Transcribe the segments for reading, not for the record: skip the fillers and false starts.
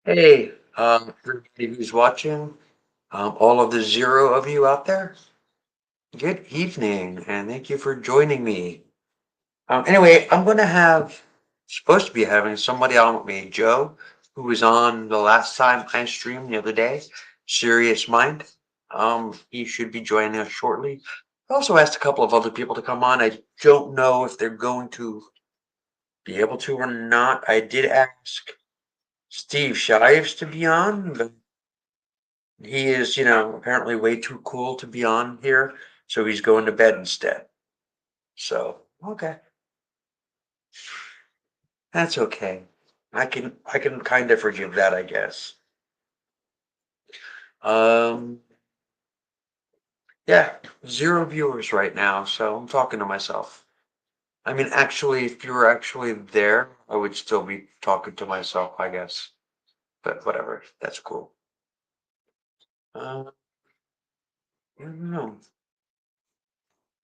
Hey, everybody who's watching, all of the zero of you out there, good evening, and thank you for joining me. Anyway, supposed to be having somebody on with me, Joe, who was on the last time I streamed the other day, Serious Mind. He should be joining us shortly. I also asked a couple of other people to come on. I don't know if they're going to be able to or not. I did ask Steve Shives to be on, but he is, apparently way too cool to be on here, so he's going to bed instead. So, okay, that's okay. I can kind of forgive that, I guess. Um, yeah, zero viewers right now, so I'm talking to myself. I mean, actually, if you were actually there, I would still be talking to myself, I guess. But whatever, that's cool. I don't know.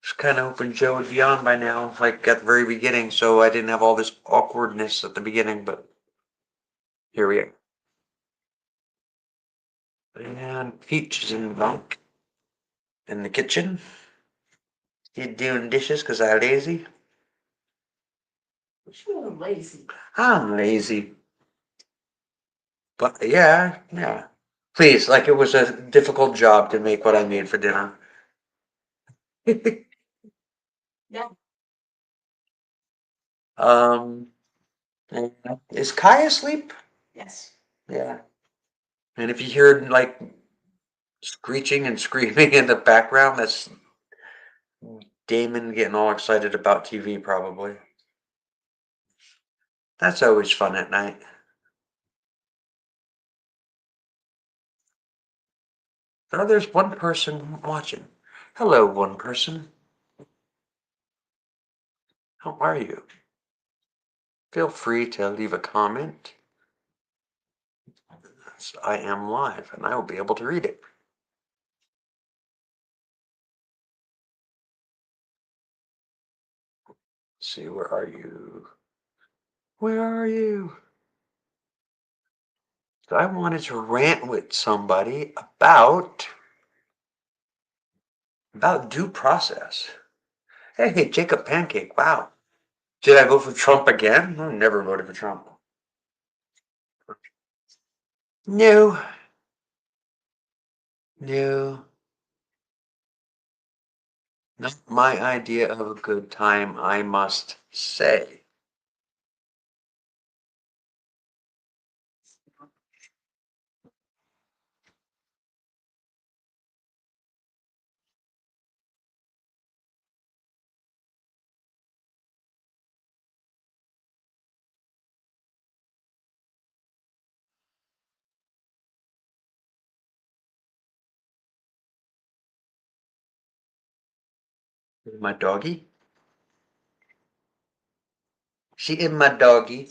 Just kind of hoping Joe would be on by now, like at the very beginning, so I didn't have all this awkwardness at the beginning, but here we are. And Peach is in the kitchen. He's doing dishes because I'm lazy. You're lazy. I'm lazy. But yeah, yeah. Please, like it was a difficult job to make what I made for dinner. Yeah. um, and is Kai asleep? Yes. Yeah. And if you hear like screeching and screaming in the background, that's Damon getting all excited about TV, probably. That's always fun at night. Oh, there's one person watching. Hello, one person. How are you? Feel free to leave a comment. I am live and I will be able to read it. Let's see, where are you? Where are you? So I wanted to rant with somebody about due process. Hey, Jacob Pancake, wow. Did I vote for Trump again? I never voted for Trump. No, no, not my idea of a good time, I must say. My doggy? She is my doggy,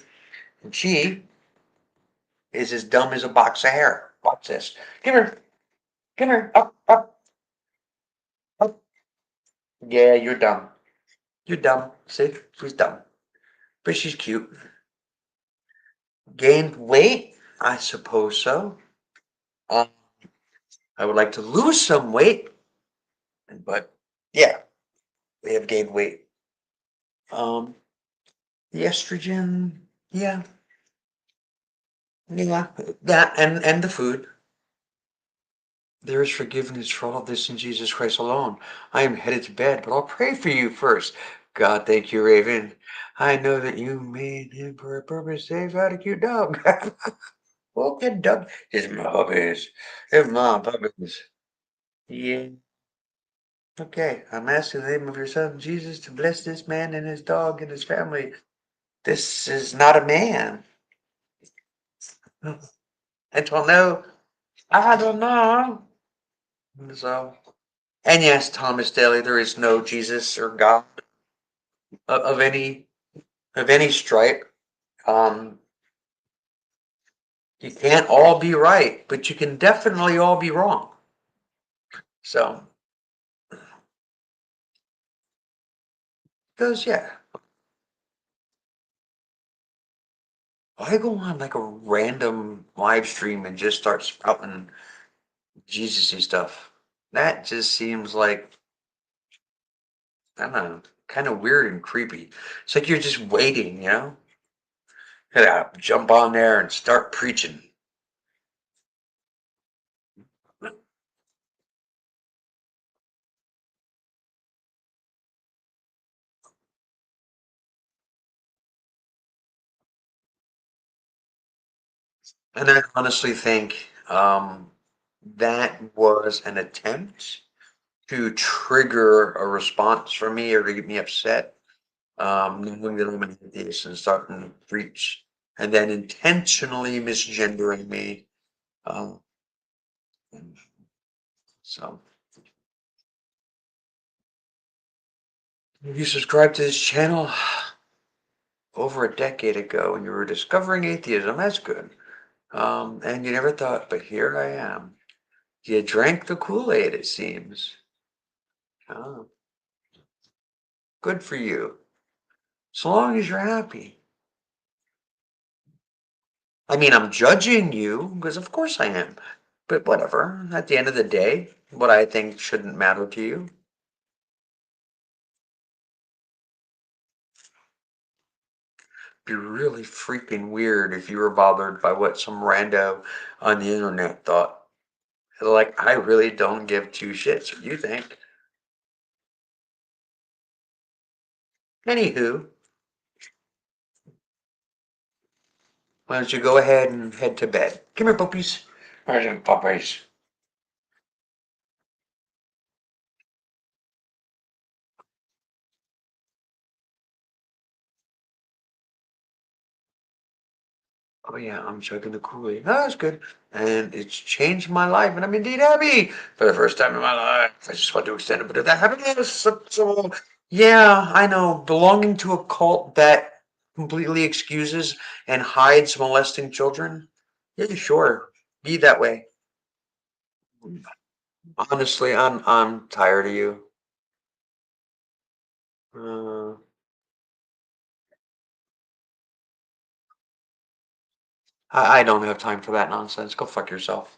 and she is as dumb as a box of hair. Watch this. Come here. Come here. Up, up, up. Yeah, you're dumb. You're dumb. See? She's dumb. But she's cute. Gained weight? I suppose so. Um, I would like to lose some weight, but yeah, we have gained weight. Um, the estrogen, yeah, yeah, that and the food. There is forgiveness for all of this in Jesus Christ alone. I am headed to bed, but I'll pray for you first. God, thank you, Raven. I know that you made him for a purpose. They've got a cute dog. Well, good dog. It's my puppies. It's my puppies. Yeah. Okay. I'm asking the name of your son, Jesus, to bless this man and his dog and his family. This is not a man. I don't know. I don't know. So, and yes, Thomas Daly, there is no Jesus or God of any stripe. Um, you can't all be right, but you can definitely all be wrong. So, because yeah, Why go on like a random live stream and just start spouting Jesus-y stuff? That just seems like, I don't know, kind of weird and creepy. It's like you're just waiting, you know? Yeah, jump on there and start preaching. And I honestly think that was an attempt to trigger a response from me or to get me upset, knowing that I'm an atheist and starting to preach, and then intentionally misgendering me. Um, so, if you subscribed to this channel over a decade ago and you were discovering atheism, that's good. And you never thought, but here I am. You drank the Kool-Aid, it seems. Oh, good for you. So long as you're happy. I mean, I'm judging you because of course I am. But whatever. At the end of the day, what I think shouldn't matter to you. Be really freaking weird if you were bothered by what some rando on the internet thought. Like, I really don't give two shits what you think. Anywho, why don't you go ahead and head to bed? Come here, puppies. Where's them puppies? Oh yeah, I'm chugging the Kool-Aid. Oh, that's good. And it's changed my life, and I'm indeed happy for the first time in my life. I just want to extend a bit of that happiness. So, yeah, I know. Belonging to a cult that completely excuses and hides molesting children. Yeah, sure. Be that way. Honestly, I'm tired of you. Uh, I don't have time for that nonsense. Go fuck yourself.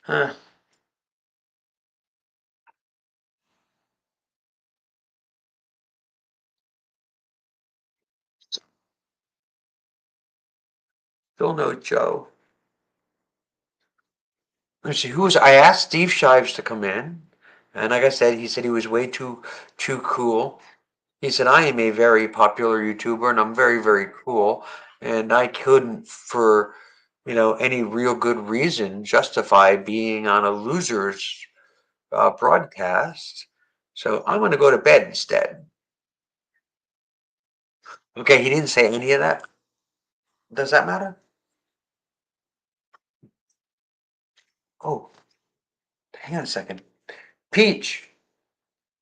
Huh. Still no Joe. Let's see, I asked Steve Shives to come in, and like I said, he said he was way too cool. He said I am a very popular YouTuber and I'm very, very cool, and I couldn't for any real good reason justify being on a loser's broadcast. So I'm gonna go to bed instead. Okay, he didn't say any of that. Does that matter? Oh, hang on a second. Peach,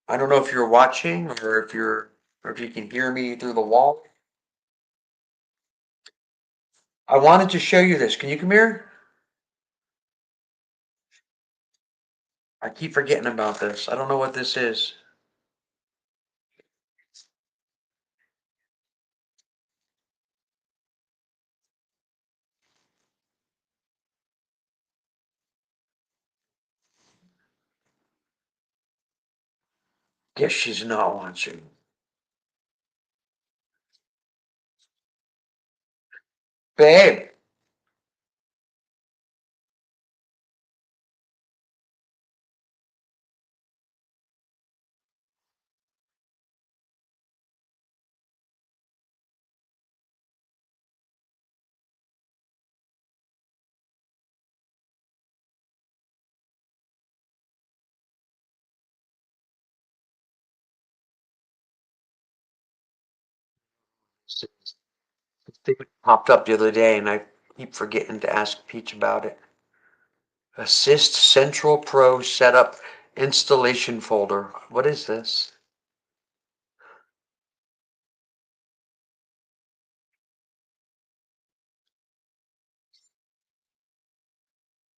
I don't know if you're watching or if you can hear me through the wall. I wanted to show you this. Can you come here? I keep forgetting about this. I don't know what this is. Guess she's not watching. Babe, this thing popped up the other day and I keep forgetting to ask Peach about it. Assist Central Pro Setup Installation Folder. What is this?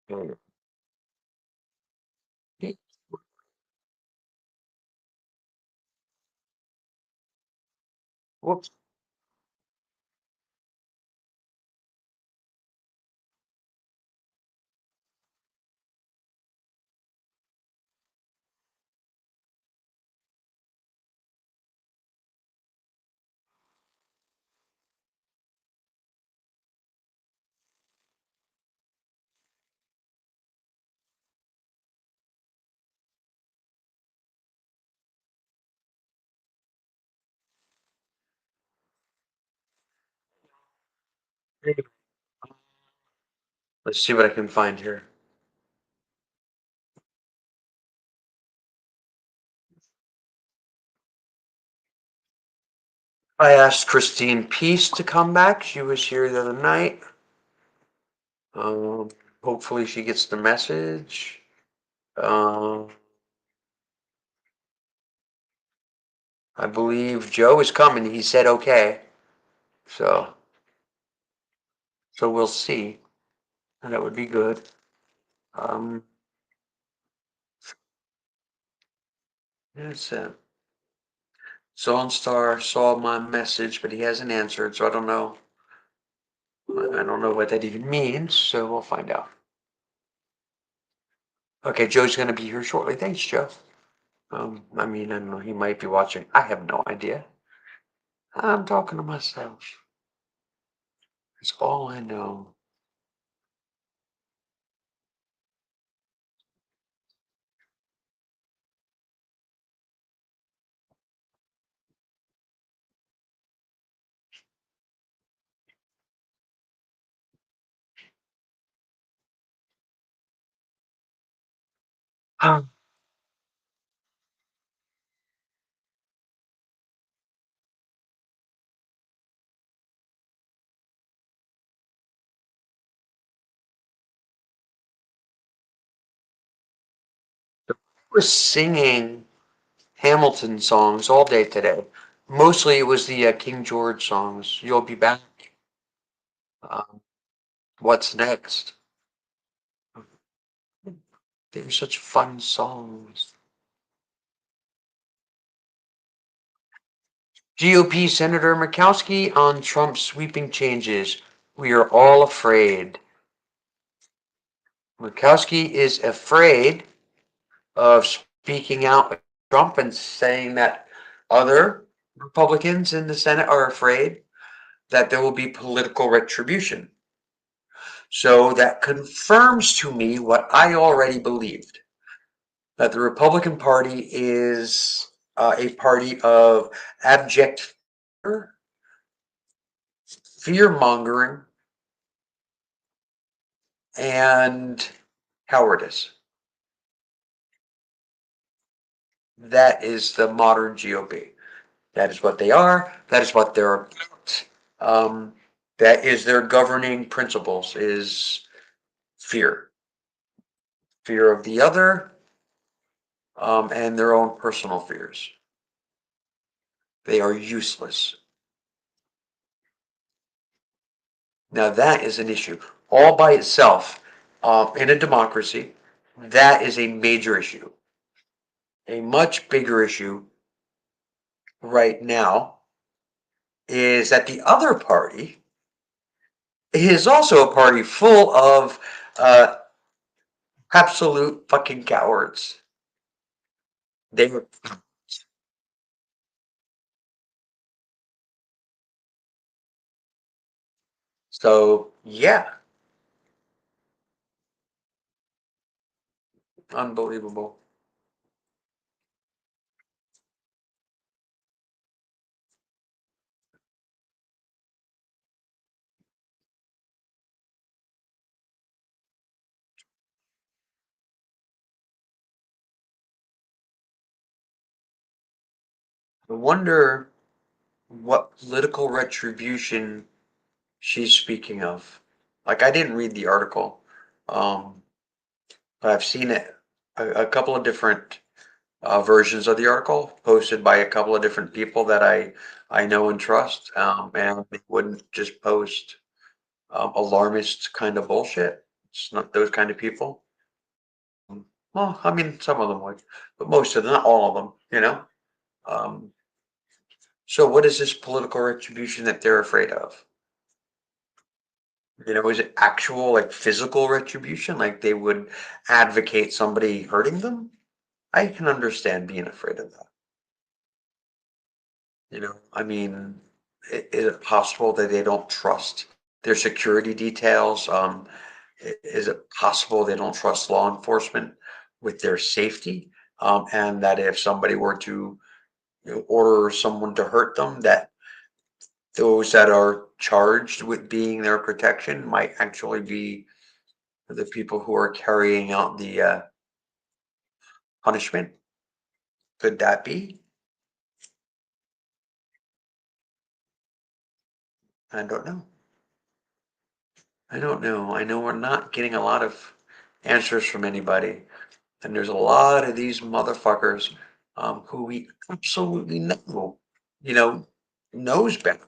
Hmm. Whoops. Let's see what I can find here. I asked Christine Peace to come back. She was here the other night. Um, Hopefully she gets the message. I believe Joe is coming. He said okay. So we'll see. And that would be good. Um, yes, Star saw my message, but he hasn't answered, so I don't know. I don't know what that even means, so we'll find out. Okay, Joe's gonna be here shortly. Thanks, Joe. I mean, I don't know, he might be watching. I have no idea. I'm talking to myself. That's all I know. Um, we're singing Hamilton songs all day today. Mostly it was the King George songs. You'll be back. Um, what's next? They were such fun songs. GOP Senator Murkowski on Trump's sweeping changes. We are all afraid. Murkowski is afraid of speaking out with Trump and saying that other Republicans in the Senate are afraid that there will be political retribution. So that confirms to me what I already believed, that the Republican Party is a party of abject fear mongering and cowardice. That is the modern GOP. That is what they are. That is what they're about. That is their governing principles: is fear, fear of the other, and their own personal fears. They are useless. Now that is an issue all by itself. In a democracy, that is a major issue. A much bigger issue right now is that the other party is also a party full of uh, absolute fucking cowards. They were so yeah, unbelievable. I wonder what political retribution she's speaking of. Like I didn't read the article, um, but I've seen it a couple of different versions of the article posted by a couple of different people that I know and trust, and they wouldn't just post alarmist kind of bullshit. It's not those kind of people. Well, I mean, some of them would, but most of them, not all of them, you know. Um, so, what is this political retribution that they're afraid of? You know, is it actual, like physical retribution? Like they would advocate somebody hurting them? I can understand being afraid of that. You know, I mean, is it possible that they don't trust their security details? Is it possible they don't trust law enforcement with their safety? And that if somebody were to order someone to hurt them, that those that are charged with being their protection might actually be the people who are carrying out the punishment. Could that be? I don't know. I don't know. I know we're not getting a lot of answers from anybody. And there's a lot of these motherfuckers who we absolutely know, knows better.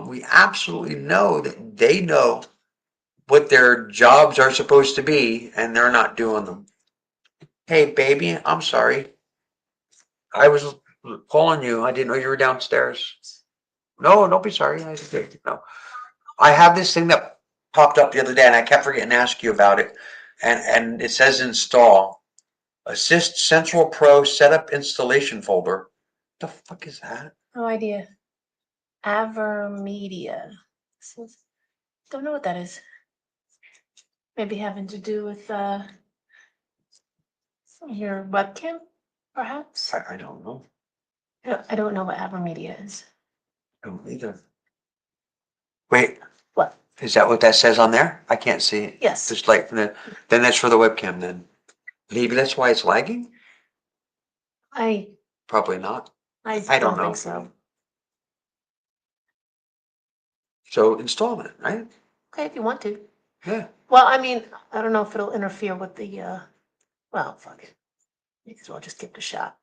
We absolutely know that they know what their jobs are supposed to be and they're not doing them. Hey, baby, I'm sorry. I was calling you. I didn't know you were downstairs. No, don't be sorry. No. I have this thing that popped up the other day and I kept forgetting to ask you about it. And it says install. Assist Central Pro Setup Installation folder. The fuck is that? No idea. Avermedia. Don't know what that is. Maybe having to do with your webcam, perhaps? I don't know. I don't know what Avermedia is. I don't either. Wait, What? is that what that says on there? I can't see it. Yes. Just like then that's for the webcam then. Maybe that's why it's lagging? I Probably not. I I don't don't know. think so. So install it, right? Okay, if you want to. Yeah. Well, I mean, I don't know if it'll interfere with the well, fuck it. May as well just give it a shot.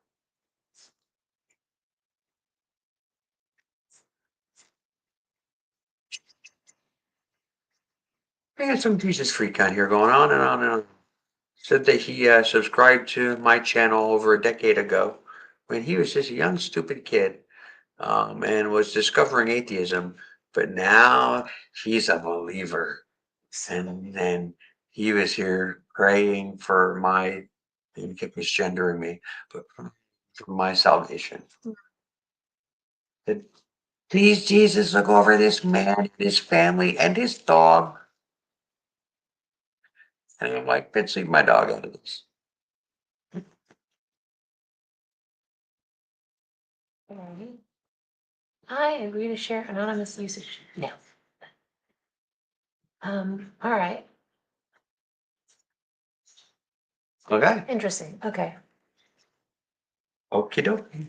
I got some Jesus freak on here going on and on and on. Said that he subscribed to my channel over a decade ago when he was just a young, stupid kid and was discovering atheism. But now he's a believer. And then he was here praying for my, he kept misgendering me, but for my salvation. Said, please, Jesus, look over this man and his family and his dog. And I'm like, bitch, leave my dog out of this. I agree to share anonymous usage. No. All right. Okay. Interesting. Okay. Okie dokie.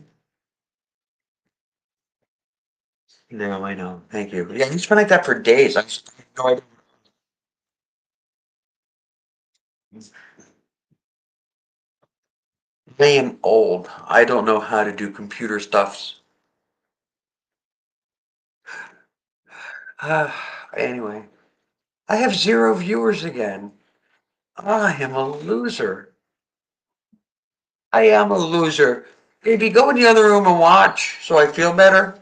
No, I know. Thank you. Yeah, it's been like that for days. I just had no idea. I am old. I don't know how to do computer stuffs. Anyway, I have 0 viewers again. I am a loser. I am a loser. Baby, go in the other room and watch so I feel better.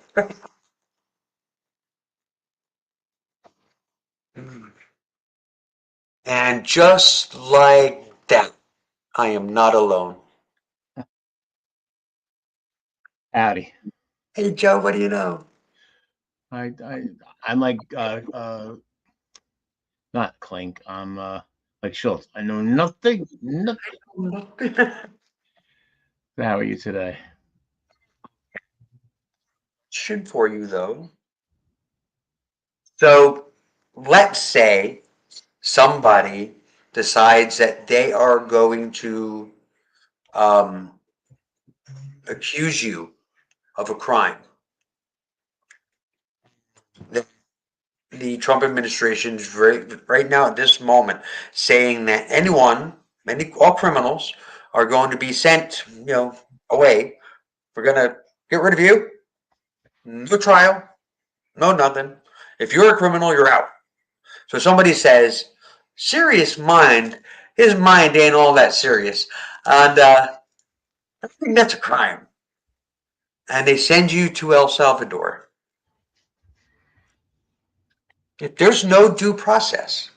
And just like that, I am not alone. Howdy. Hey, Joe, what do you know? I'm like not Clink. I'm like Schultz. I know nothing. How are you today? Question for you, though. So let's say somebody decides that they are going to accuse you of a crime. The Trump administration is right now at this moment saying that all criminals are going to be sent, away. We're going to get rid of you. No trial, no nothing. If you're a criminal, you're out. So somebody says, serious mind, his mind ain't all that serious. And I think that's a crime. And they send you to El Salvador. If there's no due process,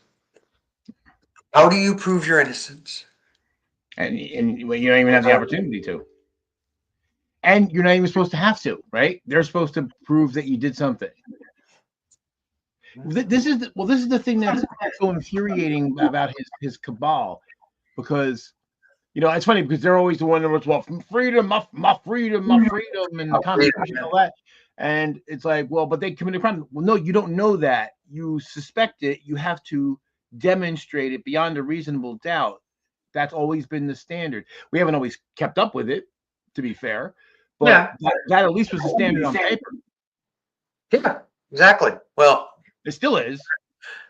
how do you prove your innocence? And you don't even have the opportunity to. And you're not even supposed to have to, right? They're supposed to prove that you did something. This is the thing that's so infuriating about his cabal, because it's funny because they're always the one that was, well, freedom, my freedom, and the Constitution, and all that. And it's like, well, but they committed a crime. Well, no, you don't know that. You suspect it. You have to demonstrate it beyond a reasonable doubt. That's always been the standard. We haven't always kept up with it, to be fair, but Yeah. that at least was the standard on paper. Yeah, exactly. Well, It still is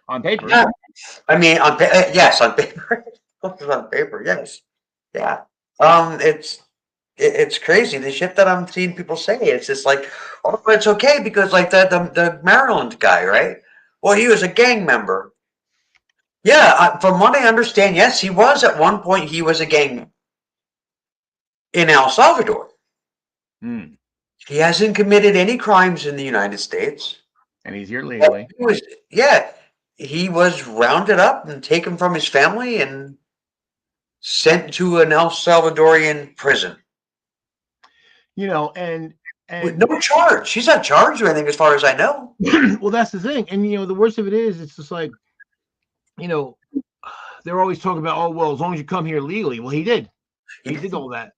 on paper. yeah, I mean, yes, on paper. On paper, yes. Yeah. It's crazy the shit that I'm seeing people say. It's just like, oh, it's okay because like the Maryland guy, right? Well, he was a gang member. Yeah, from what I understand, yes, he was at one point. He was a gang member in El Salvador. Mm. He hasn't committed any crimes in the United States. And he's here legally. He was rounded up and taken from his family and sent to an El Salvadorian prison. You know, and With no charge. He's not charged or anything as far as I know. well, that's the thing. And you know, the worst of it is, it's just like, you know, they're always talking about, oh, well, as long as you come here legally. Well, he did. He did all that.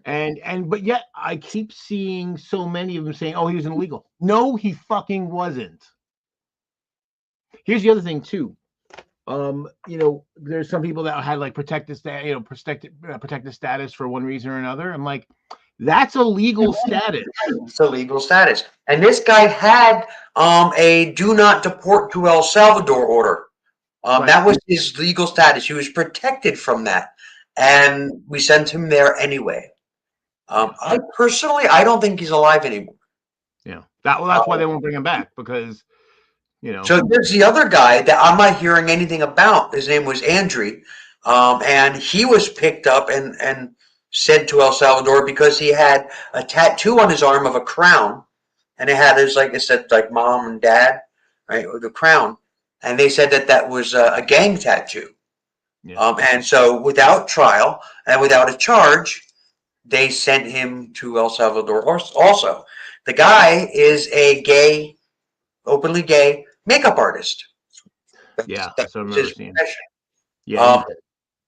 But yet I keep seeing so many of them saying, oh, he was illegal. No, he fucking wasn't. Here's the other thing too. You know, there's some people that had like protected status for one reason or another. I'm like, that's a legal status. It's a legal status. And this guy had a do not deport to El Salvador order. Right. That was his legal status. He was protected from that. And we sent him there anyway. I don't think he's alive anymore. Yeah. That's why they won't bring him back, because, you know. So there's the other guy that I'm not hearing anything about. His name was Andrew. And he was picked up and sent to El Salvador because he had a tattoo on his arm of a crown. And it had his, like I said, like mom and dad, right, with the crown. And they said that was a gang tattoo. Yeah. And so without trial and without a charge, they sent him to El Salvador also. The guy is a openly gay makeup artist. Yeah, That's that's what I remember his seeing. profession. Yeah.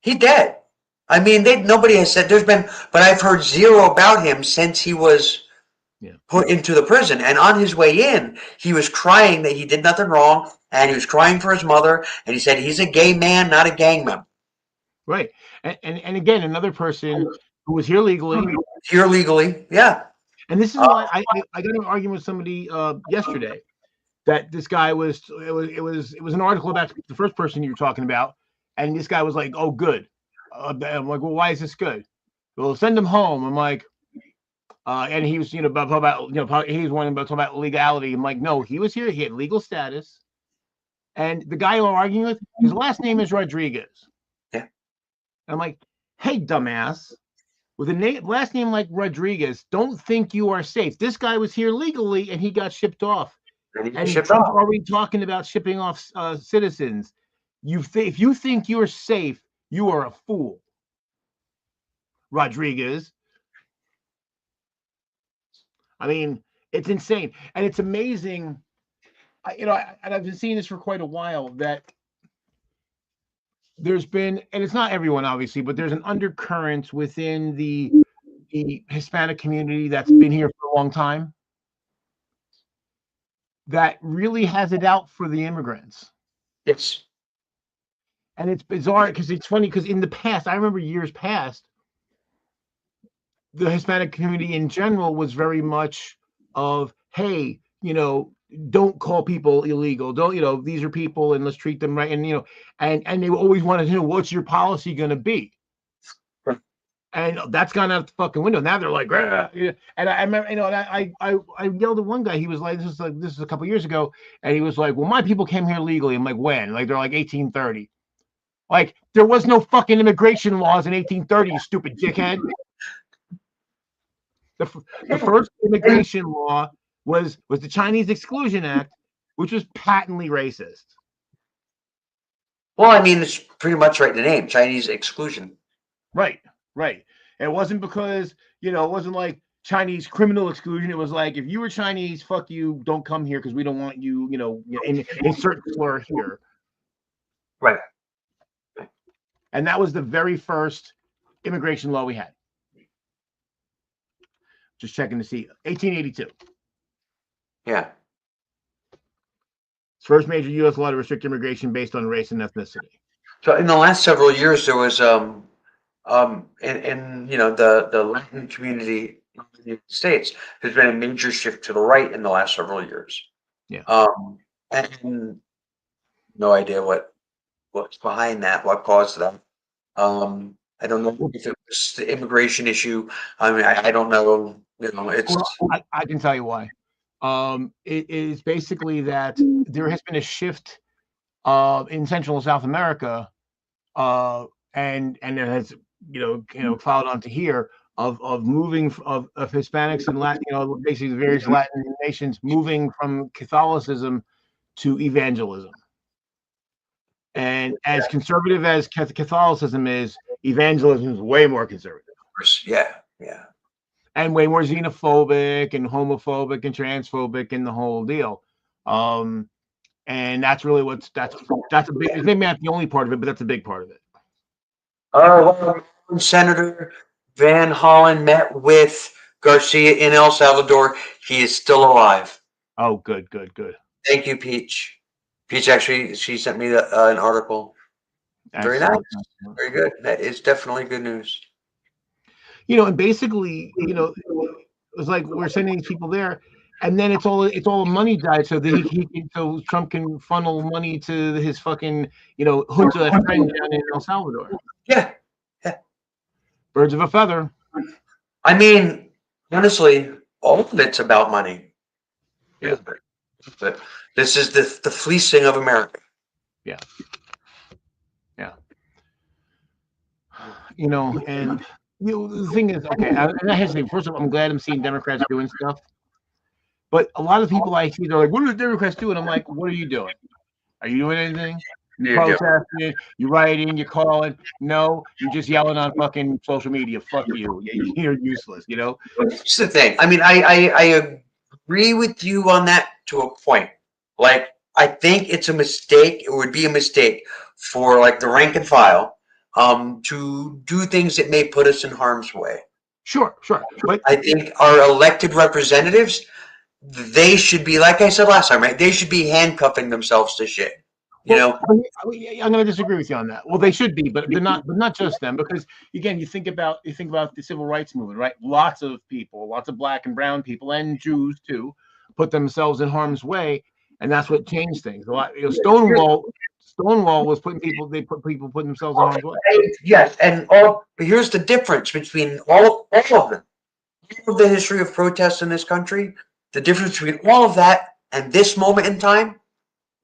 He dead. I mean, nobody has said but I've heard zero about him since he was put into the prison. And on his way in, he was crying that he did nothing wrong, and he was crying for his mother, and he said he's a gay man, not a gang member. Right. And again, another person who was here legally. Here legally, yeah. And this is why I got an argument with somebody yesterday that this guy it was an article about the first person you were talking about, and this guy was like, oh, good. I'm like, well, why is this good? Well, send him home. I'm like, and he was, you know, about he was wanting to talk about legality. I'm like, no, he was here. He had legal status, and the guy I'm arguing with, his last name is Rodriguez. Yeah. I'm like, hey, dumbass. With a last name like Rodriguez, don't think you are safe. This guy was here legally and he got shipped off. And are we talking about shipping off citizens? If you think you're safe, you are a fool. Rodriguez. I mean, it's insane. And it's amazing. I've been seeing this for quite a while, that there's been, and it's not everyone obviously, but there's an undercurrent within the Hispanic community that's been here for a long time that really has it out for the immigrants. Yes. And it's bizarre because it's funny, because in the past, I remember years past, the Hispanic community in general was very much of, hey, you know, don't call people illegal. Don't, you know, these are people and let's treat them right. And, you know, and they always wanted to know, what's your policy going to be? Right. And that's gone out the fucking window. Now they're like, yeah. And I remember, you know, and I yelled at one guy. He was like, this is a couple years ago. And he was like, well, my people came here legally. I'm like, when? Like, they're like 1830. Like, there was no fucking immigration laws in 1830, you stupid dickhead. The first immigration law was the Chinese Exclusion Act, which was patently racist. Well, I mean, it's pretty much right in the name, Chinese exclusion. Right. It wasn't because, you know, it wasn't like Chinese criminal exclusion. It was like, if you were Chinese, fuck you, don't come here because we don't want you, you know, insert slur here. Right. And that was the very first immigration law we had. Just checking to see, 1882. Yeah. It's first major U.S. law to restrict immigration based on race and ethnicity. So in the last several years, there was in the Latin community in the United States, there's been a major shift to the right in the last several years. Yeah. And no idea what's behind that, what caused that. I don't know if it was the immigration issue. I mean, I don't know. It's Well, I can tell you why. It is basically that there has been a shift in Central and South America, and it has followed onto here of moving of Hispanics and Latin, basically the various Latin nations moving from Catholicism to evangelism. And as conservative as Catholicism is, evangelism is way more conservative. yeah. And way more xenophobic and homophobic and transphobic and the whole deal. And that's really that's a big, it's maybe not the only part of it, but that's a big part of it. Senator Van Hollen met with Garcia in El Salvador. He is still alive. Oh, good. Thank you, Peach. Peach actually, she sent me an article. Very nice. Very good. That is definitely good news. And basically, it's like we're sending these people there, and then it's all a money diet, so that so Trump can funnel money to his fucking junta friend down in El Salvador. Yeah. Birds of a feather. I mean, honestly, all of it's about money. Yeah. But this is the fleecing of America. Yeah. And the thing is, okay, and I hesitate. First of all, I'm glad I'm seeing Democrats doing stuff. But a lot of people I see, they're like, what are the Democrats doing? I'm like, what are you doing? Are you doing anything? You protesting, you writing, you're calling. No, you're just yelling on fucking social media. Fuck you. You're useless, That's the thing. I mean, I agree with you on that to a point. Like, I think it's a mistake. It would be a mistake for like the rank and file to do things that may put us in harm's way. Sure. But I think our elected representatives, they should be, like I said last time, right? They should be handcuffing themselves to shit. I'm going to disagree with you on that. Well, they should be, but they're not. But not just them, because again, you think about the civil rights movement, right? Lots of people, lots of black and brown people, and Jews too, put themselves in harm's way, and that's what changed things. A lot. Stonewall was putting people. They put people putting themselves in harm's way. Yes, but here's the difference between all of them. All of the history of protests in this country, the difference between all of that and this moment in time.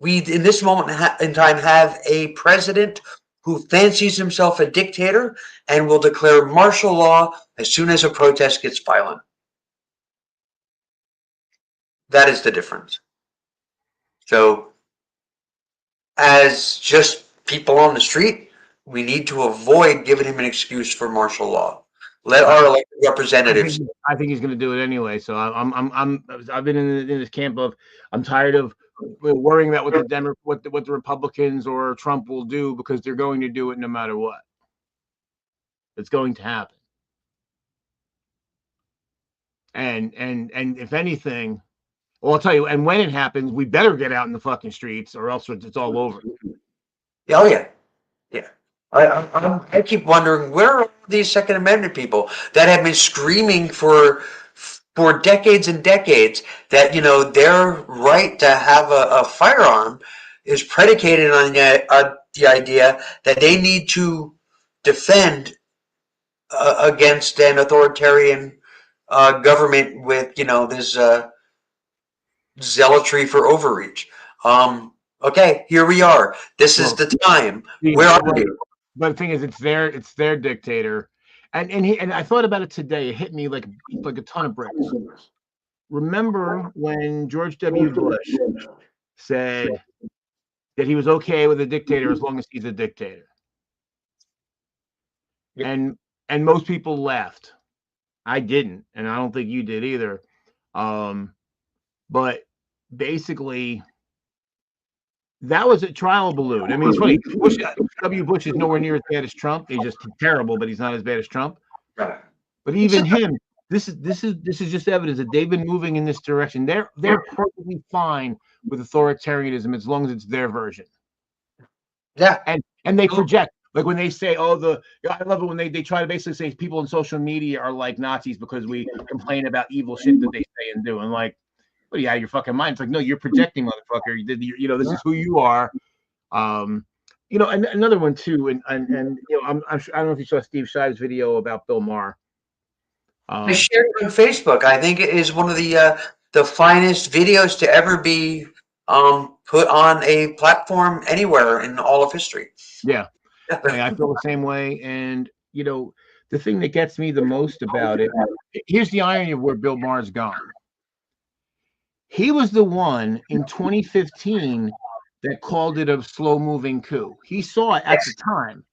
We, in this moment in time, have a president who fancies himself a dictator and will declare martial law as soon as a protest gets violent. That is the difference. So, as just people on the street, we need to avoid giving him an excuse for martial law. Let our elected representatives. I think he's going to do it anyway. So I've been in this camp of I'm tired of worrying about what the Republicans or Trump will do, because they're going to do it no matter what. It's going to happen. And if anything, well, I'll tell you, and when it happens, we better get out in the fucking streets, or else it's all over. Oh yeah. I keep wondering, where are these Second Amendment people that have been screaming for decades and decades that their right to have a firearm is predicated on the idea that they need to defend against an authoritarian government with this zealotry for overreach. Okay, here we are. This is the time. Where are you? But the thing is, it's their dictator. And I thought about it today. It hit me like a ton of bricks. Remember when George W. Bush said that he was okay with a dictator as long as he's a dictator? And most people laughed. I didn't, and I don't think you did either. But basically, that was a trial balloon. I mean, it's funny. W. Bush is nowhere near as bad as Trump. He's just terrible, but he's not as bad as Trump. Right. But even him, this is just evidence that they've been moving in this direction. They're perfectly fine with authoritarianism as long as it's their version. Yeah. And they project, like when they say, I love it when they try to basically say people in social media are like Nazis because we complain about evil shit that they say and do. And like, well, yeah, your fucking mind. It's like, no, you're projecting, motherfucker. This is who you are. And another one too, and I don't know if you saw Steve Shive's video about Bill Maher. I shared it on Facebook. I think it is one of the finest videos to ever be put on a platform anywhere in all of history. Yeah. I feel the same way. And the thing that gets me the most about it, here's the irony of where Bill Maher's gone. He was the one in 2015 that called it a slow-moving coup. He saw it at the time.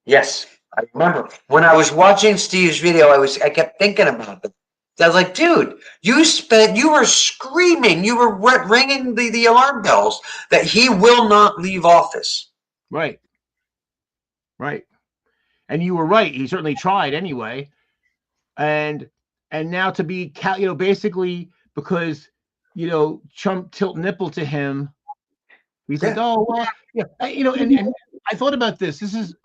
Yes, I remember when I was watching Steve's video. I kept thinking about it. I was like, dude, you were screaming, you were ringing the alarm bells that he will not leave office. Right. And you were right. He certainly tried anyway. And now to be, basically because, Trump tilt nipple to him. He's like, oh, well, yeah. And I thought about this. This is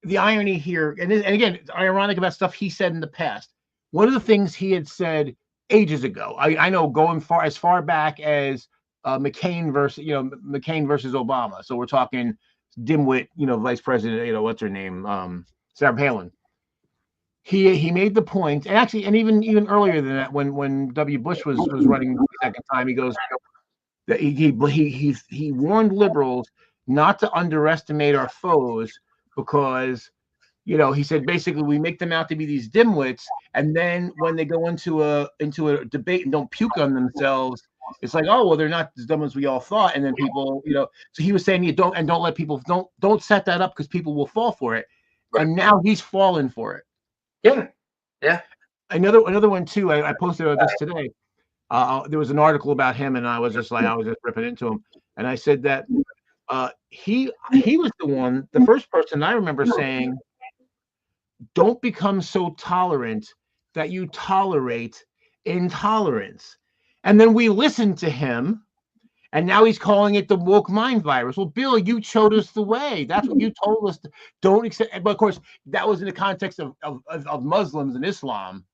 the irony here. And again, it's ironic about stuff he said in the past. One of the things he had said ages ago, I know going as far back as McCain versus Obama. So we're talking dimwit, vice president, what's her name? Sarah Palin. He made the point, and actually, and even earlier than that, when W. Bush was running the second time, he goes that he warned liberals not to underestimate our foes because he said basically we make them out to be these dimwits, and then when they go into a debate and don't puke on themselves, it's like, oh well, they're not as dumb as we all thought, and then people, so he was saying don't let people don't set that up because people will fall for it, right. And now he's fallen for it. Yeah. Another one too. I posted about this today. There was an article about him, and I was just ripping into him, and I said that he was the first person I remember saying, "Don't become so tolerant that you tolerate intolerance." And then we listened to him, and now he's calling it the woke mind virus. Well, Bill, you showed us the way. That's what you told us. Don't accept. But of course, that was in the context of Muslims and Islam.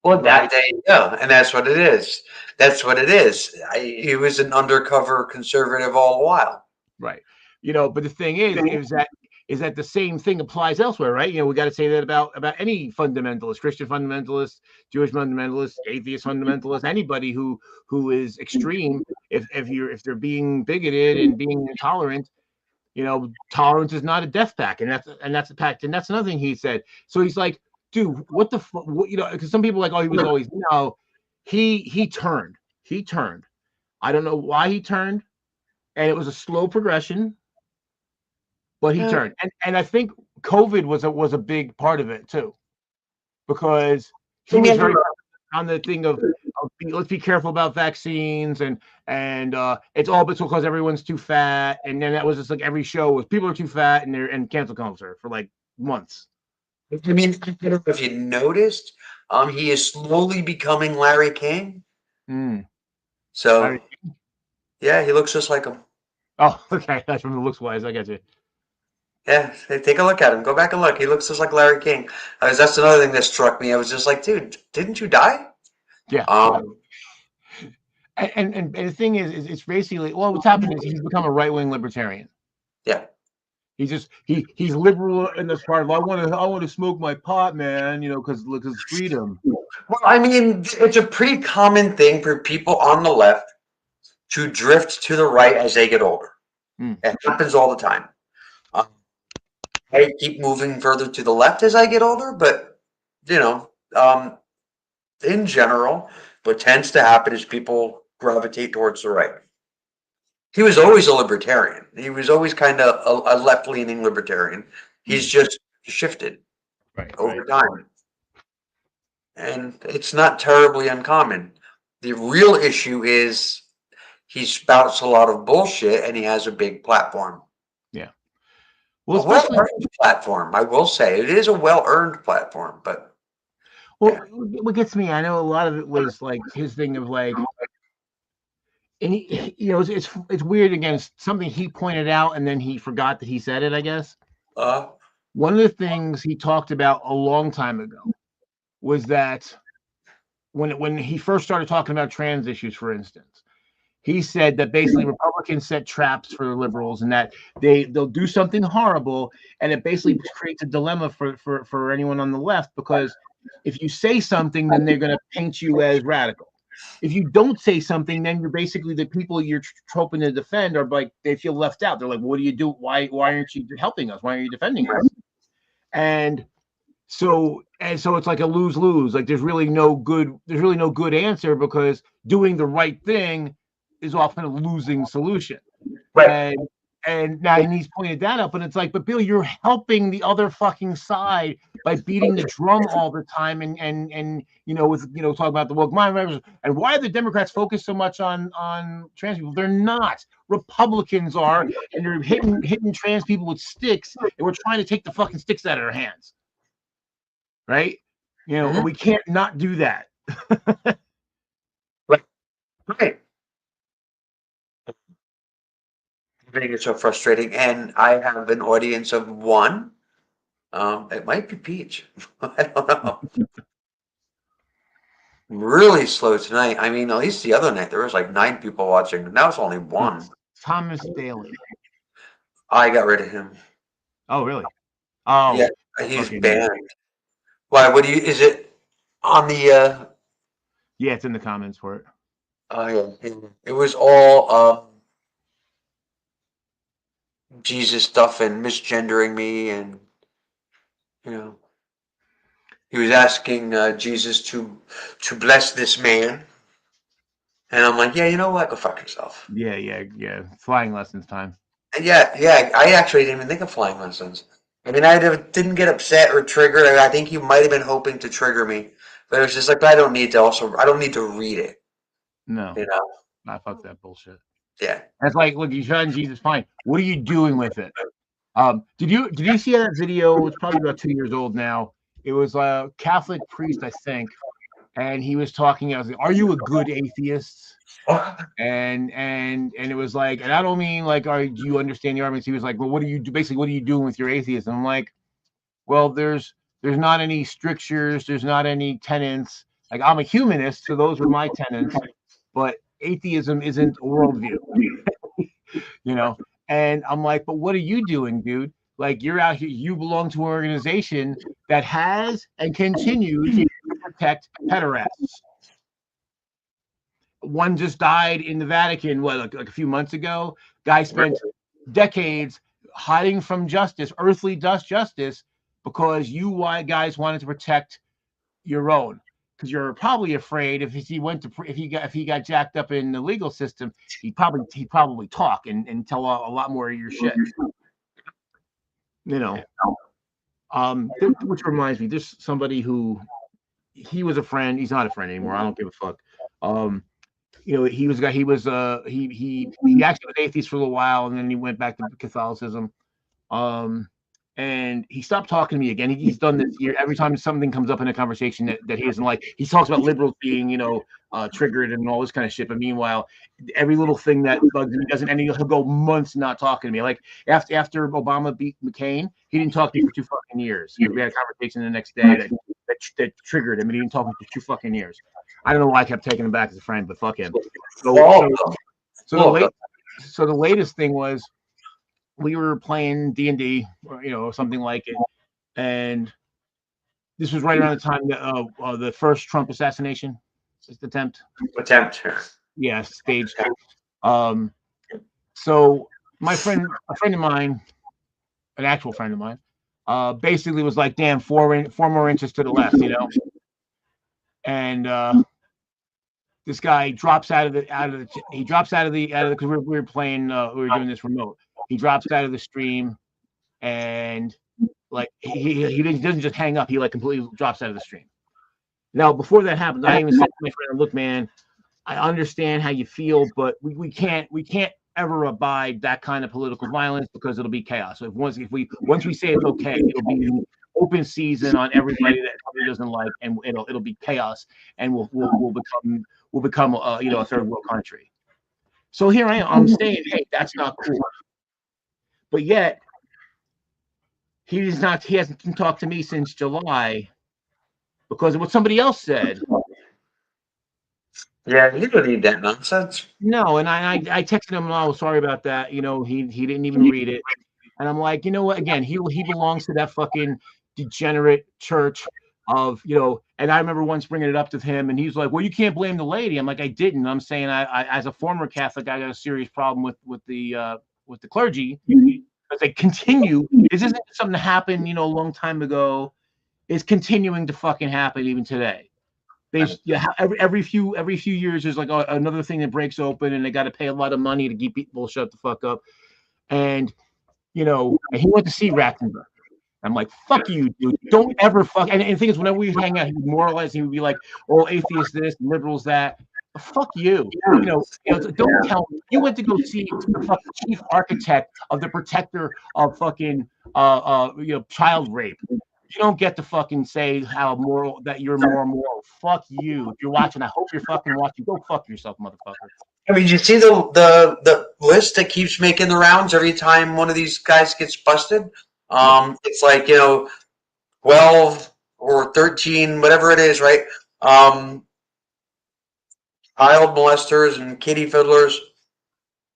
Well, there you go, and that's what it is. That's what it is. He was an undercover conservative all the while. Right. But the thing is that the same thing applies elsewhere, right? We got to say that about any fundamentalist, Christian fundamentalist, Jewish fundamentalist, atheist fundamentalist, anybody who is extreme. If they're being bigoted and being intolerant, tolerance is not a death pact, and that's a pact, and that's another thing he said. So he's like, dude, what the fuck? Because some people are like, oh, he was always he turned. I don't know why he turned, and it was a slow progression. But he turned, and I think COVID was a big part of it too, because he was very on the thing of let's be careful about vaccines, and it's all because everyone's too fat, and then that was just like every show was people are too fat and cancel culture for like months. I mean, I don't know if you noticed, he is slowly becoming Larry King. So, Larry King? Yeah, he looks just like him. Oh, okay, that's from the looks wise. I get you. Yeah, take a look at him. Go back and look. He looks just like Larry King. That's another thing that struck me. I was just like, dude, didn't you die? Yeah. And the thing is it's basically, well, what's happened is he's become a right-wing libertarian. Yeah. He's liberal in this part of, I want to smoke my pot, man, because freedom. Well, I mean, it's a pretty common thing for people on the left to drift to the right as they get older. It happens all the time. I keep moving further to the left as I get older, but in general, what tends to happen is people gravitate towards the right. He was always a libertarian. He was always kind of a left-leaning libertarian. He's just shifted over time. And it's not terribly uncommon. The real issue is he spouts a lot of bullshit and he has a big platform. Yeah. Well, a well-earned platform, I will say. It is a well-earned platform, but Well, what gets me, I know a lot of it was like his thing of like, and it's weird again. It's something he pointed out, and then he forgot that he said it. I guess Uh, one of the things he talked about a long time ago was that when he first started talking about trans issues, for instance, he said that basically Republicans set traps for the liberals, and that they'll do something horrible, and it basically creates a dilemma for anyone on the left, because if you say something, then they're going to paint you as radical. If you don't say something, then you're basically the people you're hoping to defend are like, they feel left out. They're like, what do you do? Why aren't you helping us? Why are you defending us? And so it's like a lose-lose. Like there's really no good answer, because doing the right thing is often a losing solution. right. And now he's pointed that up, and it's like, but Bill, you're helping the other fucking side by beating the drum all the time, and with talking about the woke mind, and why are the Democrats focused so much on trans people? They're not. Republicans are, and they're hitting trans people with sticks, and we're trying to take the fucking sticks out of their hands. Right? We can't not do that. Right. I think it's so frustrating, and I have an audience of one. It might be Peach. I don't know. I'm really slow tonight. I mean, at least the other night there was like 9 people watching. Now it's only 1. Thomas Daly. I got rid of him. Oh, really? Oh, Yeah, he's okay. banned. Why? What do you? Is it on the? Yeah, it's in the comments for it. Yeah. It was all Jesus stuff and misgendering me, and he was asking Jesus to bless this man, and I'm like, yeah, you know what? Go fuck yourself. Yeah. Flying lessons time. And yeah. I actually didn't even think of flying lessons. I mean, I didn't get upset or triggered. I think you might have been hoping to trigger me, but it was just like, I don't need to read it. No, I fuck that bullshit. Yeah. That's like, look, you shot Jesus, fine. What are you doing with it? Did you see that video? It's probably about 2 years old now. It was a Catholic priest, I think, and he was talking. I was like, "Are you a good atheist?" And it was like, and I don't mean like, do you understand the arguments? He was like, well, what do you do? Basically, what are you doing with your atheism? I'm like, well, there's not any strictures, there's not any tenets. Like, I'm a humanist, so those are my tenets, but atheism isn't a worldview. And I'm like, but what are you doing, dude? Like, you're out here, you belong to an organization that has and continues to protect pederasts. One just died in the Vatican, like a few months ago. Guy spent decades hiding from justice, earthly justice, because you guys wanted to protect your own. Because you're probably afraid if he got jacked up in the legal system, he'd probably talk and tell a lot more of your shit. Which reminds me, there's somebody who, he was a friend. He's not a friend anymore. I don't give a fuck. He actually was atheist for a little while, and then he went back to Catholicism. And he stopped talking to me again. He's done this year. Every time something comes up in a conversation that he doesn't like, he talks about liberals being, triggered and all this kind of shit. But meanwhile, every little thing that bugs him, he doesn't, and he'll go months not talking to me. Like after Obama beat McCain, he didn't talk to me for 2 fucking years. We had a conversation the next day that triggered him, and he didn't talk to me for 2 fucking years. I don't know why I kept taking him back as a friend, but fuck him. So the latest thing was, we were playing D&D, something like it, and this was right around the time that the first Trump assassination attempt. Yeah, staged. So a friend of mine, an actual friend of mine, basically was like, "Damn, four more inches to the left," and this guy drops out of the because we were playing, we were doing this remote. He drops out of the stream, and like he doesn't just hang up. He like completely drops out of the stream. Now, before that happens, I even said to my friend, "Look, man, I understand how you feel, but we can't ever abide that kind of political violence, because it'll be chaos. So once we say it's okay, it'll be open season on everybody that he doesn't like, and it'll be chaos, and we'll become a third world country. So here I am. I'm saying, hey, that's not cool. But yet he hasn't talked to me since July because of what somebody else said. Yeah, you don't need that nonsense. No, and I texted him, oh, sorry about that. He didn't even read it. And I'm like, you know what? Again, he belongs to that fucking degenerate church of, and I remember once bringing it up to him, and he's like, well, you can't blame the lady. I'm like, I didn't. I'm saying I as a former Catholic, I got a serious problem with the clergy because they continue. This isn't something that happened, a long time ago. It's continuing to fucking happen even today. Every few years there's like another thing that breaks open, and they got to pay a lot of money to keep people shut the fuck up. And and he went to see Ratzenberger. I'm like, fuck you, dude. Don't ever fuck. And the thing is, whenever we hang out, he would moralize. He would be like, oh, atheists this, liberals that. Fuck you. Don't tell me. You went to go see the fucking chief architect of the protector of fucking child rape. You don't get to fucking say how moral that you're more moral. Fuck you. If you're watching, I hope you're fucking watching. Go fuck yourself, motherfucker. I mean, you see the list that keeps making the rounds every time one of these guys gets busted. It's like 12 or 13, whatever it is, right? Child molesters and kitty fiddlers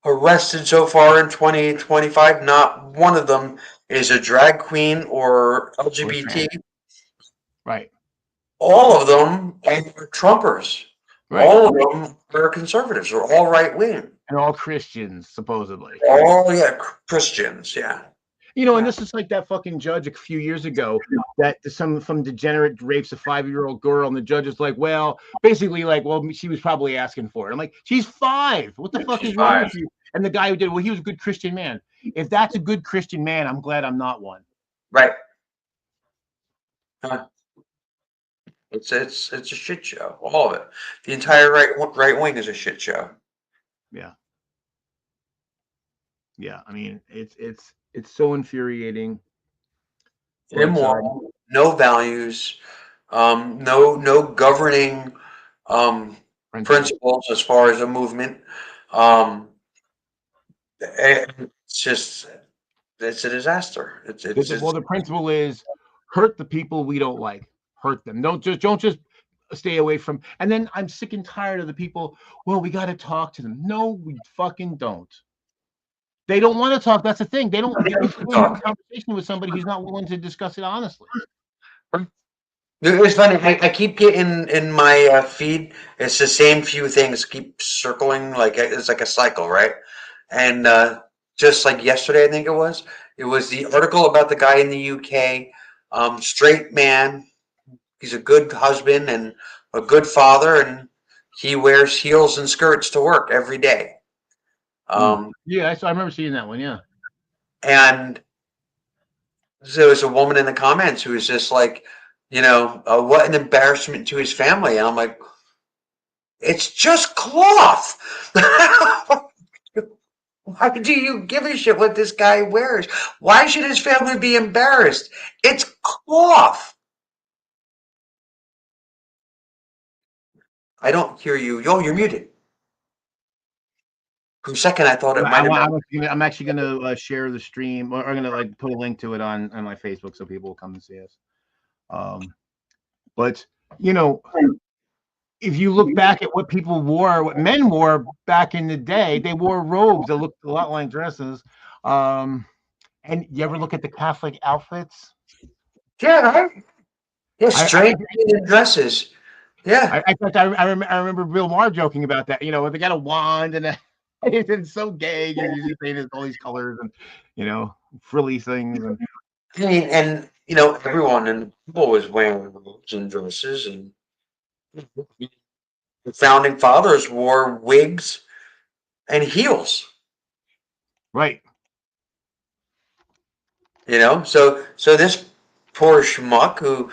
arrested so far in 2025. Not one of them is a drag queen or LGBT. Right. All of them are Trumpers. Right. All of them are conservatives. They're all right wing. And all Christians, supposedly. Oh, Christians, yeah. And this is like that fucking judge a few years ago that some degenerate rapes a 5-year-old girl, and the judge is like, well, basically like, well, she was probably asking for it. I'm like, she's 5. What the fuck is wrong with you? And the guy who did, well, he was a good Christian man. If that's a good Christian man, I'm glad I'm not one. Right. It's a shit show. All of it. The entire right wing is a shit show. Yeah. Yeah. I mean, it's so infuriating. Immoral, no values, no governing principles as far as a movement. It's a disaster. The principle is hurt the people we don't like. Hurt them. Don't just stay away from. And then I'm sick and tired of the people. Well, we got to talk to them. No, we fucking don't. They don't want to talk. That's the thing. They don't have a conversation with somebody who's not willing to discuss it honestly. It's funny. I keep getting in my feed. It's the same few things keep circling. Like it's like a cycle, right? And just like yesterday, I think it was the article about the guy in the UK, straight man. He's a good husband and a good father, and he wears heels and skirts to work every day. Yeah, I remember seeing that one. Yeah, and there was a woman in the comments who was just like, what an embarrassment to his family. And I'm like, it's just cloth. Why do you give a shit what this guy wears? Why should his family be embarrassed? It's cloth. I don't hear you. Yo, you're muted. For a second, I thought it might have been. I'm actually going to share the stream, or I'm going to like put a link to it on my Facebook so people will come and see us. But if you look back at what people wore, what men wore back in the day, they wore robes that looked a lot like dresses. And you ever look at the Catholic outfits? Yeah, right. Yeah, straight dresses. Yeah. I remember Bill Maher joking about that. They got a wand and it's so gay. You painted all these colors and frilly things. And I mean, and everyone and people was wearing robes and dresses, and the founding fathers wore wigs and heels. Right. So this poor schmuck who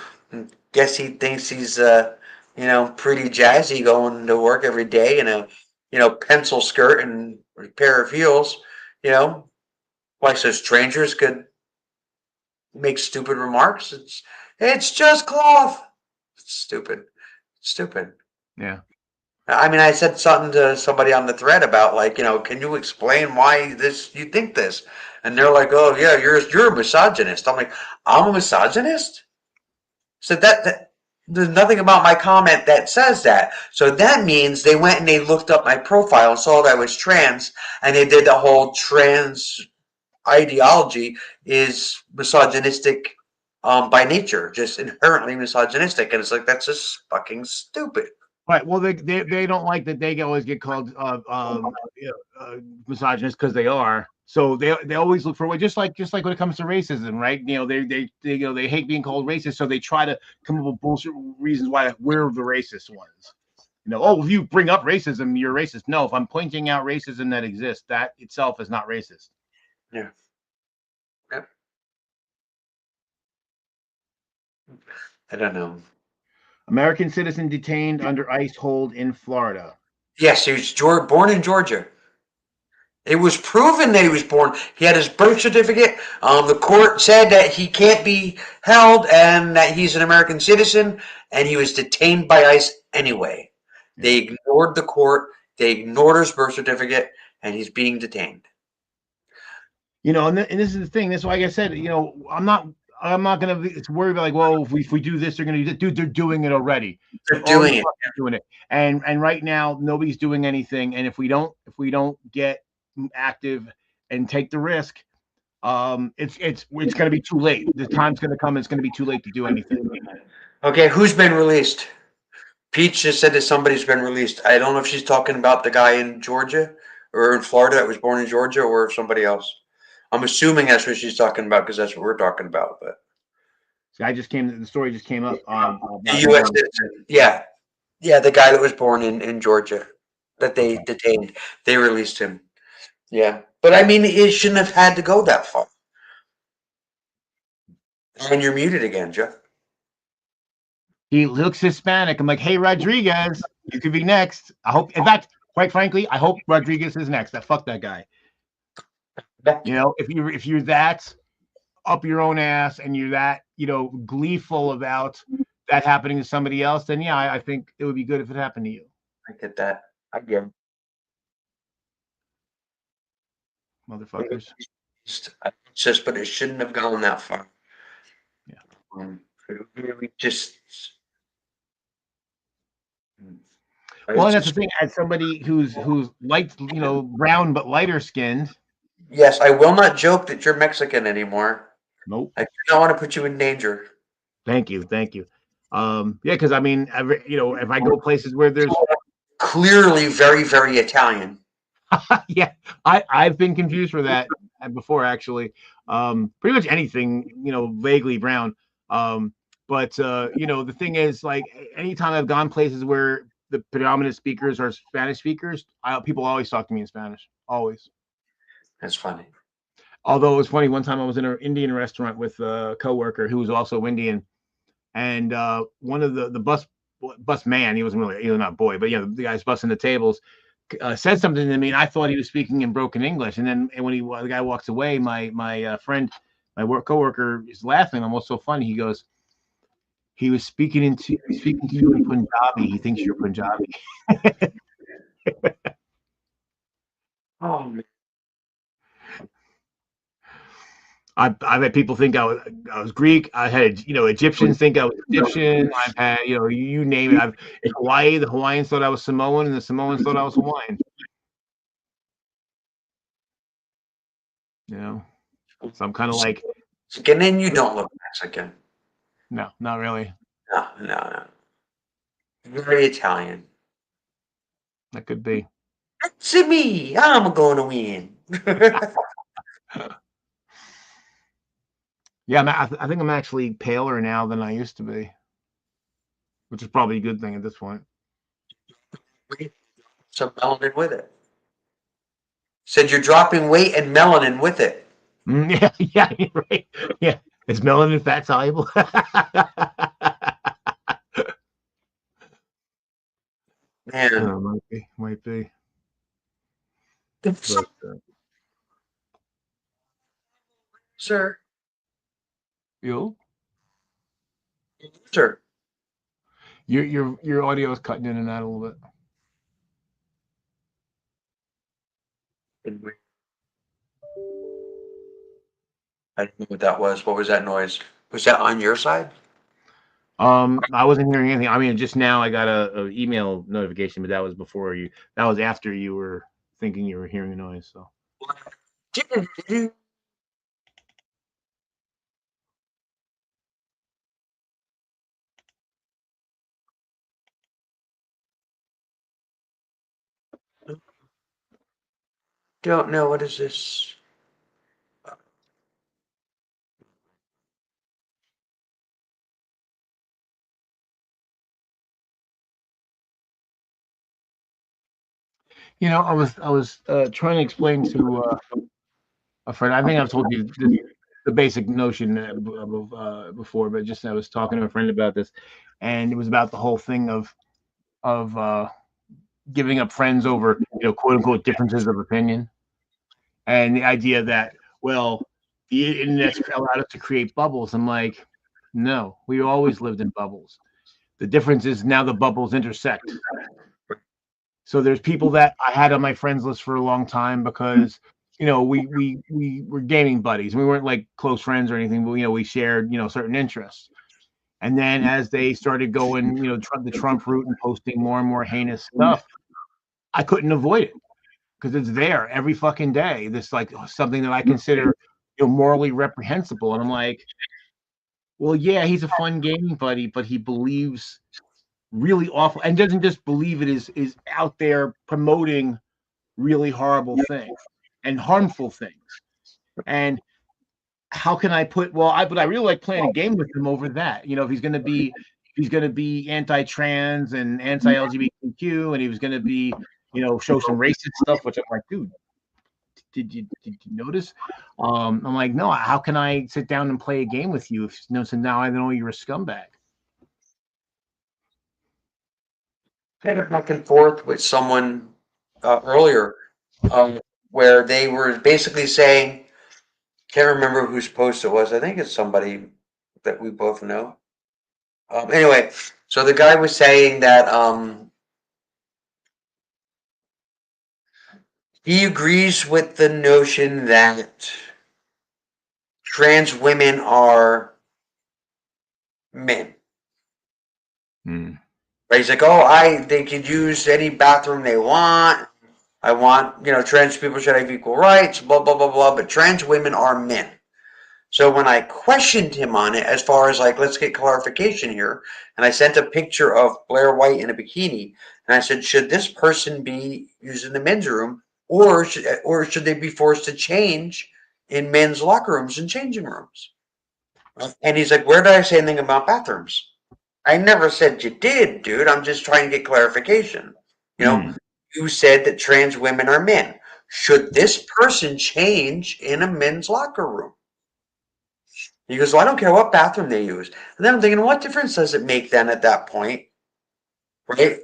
guess he thinks he's pretty jazzy going to work every day in a pencil skirt and a pair of heels, why so strangers could make stupid remarks. It's just cloth. It's stupid. Stupid. Yeah. I mean, I said something to somebody on the thread about like, can you explain why you think this? And they're like, oh yeah, you're a misogynist. I'm like, I'm a misogynist? So that there's nothing about my comment that says that. So that means they went and they looked up my profile and saw that I was trans, and they did the whole trans ideology is misogynistic by nature, just inherently misogynistic. And it's like, that's just fucking stupid. Right. Well, they don't like that they always get called misogynist because they are. So they always look for a way, just like when it comes to racism, right? They hate being called racist, so they try to come up with bullshit reasons why we're the racist ones. Oh, if you bring up racism, you're racist. No, if I'm pointing out racism that exists, that itself is not racist. Yeah. Yep. I don't know. American citizen detained under ICE hold in Florida. Yes, he was born in Georgia. It was proven that he was born. He had his birth certificate. The court said that he can't be held and that he's an American citizen, and he was detained by ICE anyway. Yeah. They ignored the court. They ignored his birth certificate, and he's being detained. And this is the thing. That's why, like I said, I'm not going to worry about like, well, if we do this, they're going to do that. Dude, they're doing it already. They're doing it. And right now, nobody's doing anything. And if we don't get active and take the risk, it's going to be too late. The time's going to come. It's going to be too late to do anything. Okay, who's been released? Peach just said that somebody's been released. I don't know if she's talking about the guy in Georgia or in Florida that was born in Georgia, or somebody else. I'm assuming that's what she's talking about because that's what we're talking about. But the story just came up. The U.S. citizen. Yeah, the guy that was born in Georgia that they detained, they released him. Yeah, but I mean, it shouldn't have had to go that far. And you're muted again, Jeff. He looks Hispanic. I'm like, hey, Rodriguez, you could be next. I hope. In fact, quite frankly, I hope Rodriguez is next. Fuck that guy. If you're that up your own ass and you're that gleeful about that happening to somebody else, then yeah, I think it would be good if it happened to you. I get that. I get it. Motherfuckers. But it shouldn't have gone that far. Yeah. We just. Well, and that's the thing. As somebody who's light, brown but lighter skinned. Yes, I will not joke that you're Mexican anymore. Nope. I do not want to put you in danger. Thank you. Yeah, because I mean, if I go places where there's clearly very, very Italian. Yeah, I've been confused for that before, actually. Pretty much anything, vaguely brown. But the thing is, like, anytime I've gone places where the predominant speakers are Spanish speakers, people always talk to me in Spanish. Always. That's funny. Although it was funny, one time I was in an Indian restaurant with a coworker who was also Indian, and one of the bus man, he was not a boy, but the guys bussing the tables, said something to me, and I thought he was speaking in broken English. And then when the guy walks away, my friend, my coworker is laughing. I'm also funny. He goes, he was speaking to you in Punjabi. He thinks you're Punjabi. Oh man. I've had people think I was Greek. I had Egyptians think I was Egyptian. I've had you name it. In Hawaii, the Hawaiians thought I was Samoan, and the Samoans thought I was Hawaiian. So I'm kind of like. And then you don't look Mexican. No, not really. No. Very Italian. That could be. It's me. I'm going to win. Yeah, I think I'm actually paler now than I used to be, which is probably a good thing at this point. Some melanin with it. Said you're dropping weight and melanin with it. Yeah, right. Yeah, is melanin fat soluble? Man, might be. But, sir. You? Sure. Your audio is cutting in and out a little bit. I don't know what that was. What was that noise? Was that on your side? I wasn't hearing anything. I mean, just now I got a email notification, but that was before you. That was after you were thinking you were hearing a noise. So Don't know. What is this? I was trying to explain to a friend. I think I've told you the basic notion before, but just I was talking to a friend about this, and it was about the whole thing of giving up friends over quote unquote differences of opinion, and the idea that well the internet's allowed us to create bubbles. I'm like, no, we always lived in bubbles. The difference is now the bubbles intersect. So there's people that I had on my friends list for a long time because we were gaming buddies. We weren't like close friends or anything, but we shared certain interests. And then as they started going the Trump route and posting more and more heinous stuff, I couldn't avoid it because it's there every fucking day. This like something that I consider morally reprehensible, and I'm like, well, yeah, he's a fun gaming buddy, but he believes really awful and doesn't just believe it is out there promoting really horrible things and harmful things. And how can I put but I really like playing a game with him over that. If he's gonna be anti-trans and anti-LGBTQ and he was gonna be, show some racist stuff, which I'm like, dude, did you notice? I'm like, no, how can I sit down and play a game with you if so now I know you're a scumbag? Had a back and forth with someone earlier, where they were basically saying, can't remember whose post it was. I think it's somebody that we both know. Anyway, so the guy was saying that he agrees with the notion that trans women are men. Mm. Right? He's like, oh, they could use any bathroom they want. I want, trans people should have equal rights, blah, blah, blah, blah. But trans women are men. So when I questioned him on it, as far as like, let's get clarification here, and I sent a picture of Blair White in a bikini, and I said, should this person be using the men's room, or should they be forced to change in men's locker rooms and changing rooms? And he's like, where did I say anything about bathrooms? I never said you did, dude. I'm just trying to get clarification. You said that trans women are men. Should this person change in a men's locker room? He goes, well, I don't care what bathroom they use. And then I'm thinking, what difference does it make then at that point? Right?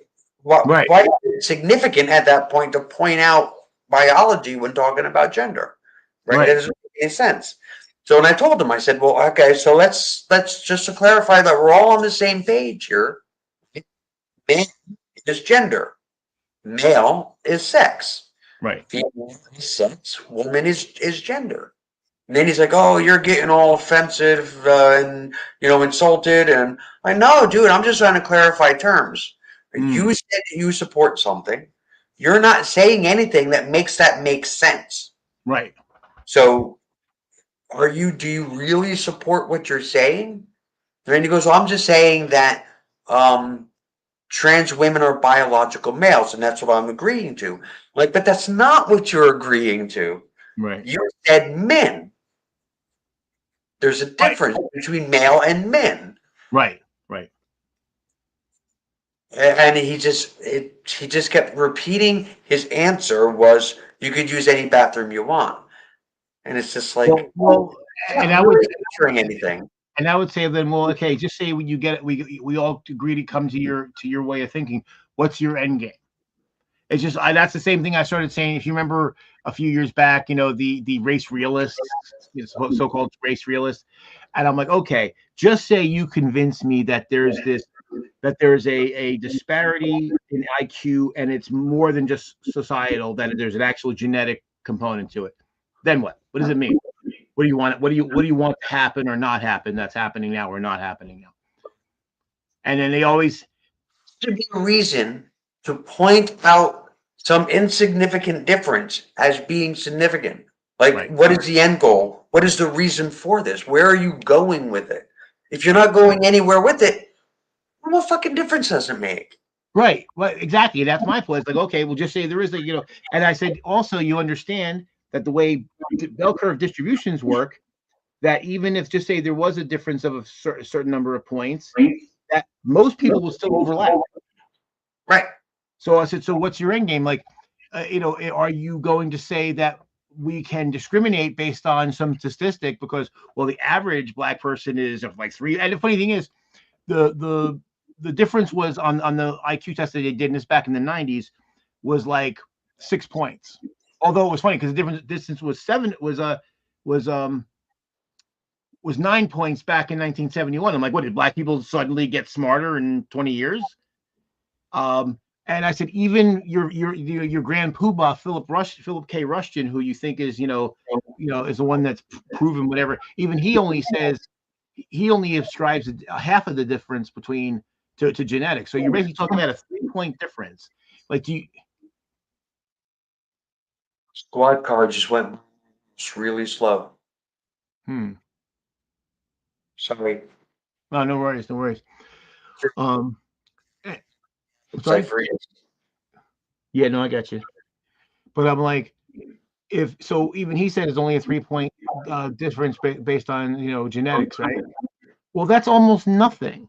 Right. Why is it significant at that point to point out biology when talking about gender? Right? It doesn't make any sense. So when I told him, I said, well, okay, so let's just to clarify that we're all on the same page here. Man is gender. Male is sex. Right. Female is sex. Woman is gender. And then he's like, "Oh, you're getting all offensive and insulted." And I know, dude. I'm just trying to clarify terms. You said that you support something. You're not saying anything that makes that make sense. Right. So, do you really support what you're saying? And then he goes, "Well, I'm just saying that trans women are biological males, and that's what I'm agreeing to." Like, but that's not what you're agreeing to. Right. You said men. There's a difference between male and men. Right. Right. And he just kept repeating his answer was, you could use any bathroom you want. And it's just like, well and I would answering anything. And I would say then, well, okay, just say when you get it, we all agree to come to your way of thinking. What's your end game? It's just that's the same thing I started saying. If you remember a few years back, the race realists, so-called race realists, and I'm like, okay, just say you convince me that there's a disparity in IQ, and it's more than just societal, that there's an actual genetic component to it. Then what? What does it mean? What do you want? What do you want to happen or not happen? That's happening now or not happening now? And then they always Should be a reason to point out some insignificant difference as being significant. Like, Right. what is the end goal? What is the reason for this? Where are you going with it? If you're not going anywhere with it, what fucking difference does it make? right. Well, exactly. That's my point. It's like, okay, we'll just say there is and I said also you understand that the way bell curve distributions work, that even if just say there was a difference of a certain number of points, that most people will still overlap. Right. So I said, so what's your end game? Like, are you going to say that we can discriminate based on some statistic because, well, the average black person is of like 3? And the funny thing is, the difference was on the IQ test that they did, and this back in the 90s, was like 6 points. Although it was funny because the difference distance was 9 points back in 1971. I'm like, what, did black people suddenly get smarter in 20 years? And I said, even your grand poobah, Philip K. Rushton, who you think is, is the one that's proven whatever, even he only ascribes half of the difference between to genetics. So you're basically talking about a 3-point difference. Like, Squad car just went really slow. Sorry. No, no worries, no worries. Sorry. Yeah, no, I got you. But I'm like, even he said it's only a 3-point difference based on genetics, right? Well, that's almost nothing.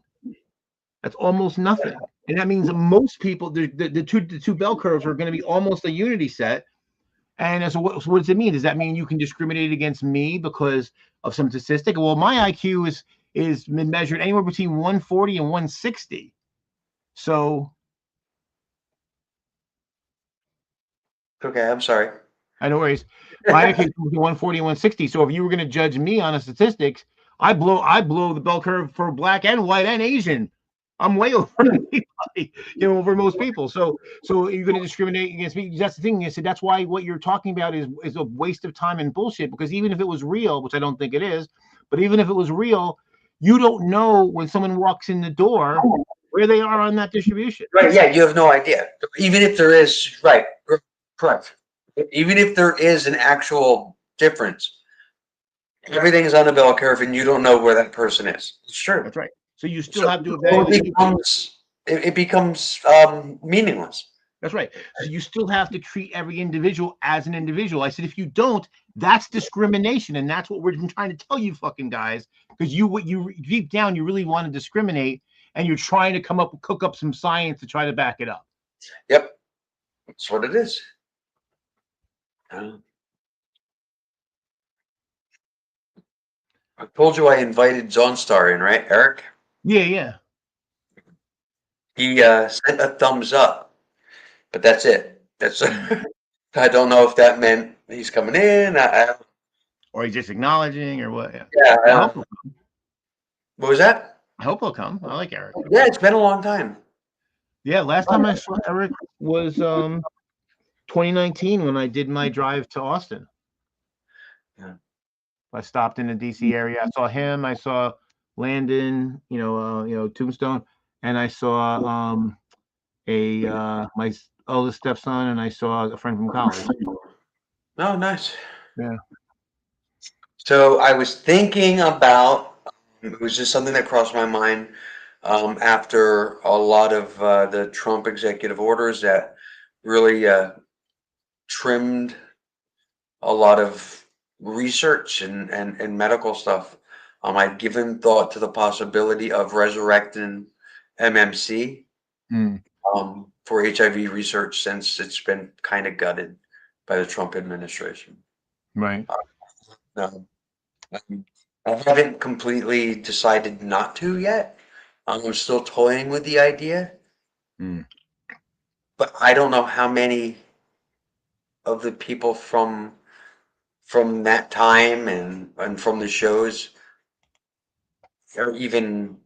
That's almost nothing, and that means that most people, the two bell curves are going to be almost a unity set. And so what does it mean? Does that mean you can discriminate against me because of some statistic? Well, my IQ is measured anywhere between 140 and 160. So. Okay, I'm sorry. I know worries. My IQ is 140 and 160. So if you were going to judge me on a statistics, I blow the bell curve for black and white and Asian. I'm way over anybody, over most people. So you're going to discriminate against me. That's the thing. I said that's why what you're talking about is a waste of time and bullshit. Because even if it was real, which I don't think it is, but even if it was real, you don't know when someone walks in the door where they are on that distribution. Right. Yeah, you have no idea. Even if there is, right, correct. Even if there is an actual difference, everything is on a bell curve, and you don't know where that person is. It's true. That's right. So you still have to evaluate. It becomes meaningless. That's right. So you still have to treat every individual as an individual. I said, if you don't, that's discrimination, and that's what we're trying to tell you, fucking guys. Because you deep down, you really want to discriminate, and you're trying to cook up some science to try to back it up. Yep, that's what it is. I told you I invited Zonstar in, right, Eric? Yeah. He sent a thumbs up, but that's it. I don't know if that meant he's coming in. Or he's just acknowledging, or what? Yeah. What was that? I hope he'll come. I like Eric. Yeah, it's been a long time. Yeah, last time I saw Eric was 2019 when I did my drive to Austin. Yeah. I stopped in the DC area. I saw him. I saw Landon. Tombstone, and I saw my oldest stepson, and I saw a friend from college. Oh, nice. Yeah. So I was thinking about. It was just something that crossed my mind after a lot of the Trump executive orders that really trimmed a lot of research and medical stuff. I'd given thought to the possibility of resurrecting MMC for HIV research since it's been kind of gutted by the Trump administration. Right. I haven't completely decided not to yet. I'm still toying with the idea. but I don't know how many of the people from that time and from the shows are even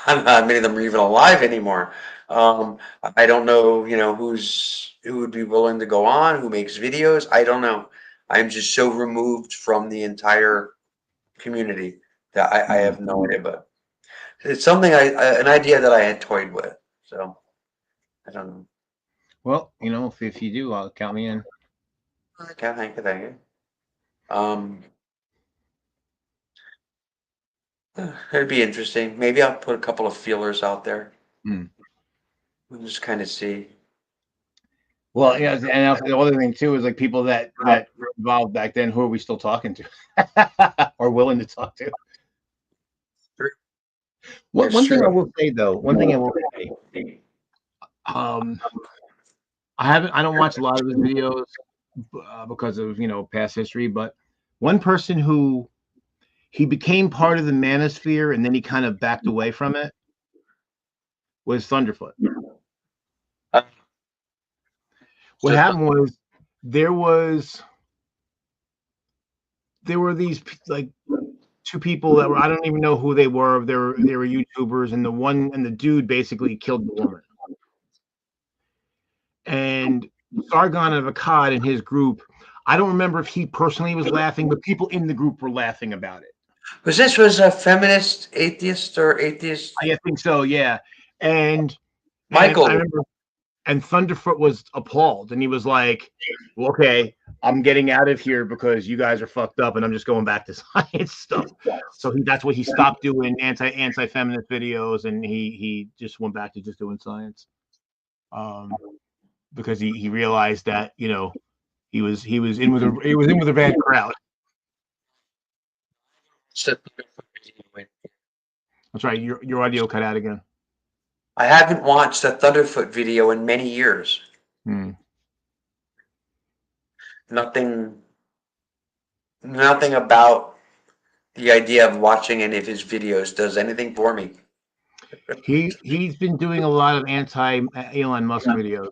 not many of them are even alive anymore. I don't know, who would be willing to go on, who makes videos. I don't know. I'm just so removed from the entire community that I have no idea. But it's something an idea that I had toyed with. So I don't know. Well, if you do, I'll count me in. Okay, thank you, thank you. Um, it'd be interesting. Maybe I'll put a couple of feelers out there. Hmm. We'll just kind of see. Well, yeah, and also the other thing too is like people that were involved back then. Who are we still talking to, or willing to talk to? One thing I will say though, um, I don't watch a lot of his videos because of past history, but one person who he became part of the manosphere and then he kind of backed away from it was Thunderfoot. Uh, What so- happened was there was there were these like two people that were I don't even know who they were. They were YouTubers, and the dude basically killed the woman. And Sargon of Akkad and his group, I don't remember if he personally was laughing, but people in the group were laughing about it. was a feminist atheist or atheist? I think so, yeah. And Michael. I remember, and Thunderfoot was appalled, and he was like, well, "Okay, I'm getting out of here because you guys are fucked up, and I'm just going back to science stuff." So that's what he stopped doing anti-feminist videos, and he just went back to just doing science. Because he realized that he was in with a bad crowd. That's right. Your audio cut out again. I haven't watched a Thunderfoot video in many years. Nothing about the idea of watching any of his videos does anything for me. He's been doing a lot of anti Elon Musk videos.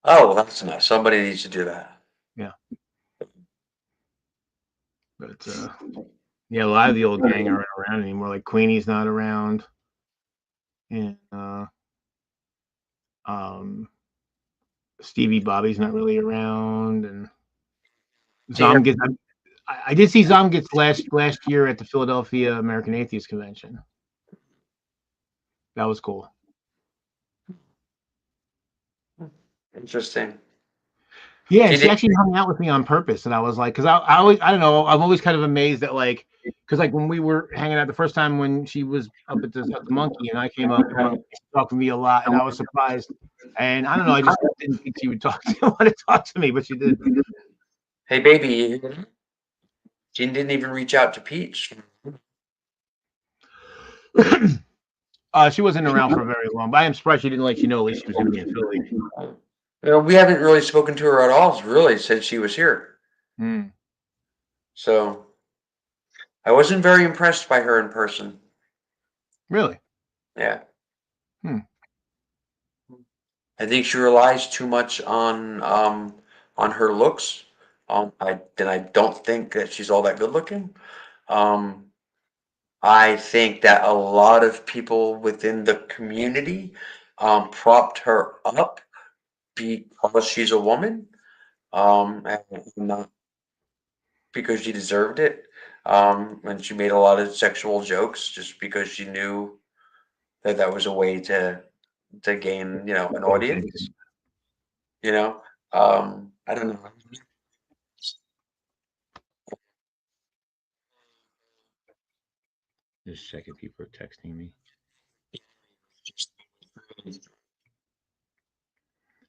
Oh, well, that's nice. Somebody needs to do that. Yeah. But yeah, a lot of the old gang aren't around anymore. Like Queenie's not around. And Stevie Bobby's not really around, and Zomgits. I did see Zomgits last year at the Philadelphia American Atheist Convention. That was cool. Interesting. Yeah, she actually hung out with me on purpose, and I was like, because I don't know, I'm always kind of amazed that because when we were hanging out the first time when she was up at the Monkey, and I came up, she talked to me a lot, and I was surprised, and I don't know, I just didn't think she would want to talk to me, but she did. Hey, baby, she didn't even reach out to Peach. She wasn't around for very long, but I am surprised she didn't let you know at least she was going to be in Philly. We haven't really spoken to her at all, really, since she was here. So I wasn't very impressed by her in person. Really? Yeah. I think she relies too much on her looks. I don't think that she's all that good looking. I think that a lot of people within the community propped her up because she's a woman, and not because she deserved it. And she made a lot of sexual jokes just because she knew that was a way to gain, an audience. I don't know. Just checking people are texting me.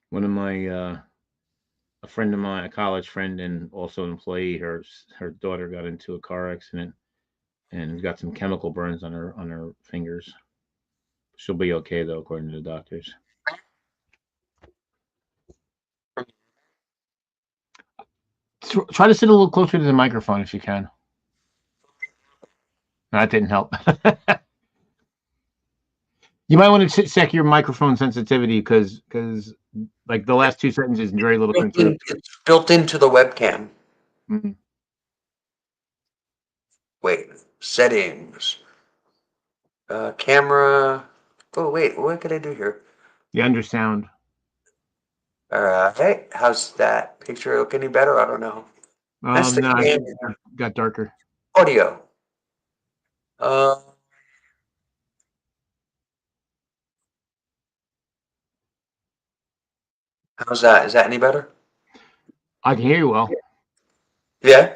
One of my a friend of mine, a college friend and also an employee, her daughter got into a car accident and got some chemical burns on her fingers. She'll be okay though, according to the doctors. Try to sit a little closer to the microphone if you can. That didn't help. You might want to check your microphone sensitivity because like the last two sentences, very little came through. It's built into the webcam. Mhm. Wait, settings. Camera. Oh, wait, what could I do here? The under sound. All right, how's that picture look any better? I don't know. That's the No, it camera. got darker. Audio. Uh, how's that? Is that any better? I can hear you well. Yeah.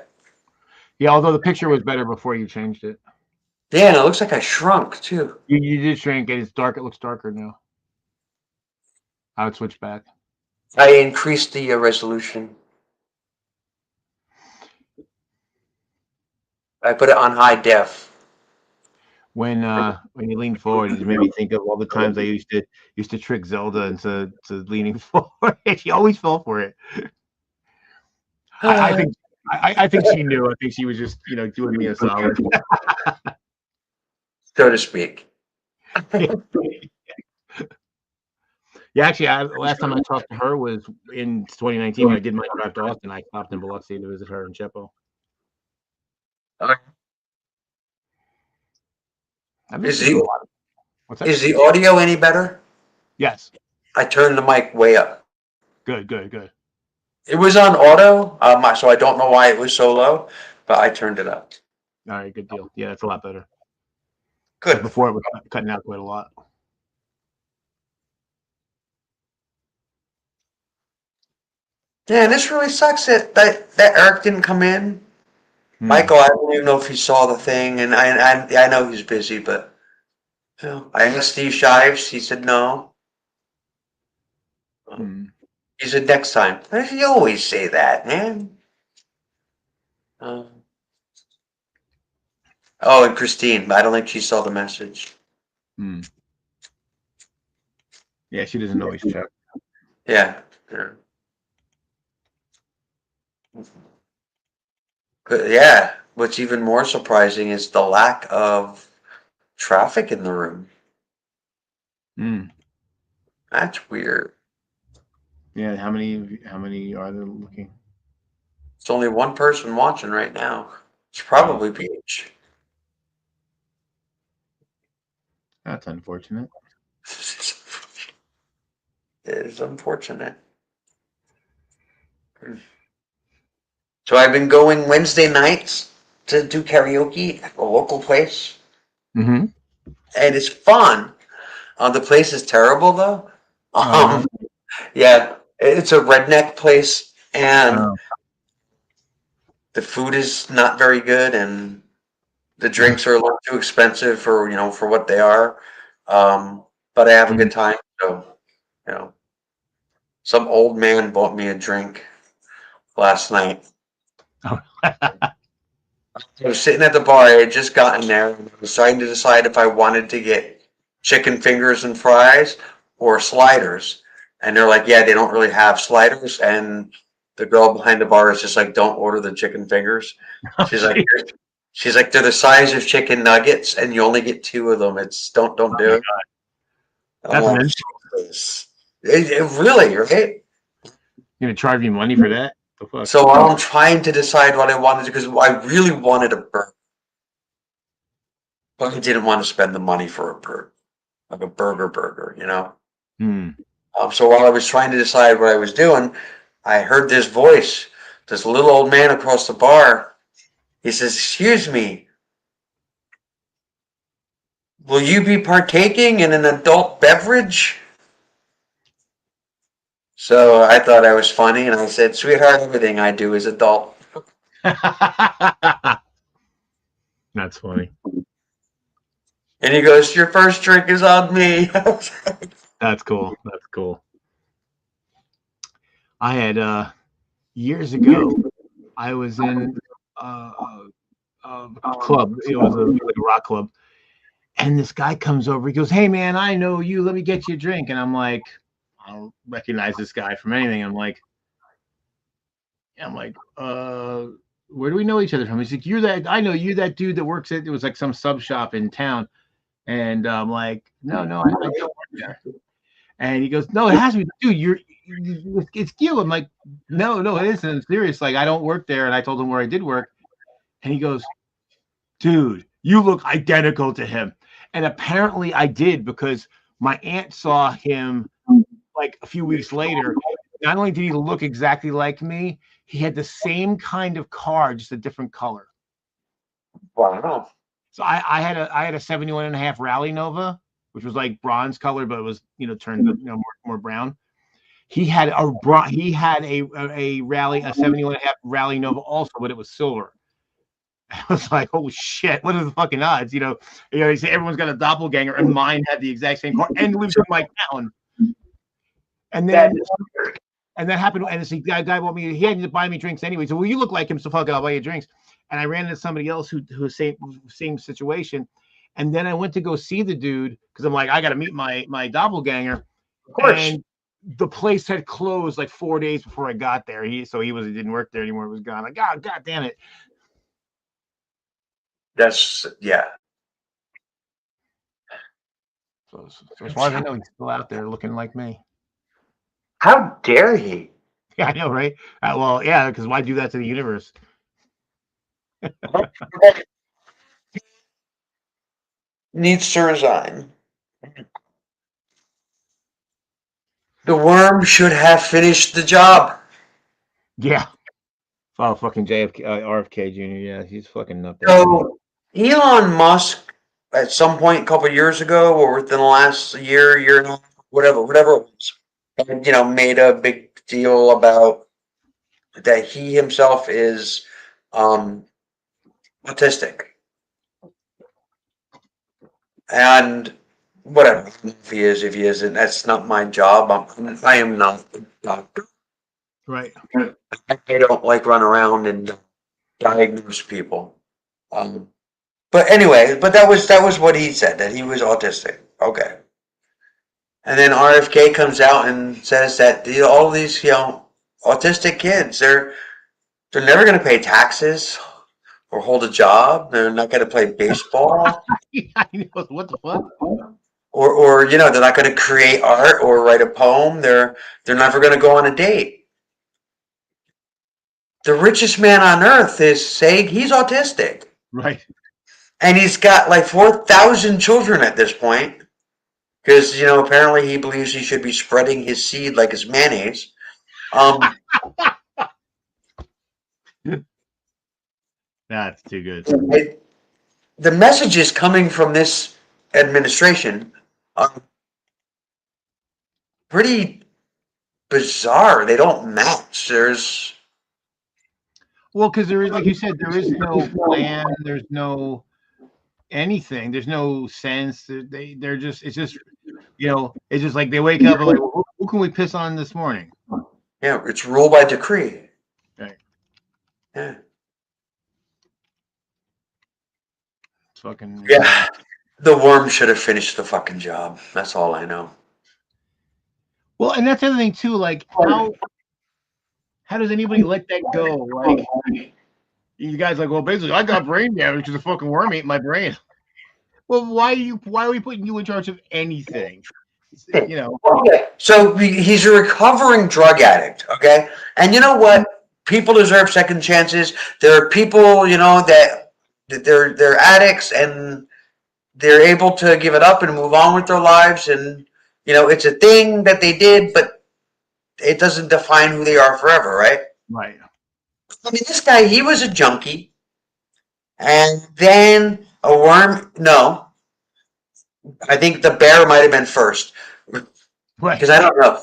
Yeah, although the picture was better before you changed it. Yeah, and it looks like I shrunk too. You did shrink it. It's dark. It looks darker now. I would switch back. I increased the resolution. I put it on high def. When you leaned forward, it made me think of all the times I used to trick Zelda into leaning forward. She always fell for it. I think she knew. I think she was just doing me a solid. So to speak. Yeah, actually, last time I talked to her was in 2019 when I did my drive to Austin. I stopped in Biloxi to visit her in Chepo. Is the What's that? is the audio any better? Yes. I turned the mic way up. Good. It was on auto, so I don't know why it was so low, but I turned it up. All right, good deal. Yeah, that's a lot better. Good. Before it was cutting out quite a lot. Yeah, and this really sucks that Eric didn't come in. Michael, I don't even know if he saw the thing, and I know he's busy, but I asked Steve Shives. He said no. He said next time. You always say that, man. Oh, and Christine, but I don't think she saw the message. Yeah, she doesn't always check. Yeah. But yeah, what's even more surprising is the lack of traffic in the room. That's weird. Yeah, how many are there looking? It's only one person watching right now. It's probably Peach. That's unfortunate. It is unfortunate. So I've been going Wednesday nights to do karaoke at a local place. Mm-hmm. And it's fun. The place is terrible though. Oh, Yeah, it's a redneck place, and the food is not very good, and the drinks are a little too expensive for for what they are. But I have a good time. So some old man bought me a drink last night. I was sitting at the bar. I had just gotten there, and I was trying to decide if I wanted to get chicken fingers and fries or sliders. And they're like, yeah, they don't really have sliders. And the girl behind the bar is just like, don't order the chicken fingers. She's like, they're the size of chicken nuggets, and you only get two of them. It's don't do it. That's like, it really, right? You gonna charge me money for that? The fuck? So I'm trying to decide what I wanted because I really wanted a burger, but I didn't want to spend the money for a burger, like a burger, So while I was trying to decide what I was doing, I heard this voice, this little old man across the bar. He says, "Excuse me, will you be partaking in an adult beverage?" So I thought I was funny, and I said, "Sweetheart, everything I do is adult." That's funny. And he goes, "Your first drink is on me." That's cool. That's cool. I had years ago. I was in a club. It was like a rock club, and this guy comes over. He goes, "Hey man, I know you. Let me get you a drink." And I'm like, I don't recognize this guy from anything. I'm like, where do we know each other from? He's like, you're that. I know you, that dude that works at. It was like some sub shop in town. And I'm like, no, I don't work there. And he goes, no, it has to be, dude. It's you. I'm like, no, it isn't. It's serious. Like, I don't work there. And I told him where I did work. And he goes, dude, you look identical to him. And apparently I did, because my aunt saw him like a few weeks later. Not only did he look exactly like me, he had the same kind of car, just a different color. Wow. So I had a 71.5 Rally Nova, which was like bronze color, but it was, turned more brown. He had a Rally, a 71.5 Rally Nova also, but it was silver. I was like, oh shit, what are the fucking odds? They say everyone's got a doppelganger, and mine had the exact same car and lives in my town. And then and that happened. And this guy bought me. He had to buy me drinks anyway. So, well, you look like him, so fuck it, I'll buy you drinks. And I ran into somebody else who was same situation. And then I went to go see the dude because I'm like, I got to meet my doppelganger. Of course. And the place had closed like 4 days before I got there. He didn't work there anymore. It was gone. Like, God damn it. That's yeah. So as far as I know, he's still out there looking like me. How dare he? Yeah, I know, right? Well, yeah, because why do that to the universe? Needs to resign. The worm should have finished the job. Yeah. Oh, fucking RFK Jr. Yeah, he's fucking nuts. So Elon Musk, at some point a couple of years ago, or within the last year and a half, whatever it was, and, made a big deal about that he himself is autistic. And whatever, if he isn't, that's not my job. I am not a doctor. Right. I don't like run around and diagnose people. But anyway, that was what he said, that he was autistic. Okay. And then RFK comes out and says that all these autistic kids, they're never going to pay taxes or hold a job. They're not going to play baseball. What the fuck? Or they're not going to create art or write a poem. They're never going to go on a date. The richest man on earth is saying he's autistic. Right. And he's got like 4,000 children at this point. Because, apparently he believes he should be spreading his seed like his mayonnaise. That's too good. The messages coming from this administration are pretty bizarre. They don't match. Well, because there is, like you said, there is no plan. There's no anything. There's no sense. They're just. It's just. It's just like they wake up and like, who can we piss on this morning? Yeah, it's rule by decree. Right. Yeah. It's fucking. Yeah. The worm should have finished the fucking job. That's all I know. Well, and that's the other thing too. Like, how does anybody let that go? Like, you guys like, well, basically, I got brain damage because the fucking worm ate my brain. Well, why are we putting you in charge of anything? So he's a recovering drug addict, okay? And you know what? People deserve second chances. There are people, that they're addicts and they're able to give it up and move on with their lives. And, it's a thing that they did, but it doesn't define who they are forever, right? Right. I mean, this guy, he was a junkie. And then a worm, no. I think the bear might have been first. Right. Because I don't know.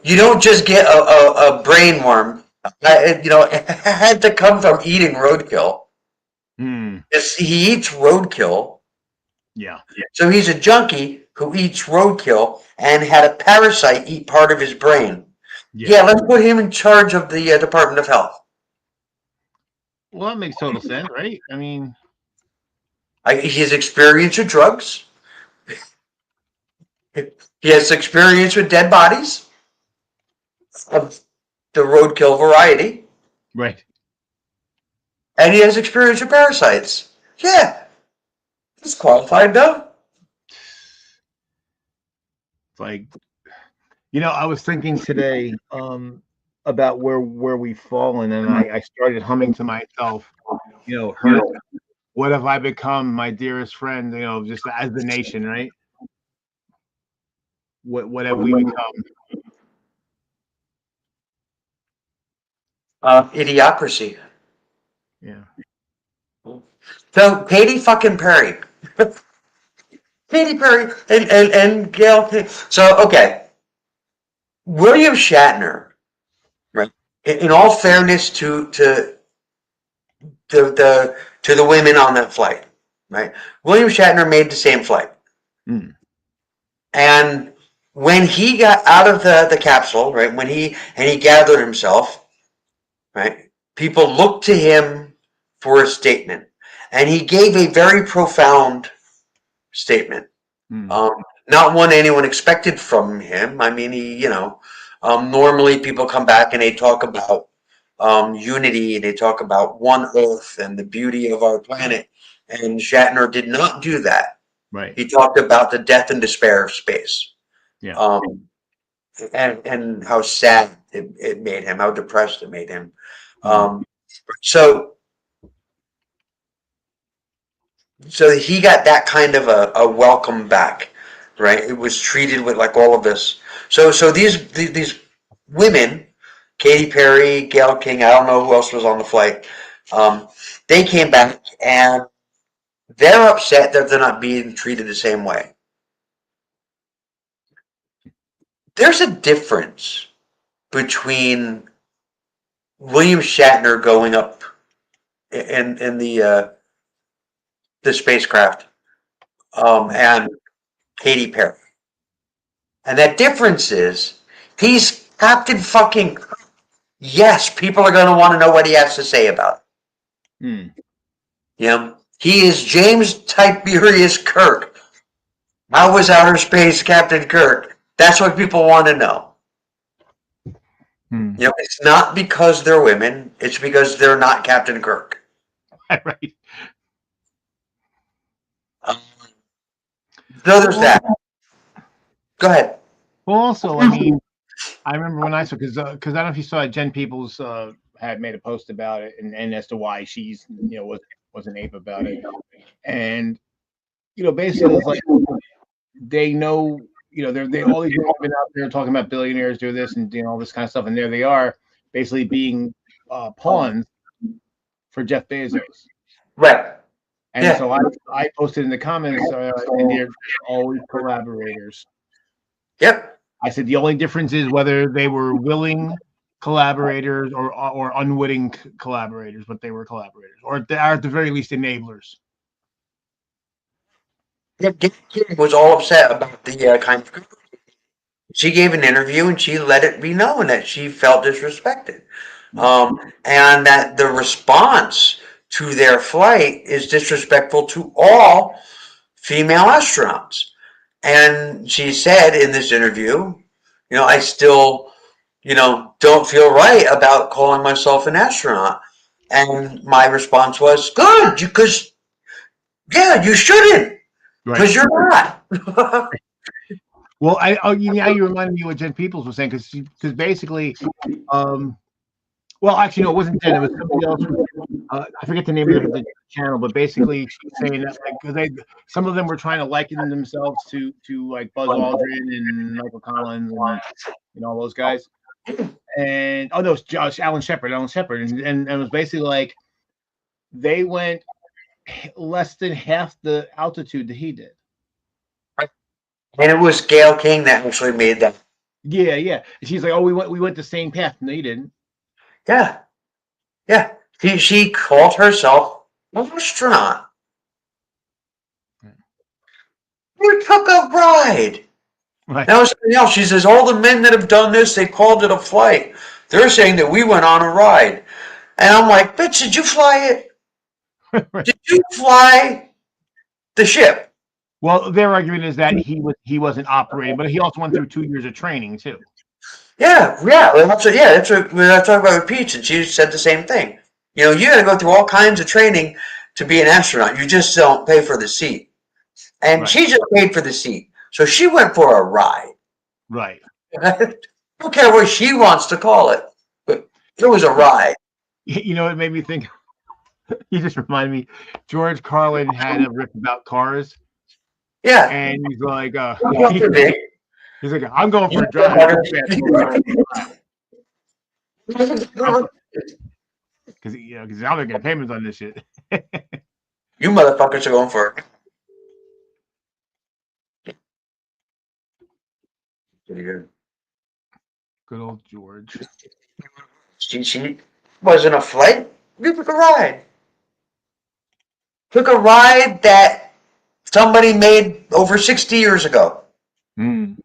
You don't just get a brain worm. It had to come from eating roadkill. He eats roadkill. Yeah. So he's a junkie who eats roadkill and had a parasite eat part of his brain. Yeah, let's put him in charge of the Department of Health. Well, that makes total sense, right? I mean, he has experience with drugs. He has experience with dead bodies of the roadkill variety. Right. And he has experience with parasites. Yeah. He's qualified, though. It's like, I was thinking today about where we've fallen, and I started humming to myself, hurt. What have I become, my dearest friend? Just as the nation, right? What have we become? Idiocracy. Yeah. So Katy fucking Perry. Katy Perry and Gail. So okay, William Shatner. Right. In all fairness to the women on that flight, right? William Shatner made the same flight, and when he got out of the capsule, right? When he gathered himself, right? People looked to him for a statement, and he gave a very profound statement. Not one anyone expected from him. I mean, normally people come back and they talk about unity, and they talk about one Earth and the beauty of our planet. And Shatner did not do that. Right. He talked about the death and despair of space. Yeah. And how sad it made him, how depressed it made him. So he got that kind of a welcome back, right? It was treated with like all of this. So these women, Katy Perry, Gayle King, I don't know who else was on the flight. They came back and they're upset that they're not being treated the same way. There's a difference between William Shatner going up in the spacecraft and Katy Perry. And that difference is he's Captain fucking Kirk. Yes, people are going to want to know what he has to say about it. He is James Tiberius Kirk. How was outer space Captain Kirk? That's what people want to know. It's not because they're women. It's because they're not Captain Kirk. Right. So there's that. Go ahead. Well, also, I mean, I remember when I saw, because I don't know if you saw it, Jen Peoples had made a post about it, and as to why she's was an ape about it, and basically it's like they know, they all these people have been out there talking about billionaires do this and all this kind of stuff, and there they are basically being pawns for Jeff Bezos. Right. And so I posted in the comments, and they're always collaborators. Yep. I said the only difference is whether they were willing collaborators or unwitting collaborators, but they were collaborators, or at the very least enablers. Kim was all upset about the kind of. She gave an interview and she let it be known that she felt disrespected, and that the response to their flight is disrespectful to all female astronauts. And she said in this interview, I still, don't feel right about calling myself an astronaut. And my response was, good, because, you shouldn't, because you're not. Well, you reminded me what Jen Peoples was saying, because basically, well, actually, no, it wasn't Jen. It was somebody else. I forget the name of the channel, but basically, she's saying that because some of them were trying to liken themselves to like Buzz Aldrin and Michael Collins and all those guys. And no, it was Alan Shepard, and it was basically like they went less than half the altitude that he did. And it was Gayle King that actually made that. Yeah. She's like, oh, we went the same path. No, you didn't. Yeah. She called herself an astronaut. We took a ride. Right. Now something else. She says, all the men that have done this, they called it a flight. They're saying that we went on a ride. And I'm like, bitch, did you fly it? Right. Did you fly the ship? Well, their argument is that he wasn't operating, but he also went through 2 years of training too. Yeah. That's what I talked about with Peach, and she said the same thing. You got to go through all kinds of training to be an astronaut. You just don't pay for the seat. And she just paid for the seat. So she went for a ride. Right. I don't care what she wants to call it, but it was a ride. You know, it made me think. You just reminded me. George Carlin had a riff about cars, Yeah. and he's like, Big. he's like, I'm going for a drive because because I'm not getting payments on this shit. You motherfuckers are going for it. Pretty good. Good old George. She wasn't a flight. We took a ride. Took a ride that somebody made over 60 years ago. Mm.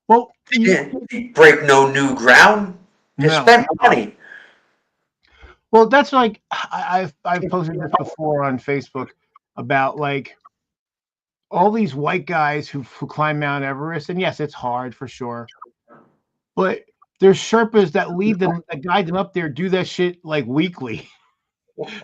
Well, Didn't break no new ground. Just no. spent money. Well, that's like I've posted this before on Facebook about like all these white guys who climb Mount Everest, and yes, it's hard for sure, but there's Sherpas that lead them, that guide them up there, do that shit like weekly.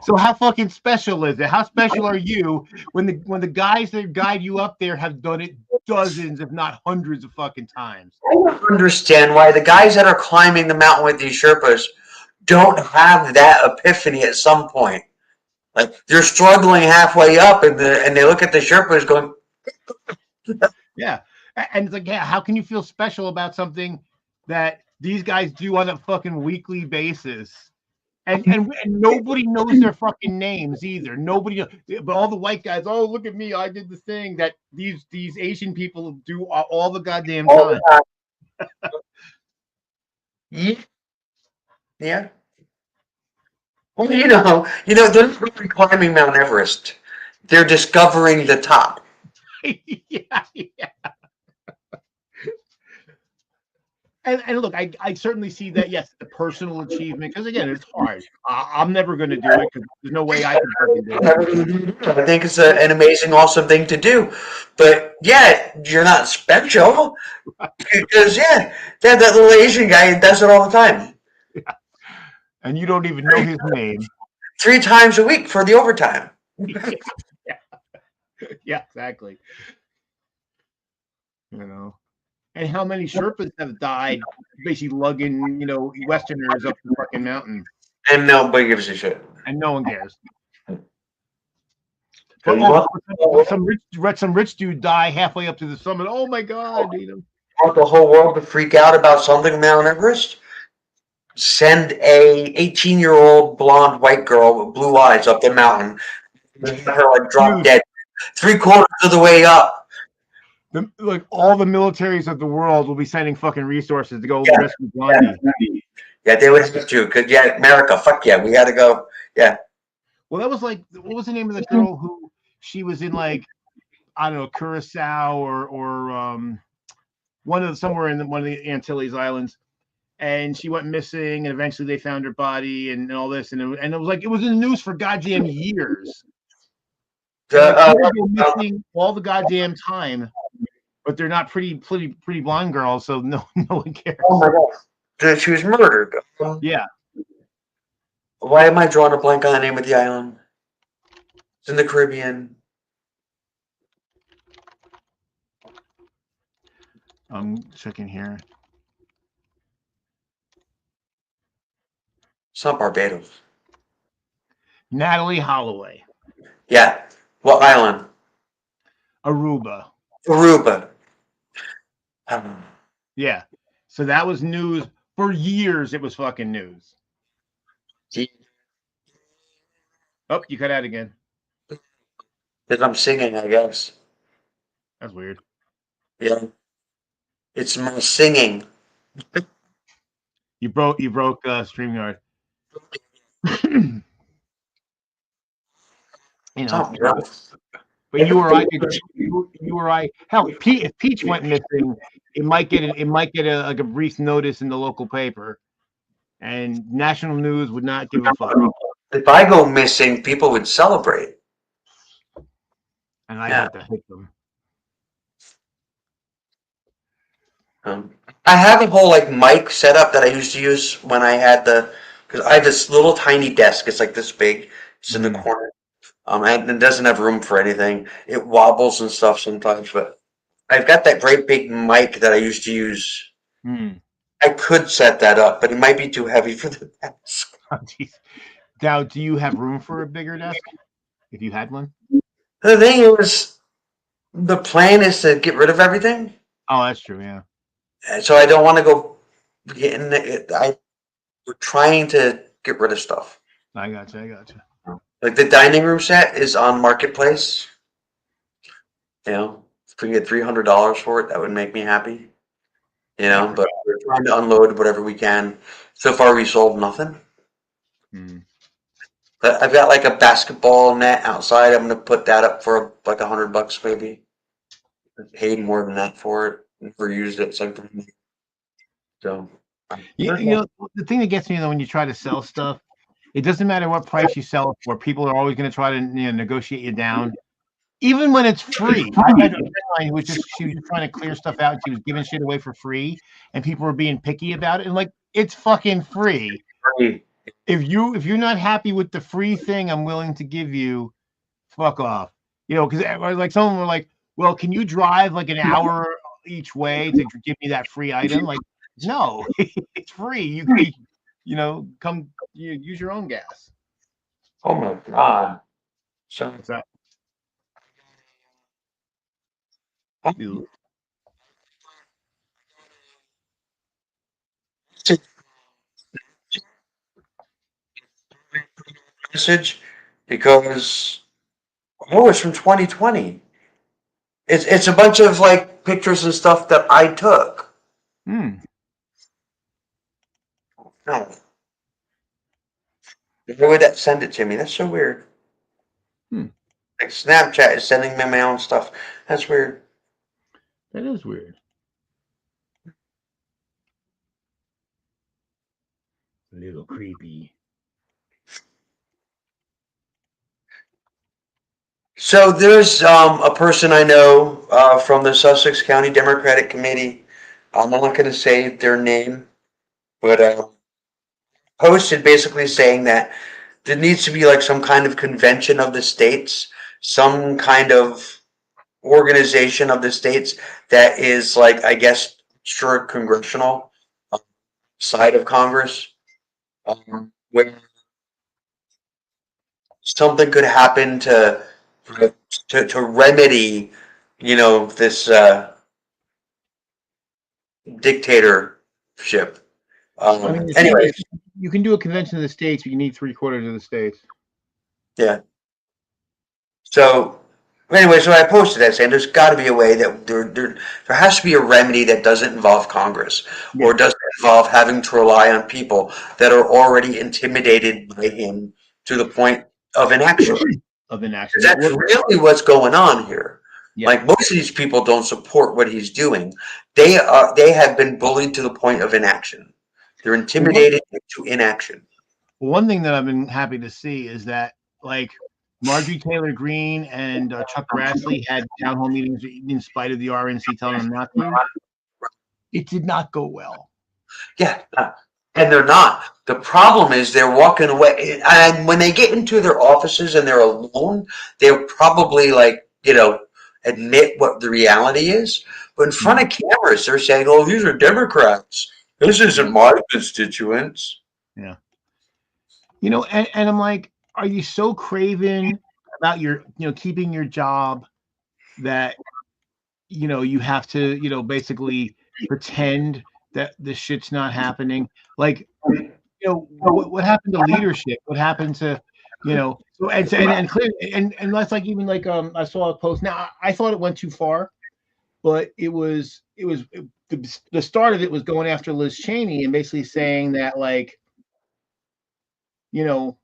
So how fucking special is it? How special are you when the guys that guide you up there have done it dozens, if not hundreds of fucking times? I don't understand why the guys that are climbing the mountain with these Sherpas don't have that epiphany at some point. Like they're struggling halfway up, and they look at the Sherpas going, Yeah, and it's like, yeah, how can you feel special about something that these guys do on a fucking weekly basis? And nobody knows their fucking names either. Nobody knows, but all the white guys, oh, look at me, I did the thing that these Asian people do all the goddamn time. yeah. Well, you know, they're not really climbing Mount Everest. They're discovering the top. Yeah. And look, I certainly see that. Yes, the personal achievement, because again, it's hard. I'm never going to do it because there's no way I can fucking do it. I think it's an amazing, awesome thing to do. But yeah, you're not special because that little Asian guy does it all the time. And you don't even know his name. 3 times a week for the overtime. Yeah, exactly. You know. And how many Sherpas have died basically lugging, Westerners up the fucking mountain? And nobody gives a shit. And no one cares. But some rich dude die halfway up to the summit. Oh my God! Want the whole world to freak out about something Mount Everest? Send a 18-year-old blonde white girl with blue eyes up the mountain. Let her like drop dead 3/4 of the way up. Like all the militaries of the world will be sending fucking resources to go rescue Blondie. Yeah, they would have to, because America, fuck yeah, we gotta go. Yeah. Well, that was like, what was the name of the girl who she was in, like, I don't know, Curacao or somewhere in one of the Antilles Islands, and she went missing, and eventually they found her body and all this, and it was like it was in the news for goddamn years. Missing all the goddamn time, but they're not pretty blonde girls, so no one cares. Oh my God, she was murdered. Yeah. Why am I drawing a blank on the name of the island? It's in the Caribbean. I'm checking here. It's not Barbados. Natalie Holloway. Yeah. What island? Aruba. Aruba. Yeah. So that was news for years. It was fucking news. Oh, you cut out again. Because I'm singing, I guess. That's weird. Yeah. It's my singing. You broke StreamYard. But you or I. Hell, if Peach went missing, it might get a brief notice in the local paper, and national news would not give a fuck. If I go missing, people would celebrate. And I have to hit them. I have a whole mic setup that I used to use when I had because I have this little tiny desk. It's like this big. It's in the corner. And it doesn't have room for anything. It wobbles and stuff sometimes, but I've got that great big mic that I used to use. Hmm. I could set that up, but it might be too heavy for the desk. Oh, jeez. Now, do you have room for a bigger desk? If you had one? The thing is, the plan is to get rid of everything, Oh, that's true. Yeah. so I don't want to go getting it. We're trying to get rid of stuff. I gotcha. I gotcha. Like the dining room set is on Marketplace. You know, if we can get $300 for it, that would make me happy. You know, but we're trying to unload whatever we can. So far, we sold nothing. Hmm. But I've got like a basketball net outside. I'm gonna put that up for like $100 maybe. I paid more than that for it. Never used it, so You know, the thing that gets me though when you try to sell stuff, it doesn't matter what price you sell it for. People are always going to try to negotiate you down, even when it's free. I had a friend of mine who was she was trying to clear stuff out. And she was giving shit away for free, and people were being picky about it. And like, it's fucking free. If you're not happy with the free thing I'm willing to give you, fuck off. You know, because like someone were like, well, can you drive like an hour each way to give me that free item? Like, no, it's free. You know, come use your own gas. Oh my god! So What's that? message because it's from 2020. It's a bunch of like pictures and stuff that I took. Hmm. No. Why would that send it to me? That's so weird. Hmm. Like Snapchat is sending me my own stuff. That's weird. That is weird. A little creepy. So there's a person I know from the Sussex County Democratic Committee. I'm not going to say their name, but posted basically saying that there needs to be like some kind of convention of the states, some kind of organization of the states that is like, I guess, sure, congressional side of Congress, where something could happen to remedy, you know, this dictatorship. I mean, Anyway, you can do a convention of the states, but you need 3/4 of the states. yeah. So anyway, so I posted that saying there's got to be a way that there has to be a remedy that doesn't involve Congress or doesn't involve having to rely on people that are already intimidated by him to the point of inaction. Of inaction. That's really what's going on here. Yeah. Like most of these people don't support what he's doing. They have been bullied to the point of inaction. They're intimidated into inaction. One thing that I've been happy to see is that like Marjorie Taylor Greene and Chuck Grassley had town hall meetings in spite of the RNC telling them not to. It did not go well. Yeah, and they're not. The problem is they're walking away, and when they get into their offices and they're alone, they'll probably admit what the reality is. But in front of cameras, they're saying, "Oh, these are Democrats. This isn't my constituents." Yeah. You know, and I'm like, are you so craven about your, keeping your job that, you have to, basically pretend that this shit's not happening? Like, what happened to leadership? What happened to, so and clear and that's like even like I saw a post. Now I thought it went too far, but the start of it was going after Liz Cheney and basically saying that like, you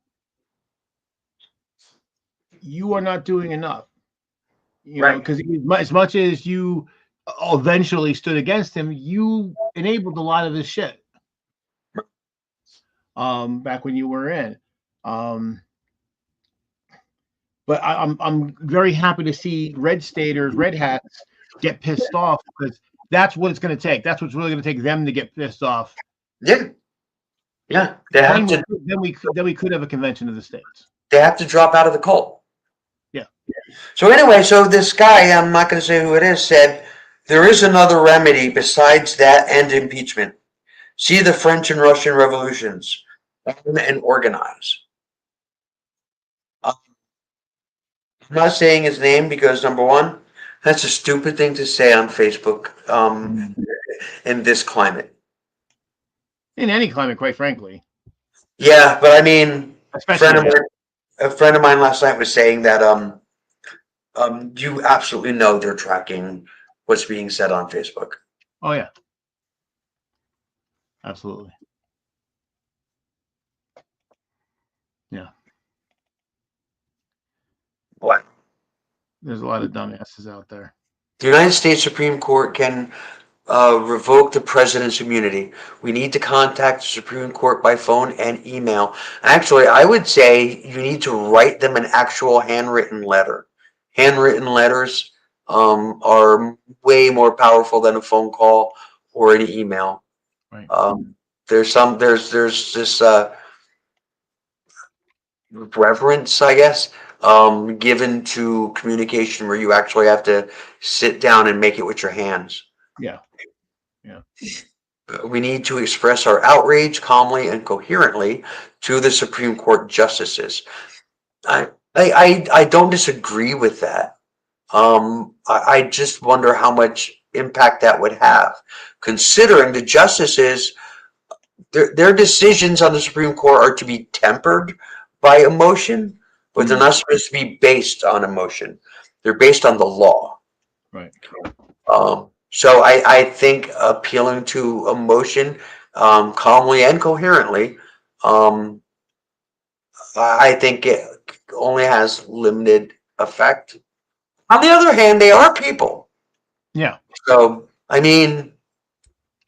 are not doing enough, Right. because as much as you eventually stood against him, you enabled a lot of his shit. Back when you were in, but I'm very happy to see red staters, red hats get pissed off because that's what it's going to take. That's what's really going to take them to get pissed off. Yeah, yeah. They have to. Then we could have a convention of the states. They have to drop out of the cult. Yeah. So anyway, so this guy, I'm not going to say who it is, said There is another remedy besides that and impeachment. See the French and Russian revolutions and organize. I'm not saying his name because number one, that's a stupid thing to say on Facebook in this climate. In any climate, quite frankly. Yeah, but I mean, Especially a friend of mine last night was saying that you absolutely know they're tracking what's being said on Facebook. oh yeah. Absolutely. Yeah. What? There's a lot of dumbasses out there. The United States Supreme Court can revoke the president's immunity. We need to contact the Supreme Court by phone and email. Actually, I would say you need to write them an actual handwritten letter. Handwritten letters are way more powerful than a phone call or an email. Right. There's this reverence, I guess, given to communication where you actually have to sit down and make it with your hands. Yeah. We need to express our outrage calmly and coherently to the Supreme Court justices. I don't disagree with that. I just wonder how much impact that would have, considering the justices, their decisions on the Supreme Court are to be tempered by emotion, but they're not supposed to be based on emotion. They're based on the law. Right. So I think appealing to emotion calmly and coherently, I think it only has limited effect. On the other hand, they are people. Yeah. So, I mean,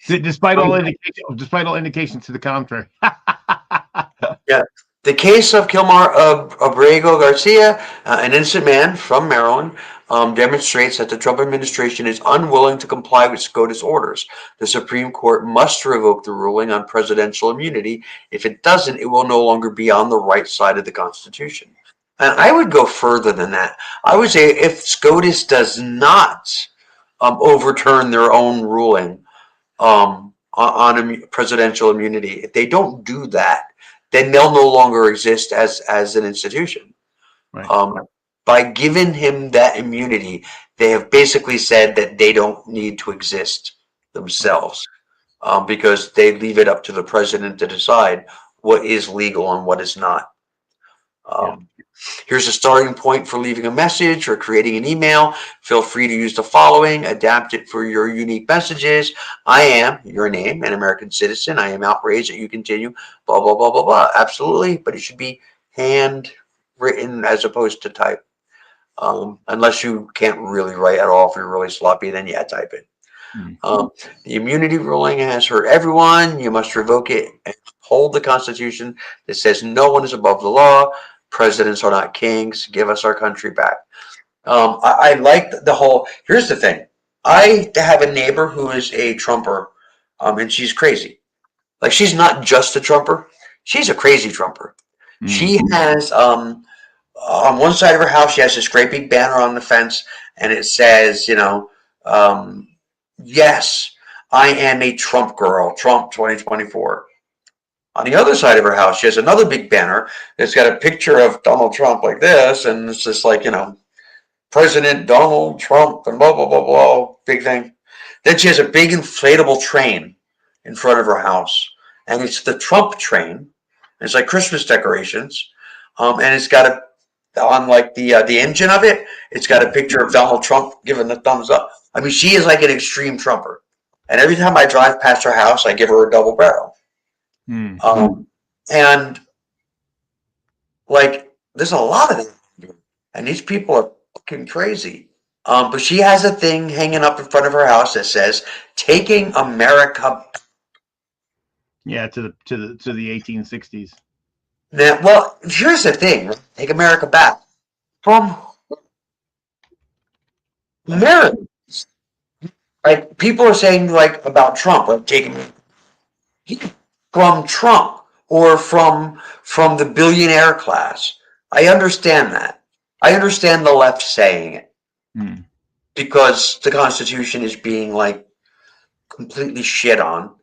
Despite all indications to the contrary. yeah. The case of Abrego Garcia, an innocent man from Maryland, demonstrates that the Trump administration is unwilling to comply with SCOTUS orders. The Supreme Court must revoke the ruling on presidential immunity. If it doesn't, it will no longer be on the right side of the Constitution. And I would go further than that. I would say if SCOTUS does not overturn their own ruling on presidential immunity, if they don't do that, then they'll no longer exist as an institution. Right. By giving him that immunity, they have basically said that they don't need to exist themselves, because they leave it up to the president to decide what is legal and what is not. Here's a starting point for leaving a message or creating an email. Feel free to use the following, adapt it for your unique messages. I am, your name, an American citizen. I am outraged that you continue, blah, blah, blah, blah, blah. Absolutely, but it should be handwritten as opposed to type. Unless you can't really write at all. If you're really sloppy, then yeah, type it. The immunity ruling has hurt everyone. You must revoke it and hold the Constitution that says no one is above the law. Presidents are not kings. Give us our country back. I like the whole. Here's the thing. I have a neighbor who is a Trumper, and she's crazy. Like, she's not just a Trumper. She's a crazy Trumper. She has on one side of her house, she has this great big banner on the fence, and it says, yes, I am a Trump girl, Trump 2024. On the other side of her house, she has another big banner that's got a picture of Donald Trump like this, and it's just like, President Donald Trump and blah, blah, blah, blah, big thing. Then she has a big inflatable train in front of her house, and it's the Trump train. It's like Christmas decorations, and it's got on like the engine of it, it's got a picture of Donald Trump giving the thumbs up. I mean, she is like an extreme Trumper. And every time I drive past her house, I give her a double barrel. And like, there's a lot of them, and these people are fucking crazy. But she has a thing hanging up in front of her house that says "Taking America." Yeah, to the 1860s. Now, well, here's the thing: take America back from Americans. Like, people are saying, like, about Trump, like taking from Trump or from the billionaire class. I understand that. I understand the left saying it. because the Constitution is being like completely shit on,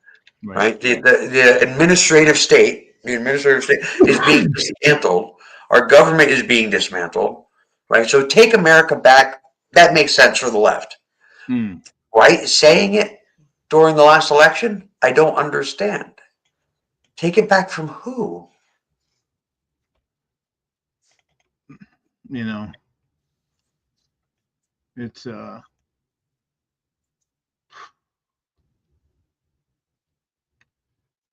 right? The administrative state is being dismantled. Our government is being dismantled, right? So take America back. That makes sense for the left, right? Saying it during the last election, I don't understand. Take it back from who? You know, it's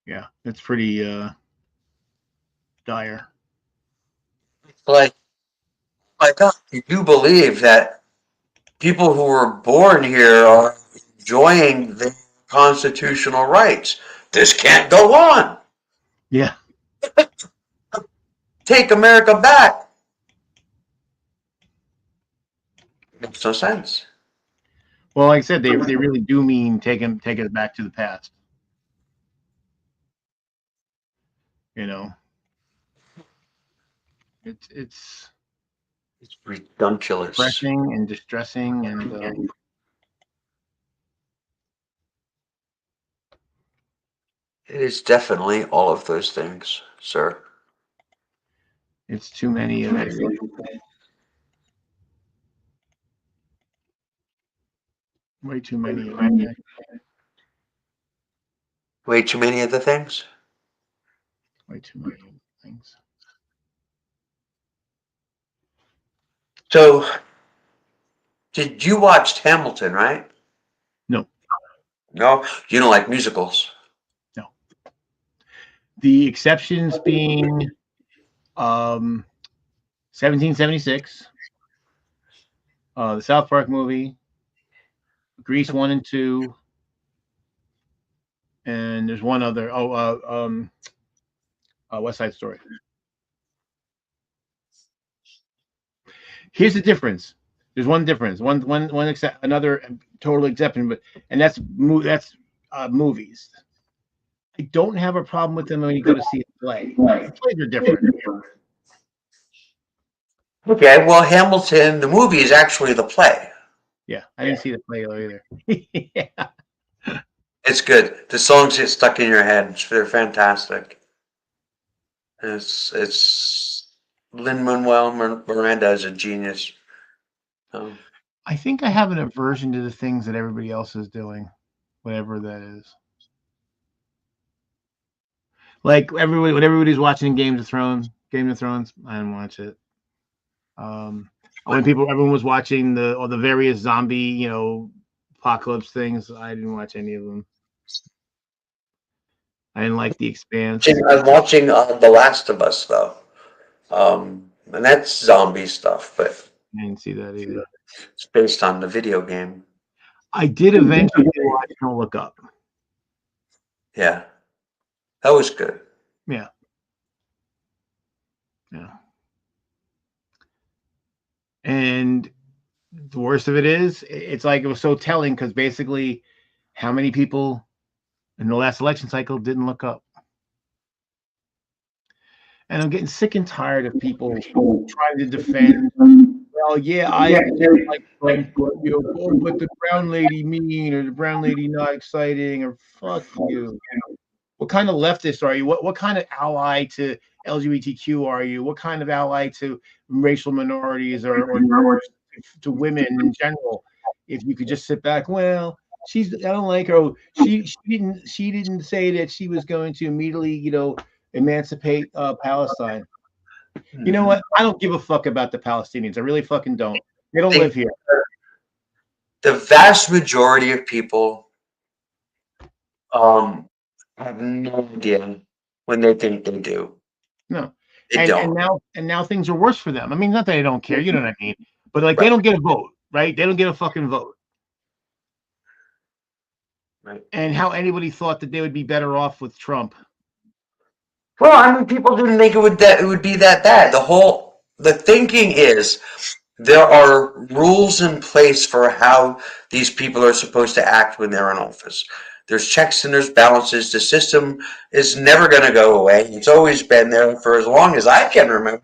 yeah, it's pretty dire. Like, my God, you do believe that people who were born here are enjoying their constitutional rights. This can't go on. Yeah. Take America back. Makes no sense. Well, like I said, they really do mean take it back to the past. You know, it's Redundant. depressing and distressing, and It is definitely all of those things, sir. it's too many of it. Way too many of it. Way too many of the things. Way too many things. So, did you watch Hamilton, right? No. No? You don't like musicals? No. The exceptions being 1776, the South Park movie, Grease 1 and 2, and there's one other. West Side Story. Here's the difference. There's one difference. Another total exception, and that's movies. I don't have a problem with them when you go to see a play. The plays are different. Okay, well, Hamilton, the movie, is actually the play. Yeah, I didn't see the play either. Yeah. It's good. The songs get stuck in your head. They're fantastic. It's Lin-Manuel Miranda is a genius. I think I have an aversion to the things that everybody else is doing, whatever that is. Like when everybody's watching Game of Thrones, I didn't watch it. When everyone was watching the various zombie, apocalypse things, I didn't watch any of them. I didn't like The Expanse. I'm watching The Last of Us though, and that's zombie stuff, but I didn't see that either. It's based on the video game. I did eventually watch Don't Look Up. Yeah, that was good. Yeah. And the worst of it is, it's like it was so telling because basically, how many people in the last election cycle didn't look up? And I'm getting sick and tired of people trying to defend. Well, yeah, I like Trump, but the brown lady mean, or the brown lady not exciting, or fuck you. What kind of leftist are you? What kind of ally to LGBTQ are you? What kind of ally to racial minorities or to women in general? If you could just sit back, well, I don't like her. Oh, she didn't say that she was going to immediately, emancipate Palestine. You know what? I don't give a fuck about the Palestinians. I really fucking don't. They don't live here. The vast majority of people have no idea when they think they do. No. They don't. And now things are worse for them. I mean, not that they don't care, you know what I mean? But like, right. They don't get a vote, right? They don't get a fucking vote. Right. And how anybody thought that they would be better off with Trump. Well, I mean, people didn't think it would be that bad. The thinking is there are rules in place for how these people are supposed to act when they're in office. There's checks and there's balances. The system is never going to go away. It's always been there for as long as I can remember.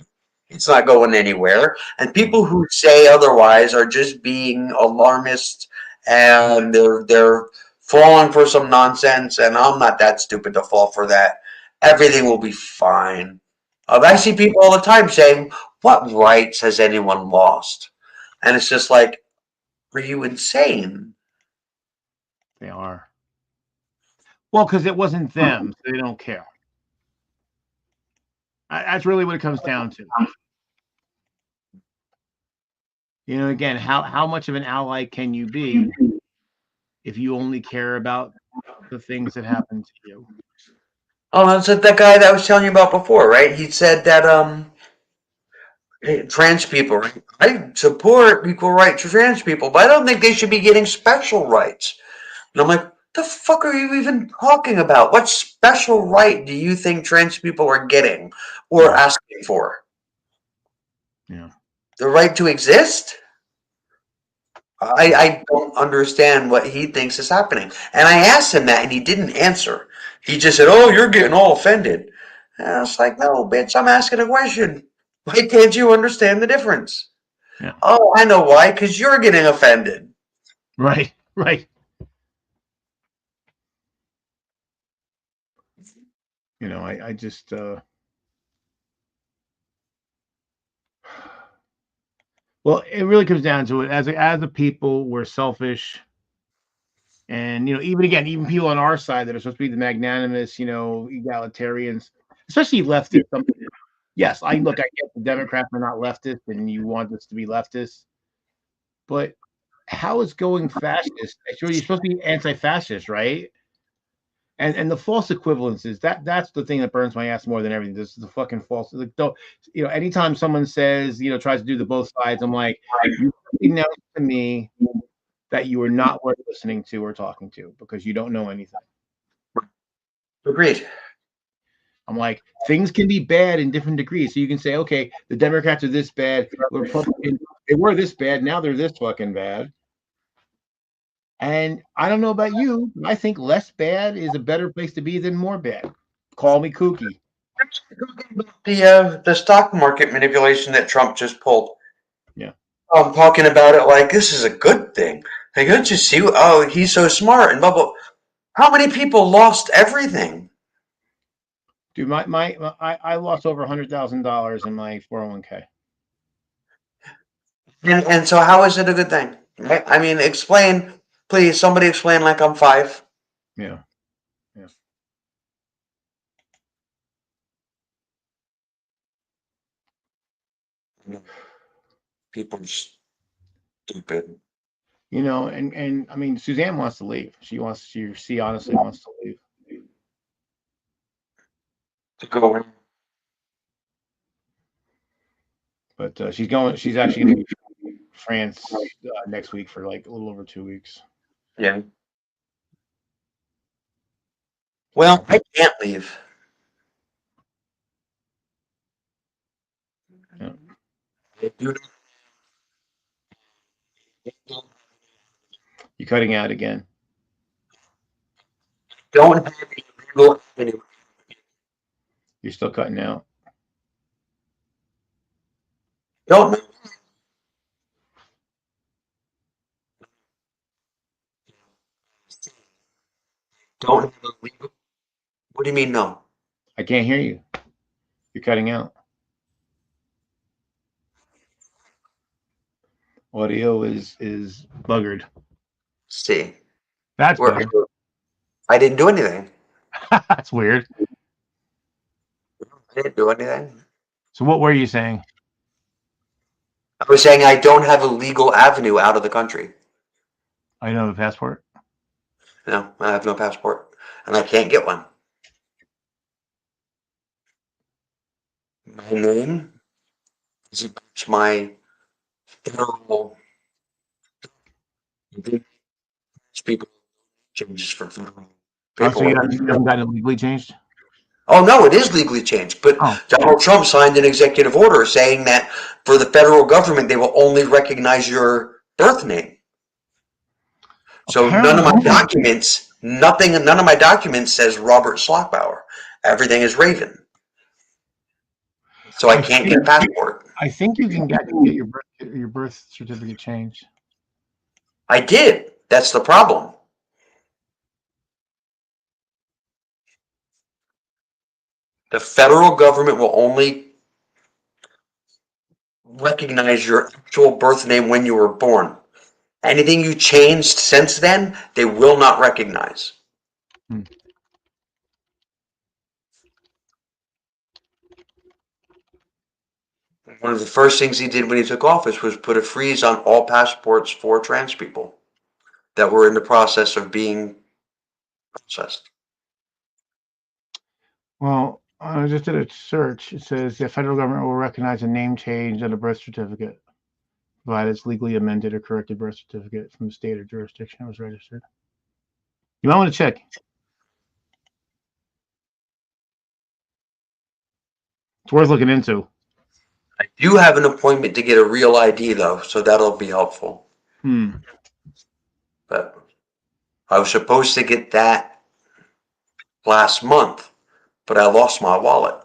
It's not going anywhere. And people who say otherwise are just being alarmist, and they're falling for some nonsense. And I'm not that stupid to fall for that. Everything will be fine. I see people all the time saying, "What rights has anyone lost?" And it's just like, are you insane? They are. Well, because it wasn't them, so they don't care. That's really what it comes down to. You know, again, how much of an ally can you be if you only care about the things that happen to you? Oh, that's that guy that I was telling you about before, right? He said that trans people, right? I support equal rights for trans people, but I don't think they should be getting special rights. And I'm like, the fuck are you even talking about? What special right do you think trans people are getting or asking for? Yeah. The right to exist? I don't understand what he thinks is happening. And I asked him that, and he didn't answer. He just said, "Oh, you're getting all offended." And I was like, "No, bitch, I'm asking a question. Why can't you understand the difference?" Yeah. "Oh, I know why, because you're getting offended." Right. Right. You know, I just well, it really comes down to it. As a people, we're selfish. And even people on our side that are supposed to be the magnanimous, egalitarians, especially leftists. Yes, I get the Democrats are not leftist, and you want us to be leftist, but how is going fascist? Sure, you're supposed to be anti-fascist, right? And the false equivalences, that's the thing that burns my ass more than everything. This is the fucking false. Like, anytime someone says, tries to do the both sides, I'm like, you announce to me that you are not worth listening to or talking to because you don't know anything. Agreed. I'm like, things can be bad in different degrees. So you can say, okay, the Democrats are this bad, the Republicans, they were this bad, now they're this fucking bad. And I don't know about you, but I think less bad is a better place to be than more bad. Call me kooky. The stock market manipulation that Trump just pulled. Yeah. I'm talking about it like this is a good thing. Like, don't you see? Oh, he's so smart and blah blah. How many people lost everything? Dude, I lost over $100,000 in my 401k. And so how is it a good thing? Right? I mean, explain, please. Somebody explain like I'm five. Yeah. Yeah. People are stupid. And I mean, Suzanne wants to leave. She honestly wants to leave. To go in. But she's actually going to be in France next week for like a little over 2 weeks. Yeah. Well, I can't leave. Yeah. You're cutting out again. Don't have a legal avenue. You're still cutting out. Don't have a legal. What do you mean no? I can't hear you. You're cutting out. Audio is buggered. See, That's where better. I didn't do anything. That's weird. I didn't do anything. So what were you saying? I was saying I don't have a legal avenue out of the country. I don't have a passport. No, I have no passport, and I can't get one. My name is my federal people changes for federal Oh, so you paperwork. haven't gotten it legally changed? Oh no, it is legally changed, but Oh. Donald Trump signed an executive order saying that for the federal government they will only recognize your birth name. So none of my documents, none of my documents says Robert Schlockbauer. Everything is Raven. So I can't get a passport. I think you can get your birth certificate changed. I did. That's the problem. The federal government will only recognize your actual birth name when you were born. Anything you changed since then, they will not recognize. Hmm. One of the first things he did when he took office was put a freeze on all passports for trans people that were in the process of being processed. Well, I just did a search. It says the federal government will recognize a name change on a birth certificate, provided it's legally amended or corrected birth certificate from the state or jurisdiction it was registered. You might want to check. It's worth looking into. I do have an appointment to get a real ID though, so that'll be helpful. But I was supposed to get that last month, but I lost my wallet.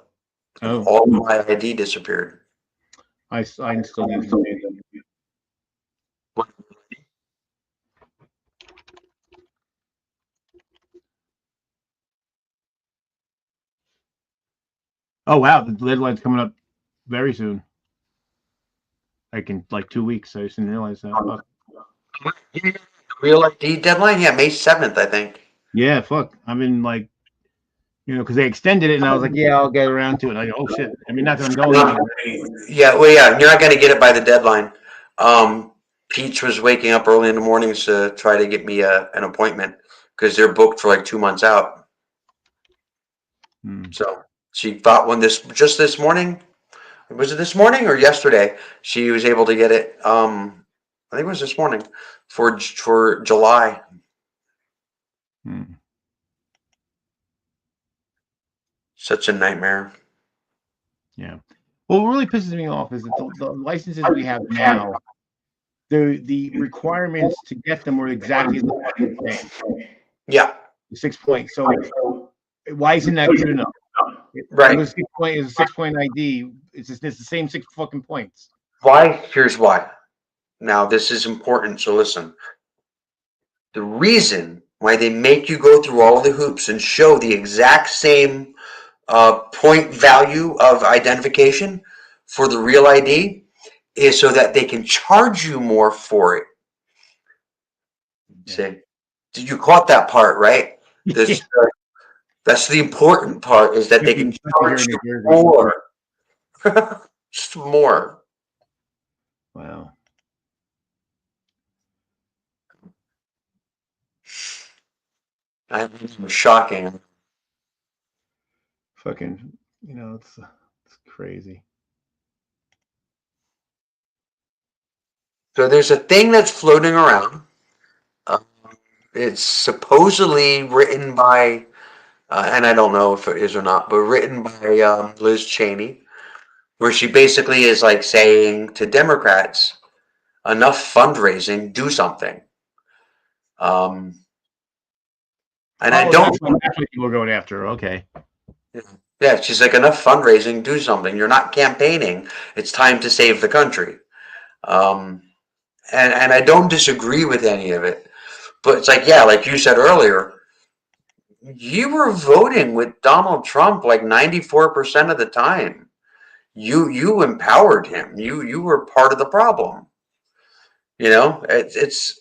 Oh, All of my ID disappeared. I still need to. Oh wow, the deadline's coming up very soon. Like in like 2 weeks. I just didn't realize that. Fuck. Real ID deadline? Yeah, May 7th, I think. Yeah, fuck. I've been like, because they extended it, and I was like, yeah, I'll get around to it. And I go, oh shit. I mean, not that I'm going anywhere. Yeah, well, yeah, you're not going to get it by the deadline. Peach was waking up early in the mornings to try to get me an appointment because they're booked for like 2 months out. So she got one just this morning. Was it this morning or yesterday? She was able to get it. I think it was this morning for July. Such a nightmare. Yeah. Well, what really pisses me off is that the licenses we have now, the requirements to get them were exactly the same. Yeah. 6 points. So why isn't that good enough? Right. It 6 point is a 6 point ID. It's the same 6 fucking points. Why? Here's why. Now this is important, so listen. The reason why they make you go through all the hoops and show the exact same point value of identification for the real ID is so that they can charge you more for it. Yeah. See, you caught that part, right? This, that's the important part, is that they can charge you more. Just more. Wow. Shocking. Fucking, it's crazy. So there's a thing that's floating around. It's supposedly written by, and I don't know if it is or not, but written by Liz Cheney, where she basically is like saying to Democrats, enough fundraising, do something. And I don't. That's what people are going after. Okay. Yeah, she's like, enough fundraising, do something. You're not campaigning. It's time to save the country. And I don't disagree with any of it. But it's like, yeah, like you said earlier, you were voting with Donald Trump like 94% of the time. You empowered him. You were part of the problem. It's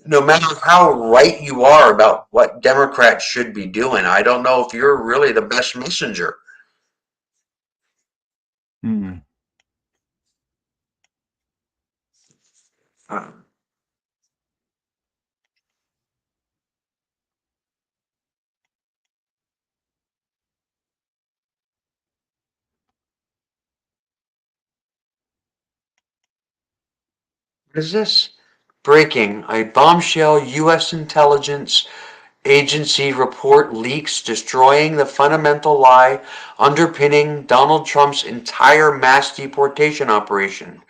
no matter how right you are about what Democrats should be doing, I don't know if you're really the best messenger. What is this? Breaking. A bombshell U.S. intelligence agency report leaks, destroying the fundamental lie underpinning Donald Trump's entire mass deportation operation.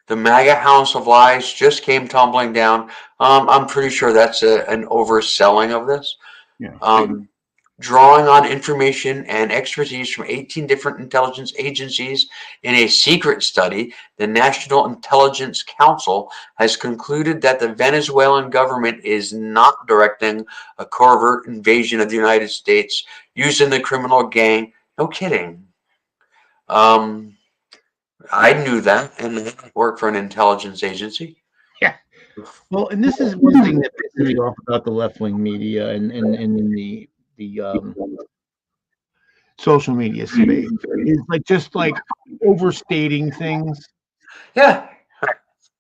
The MAGA house of lies just came tumbling down. I'm pretty sure that's an overselling of this. Yeah. drawing on information and expertise from 18 different intelligence agencies in a secret study, the National Intelligence Council has concluded that the Venezuelan government is not directing a covert invasion of the United States using the criminal gang. No kidding. I knew that and I worked for an intelligence agency. Yeah. Well, and this is one thing that pisses me off about the left wing media and in the social media space is like just like overstating things. Yeah.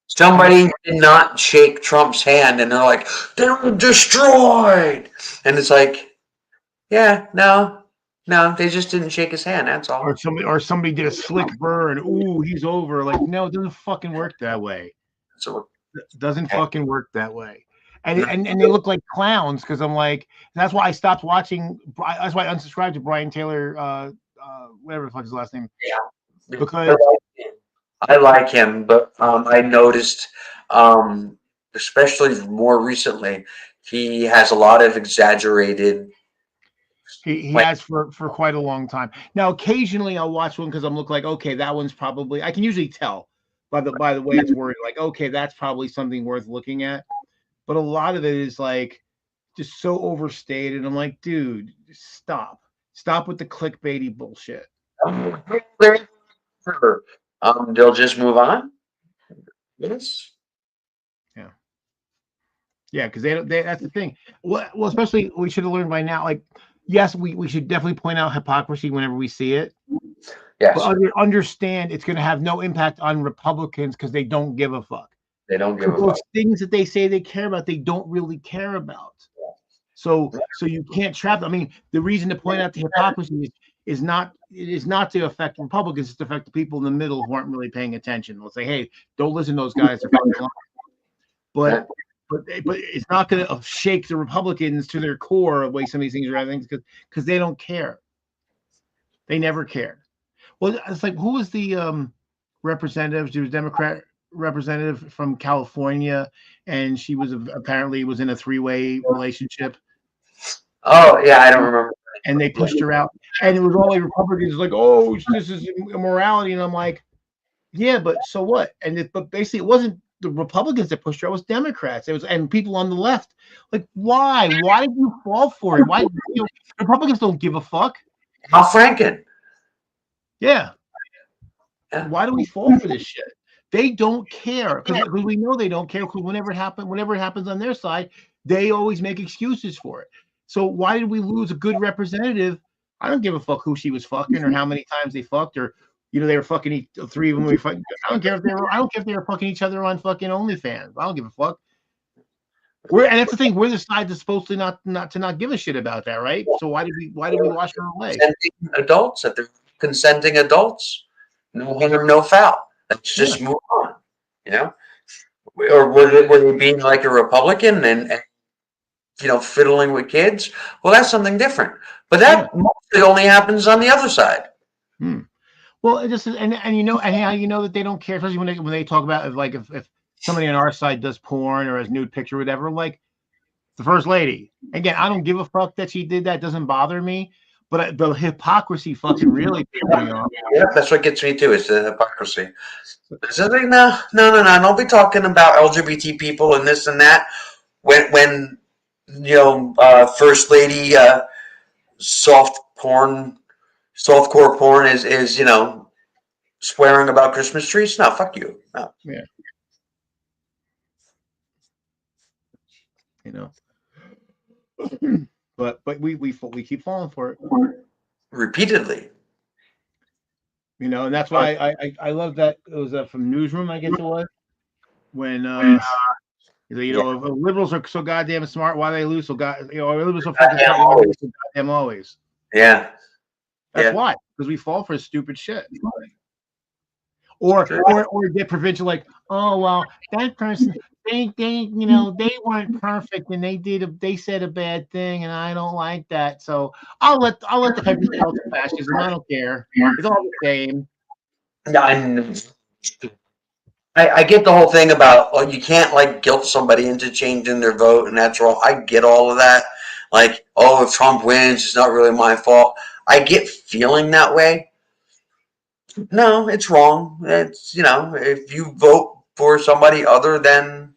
Somebody did not shake Trump's hand and they're like, they're destroyed. And it's like, yeah, no, they just didn't shake his hand. That's all. Or somebody did a slick burn. Ooh, he's over. Like, no, it doesn't fucking work that way. So It doesn't fucking work that way. And they look like clowns because I'm like, that's why I stopped watching. That's why I unsubscribed to Brian Taylor, whatever the fuck his last name. yeah. Because I like him, but I noticed, especially more recently, he has a lot of exaggerated. he has for quite a long time. Now, occasionally I'll watch one because I'm like, okay, that one's probably, I can usually tell by the way it's worded, like, okay, that's probably something worth looking at. But a lot of it is like just so overstated. I'm like, dude, stop with the clickbaity bullshit. They'll just move on. Yes. Yeah, because they that's the thing. Well, especially we should have learned by now. Like, yes, we should definitely point out hypocrisy whenever we see it. Yes. But understand it's going to have no impact on Republicans because they don't give a fuck. They don't give a Those fuck. things that they say they care about, they don't really care about. So you can't trap them. I mean, the reason to point out the hypocrisy is not to affect Republicans, it's to affect the people in the middle who aren't really paying attention. They'll say, hey, don't listen to those guys. They're fucking lying. But it's not going to shake the Republicans to their core the way some of these things are happening because they don't care. They never cared. Well, it's like, who was the representative? She was Democrat representative from California, and she was apparently was in a 3-way relationship. Oh yeah, I don't remember. And they pushed her out, and it was all like Republicans like, oh, this is immorality, and I'm like, yeah, but so what? But basically, it wasn't the Republicans that pushed her; it was Democrats. It was and people on the left. Like, why? Why did you fall for it? Why? Republicans don't give a fuck. Al Franken. Yeah. Why do we fall for this shit? They don't care because we know they don't care because whenever it happens on their side, they always make excuses for it. So why did we lose a good representative? I don't give a fuck who she was fucking or how many times they fucked or they were fucking 3 of them. I don't care if they were fucking each other on fucking OnlyFans. I don't give a fuck. And that's the thing. We're the side that's supposed to not give a shit about that, right? So why did we wash her away? Adults, if they're consenting adults, no harm, no foul. Let's just move on, Or were they being like a Republican and fiddling with kids? Well, that's something different. But that mostly only happens on the other side. Well, it just and how that they don't care, especially when they talk about if somebody on our side does porn or has nude picture or whatever, like the first lady. Again, I don't give a fuck that she did that. It doesn't bother me. But the hypocrisy fucking really pisses me off. Yeah, that's what gets me too. Is the hypocrisy. It's like, no. Don't be talking about LGBT people and this and that. When first lady softcore porn is swearing about Christmas trees. No, fuck you. No. Yeah. But we keep falling for it repeatedly. And that's why I love that. It was from Newsroom, I guess it was, when liberals are so goddamn smart. Why they lose so liberals are fucking smart. Why they lose so goddamn always. Yeah, that's why, because we fall for stupid shit. Or get provincial, like, oh well, that person they weren't perfect and they said a bad thing and I don't like that, so I'll let the people tell the fascism. I don't care. It's all the same. I get the whole thing about you can't guilt somebody into changing their vote and that's wrong. I get all of that. like, oh, if Trump wins, it's not really my fault. I get feeling that way. No, it's wrong. It's, if you vote for somebody other than,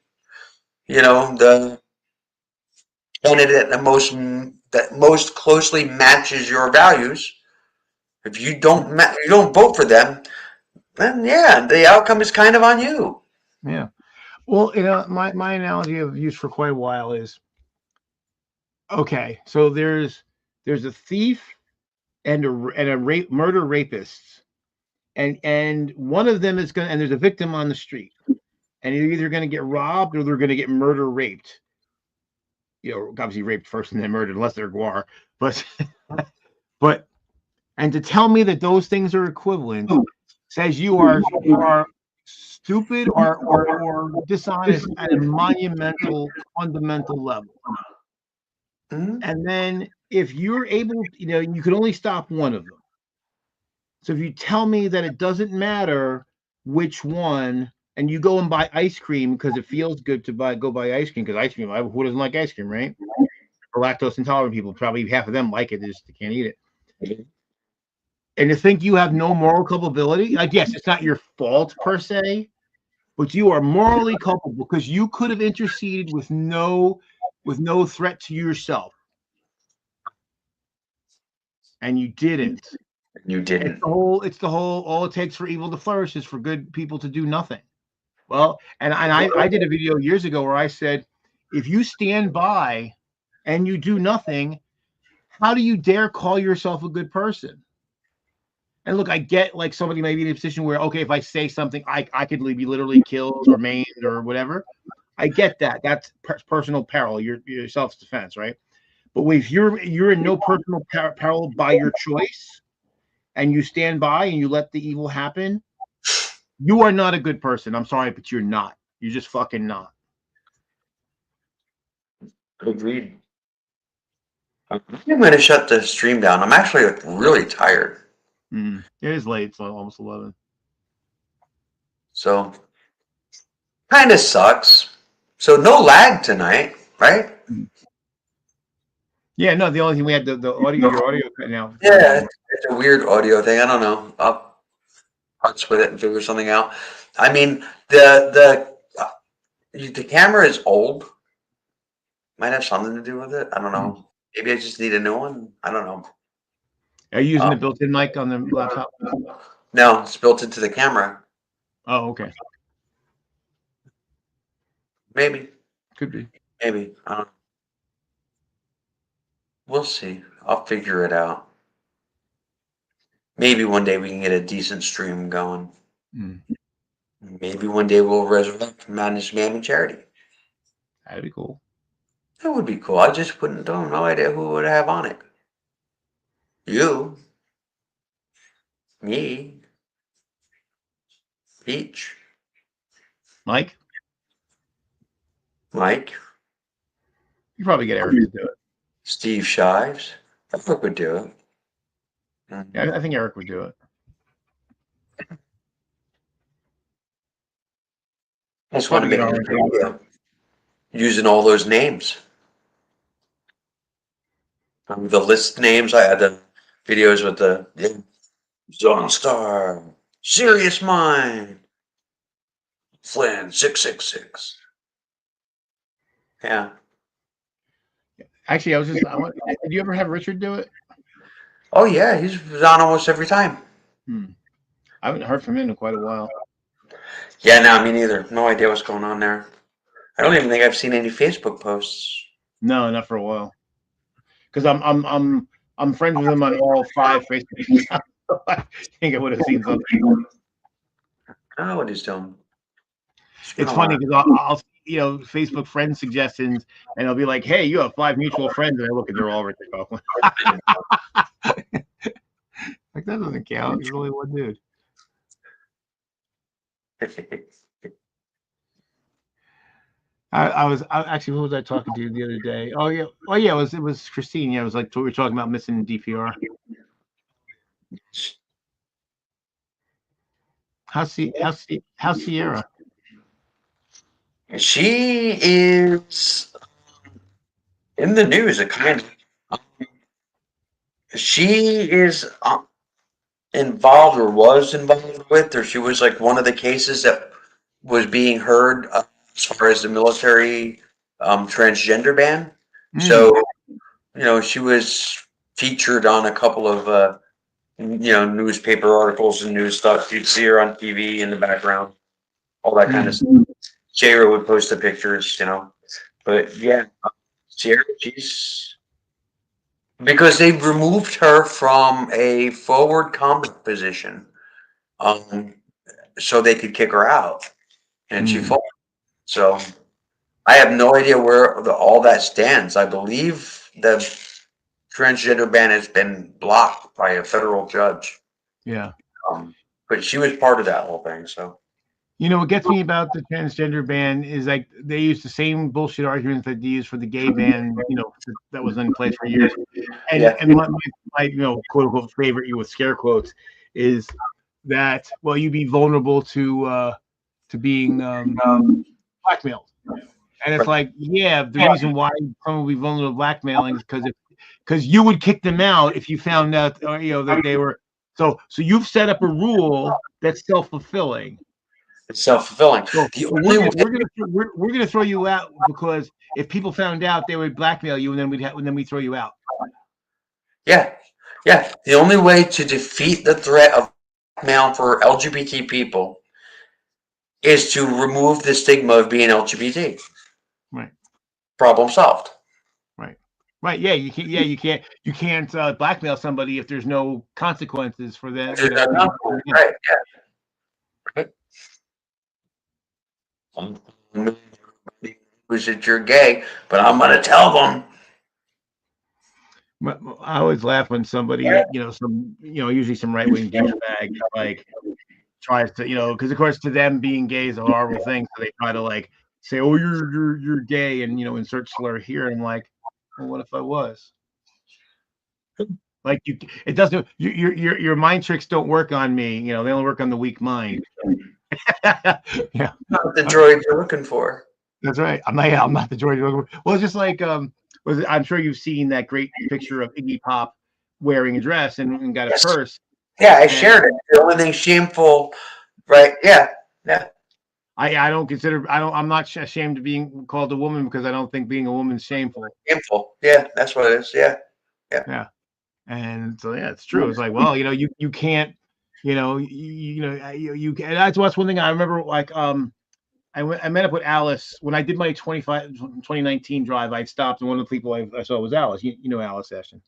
the candidate that most closely matches your values, if you don't vote for them, then yeah, the outcome is kind of on you. Yeah. Well, my analogy I've used for quite a while is, okay, so there's a thief and a murder rapist, and one of them is going, and there's a victim on the street, and they're either going to get robbed or they're going to get murder raped. Obviously raped first and then murdered, unless they're Guar. But but and to tell me that those things are equivalent says you are stupid or dishonest at a monumental, fundamental level. Mhm. And then if you're able, you can only stop one of them. So if you tell me that it doesn't matter which one, and you go and buy ice cream because it feels good to go buy ice cream, because ice cream, who doesn't like ice cream, right? For lactose intolerant people, probably half of them like it, they just can't eat it. And to think you have no moral culpability, like, yes, it's not your fault per se, but you are morally culpable because you could have interceded with no threat to yourself, and you didn't. You didn't. It's the whole all it takes for evil to flourish is for good people to do nothing. Well, and I did a video years ago where I said, if you stand by and you do nothing, how do you dare call yourself a good person? And look, I get, like, somebody may be in a position where, okay, if I say something, I could be literally killed or maimed or whatever. I get that. That's personal peril, your self-defense, right? But if you're in no personal peril by your choice, and you stand by and you let the evil happen, you are not a good person. I'm sorry, but you're not. You're just fucking not. Agreed. I'm going to shut the stream down. I'm actually really tired. It is late. It's almost 11. So, kind of sucks. So, no lag tonight, right? Yeah, no, the only thing we had the audio, your audio cutting out. Yeah, it's a weird audio thing. I don't know. I'll split it and figure something out. I mean, the camera is old. Might have something to do with it. I don't know. Maybe I just need a new one. I don't know. Are you using the built-in mic on the laptop? No, it's built into the camera. Oh, okay. Maybe. Could be. Maybe. I don't know. We'll see. I'll figure it out. Maybe one day we can get a decent stream going. Maybe one day we'll resurrect Madness Man and Charity. That'd be cool. That would be cool. I just don't no idea who would have on it. You. Me. Peach. Mike? Mike. You probably get Eric to do it. Steve Shives. Eric would do it. Yeah, I think Eric would do it. I just want to make a video using all those names. The list names, I had the videos with the Zonstar, Serious Mind, Flynn 666. Yeah. Actually, did you ever have Richard do it? Oh yeah, he's on almost every time. I haven't heard from him in quite a while. Yeah, no, me neither. No idea what's going on there. I don't even think I've seen any Facebook posts. No, not for a while. Because I'm friends with him on all 5 Facebook accounts. I think I would have seen something. I don't know what he's doing. It's funny because I'll Facebook friend suggestions, and I'll be like, "Hey, you have 5 mutual friends," and I look and they're all Richard Coughlin. Like, that doesn't count. There's only one dude. I actually, who was I talking to the other day? Oh yeah, it was Christine. Yeah, it was like we were talking about missing DPR. How's Sierra? She is in the news, it kind of, she is involved or was involved with, or she was like one of the cases that was being heard as far as the military transgender ban. Mm. So, she was featured on a couple of, newspaper articles and news stuff. You'd see her on TV in the background, all that kind of stuff. J-Ro would post the pictures, but yeah, Sierra, she's because they removed her from a forward combat position, um, so they could kick her out, and she Mm. fought. So I have no idea where all that stands. I believe the transgender ban has been blocked by a federal judge, Yeah. but she was part of that whole thing. So What gets me about the transgender ban is like they use the same bullshit arguments that they use for the gay ban, that was in place for years. And yeah, my quote unquote favorite, with scare quotes, is that you'd be vulnerable to being blackmailed. And it's like, yeah, the reason why someone would be vulnerable to blackmailing is because you would kick them out if you found out, that they were. So you've set up a rule that's self-fulfilling. it's self-fulfilling. So The we're only gonna, we're gonna throw you out because if people found out, they would blackmail you, and then we throw you out. Yeah, yeah. The only way to defeat the threat of blackmail for LGBT people is to remove the stigma of being LGBT. Right. Problem solved. Right. Yeah. You can't. Yeah. You can't blackmail somebody if there's no consequences for them. Right. Yeah. Who's that you're gay, but I'm gonna tell them. I always laugh when somebody, usually some right wing douchebag, like tries to, because of course to them being gay is a horrible thing, so they try to like say, oh, you're gay, and insert slur here, and I'm like, well, what if I was? Like it doesn't. Your mind tricks don't work on me. They only work on the weak mind. Yeah, Not the droid you're looking for. that's right. I'm not the George. Well, it's just like I'm sure you've seen that great picture of Iggy Pop wearing a dress and got a Yes. purse. Yeah, I shared it. The only thing shameful, right? Yeah, yeah. I don't consider I'm not ashamed of being called a woman because I don't think being a woman's shameful. Shameful. Yeah, that's what it is. Yeah. Yeah, and so yeah, it's true. It's like, well, you can't, you can. That's one thing I remember. Like, I met up with Alice when I did my 2019 drive. I stopped, and one of the people I saw was Alice. You know Alice Ashton.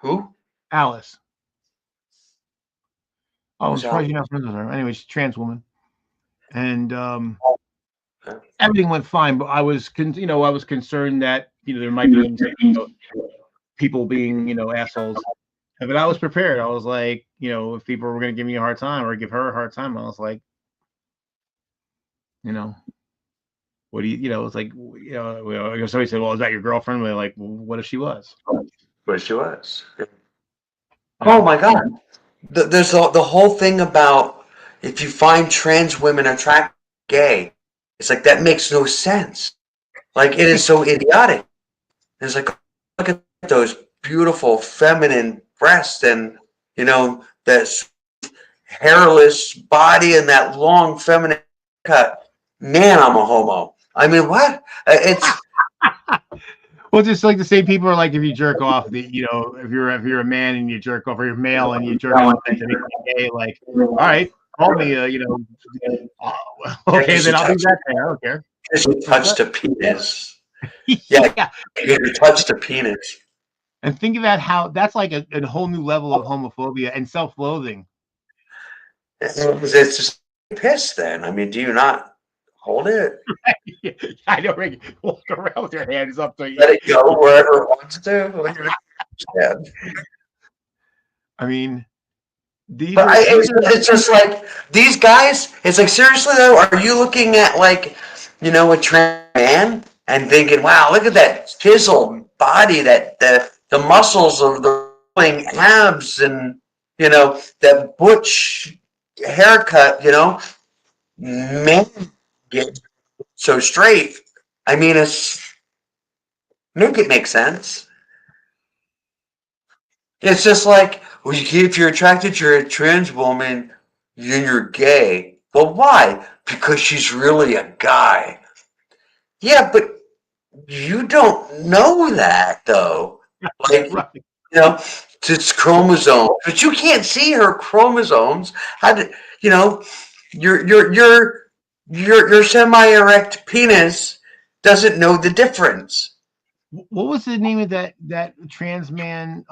Who? Alice. Oh, I'm Who's surprised Alice? you're not friends with her. Anyway, she's a trans woman, and Okay. everything went fine. But I was concerned that there might be people being assholes. But I was prepared. I was like, if people were going to give me a hard time or give her a hard time, I was like, what do you, it's like, somebody said, well, is that your girlfriend? We're like, well, what if she was? Where she was. Oh my God. There's the whole thing about if you find trans women attractive, gay, it's like that makes no sense. Like it is so idiotic. It's like look at those beautiful feminine breasts and that hairless body and that long feminine cut. Man, I'm a homo. I mean, what? It's Well, just like the same people are like, if you jerk off, if you're a man and you jerk off, or you're male and you jerk off, and you're gay, like, all right, call me, okay, then I'll do that. I don't care. just touched a penis. Yeah, you touched a penis. And think about how that's like a whole new level of homophobia and self-loathing. It's just piss. Then I mean, do you not hold it? I know, Rick, walk around with your hands up to you. Let it go wherever it wants to. Yeah. I mean, it's just like these guys. It's like seriously though, are you looking at like a trans man and thinking, wow, look at that chiseled body, that the muscles of the rolling abs, and that butch haircut, man get so straight. I mean, it's Make it make sense. It's just like, well, if you're attracted to a trans woman, then you're gay. Well, why? Because she's really a guy. Yeah, but you don't know that though. Like, Right. you know, it's chromosomes, but you can't see her chromosomes. How did you know? Your semi-erect penis doesn't know the difference. What was the name of that trans man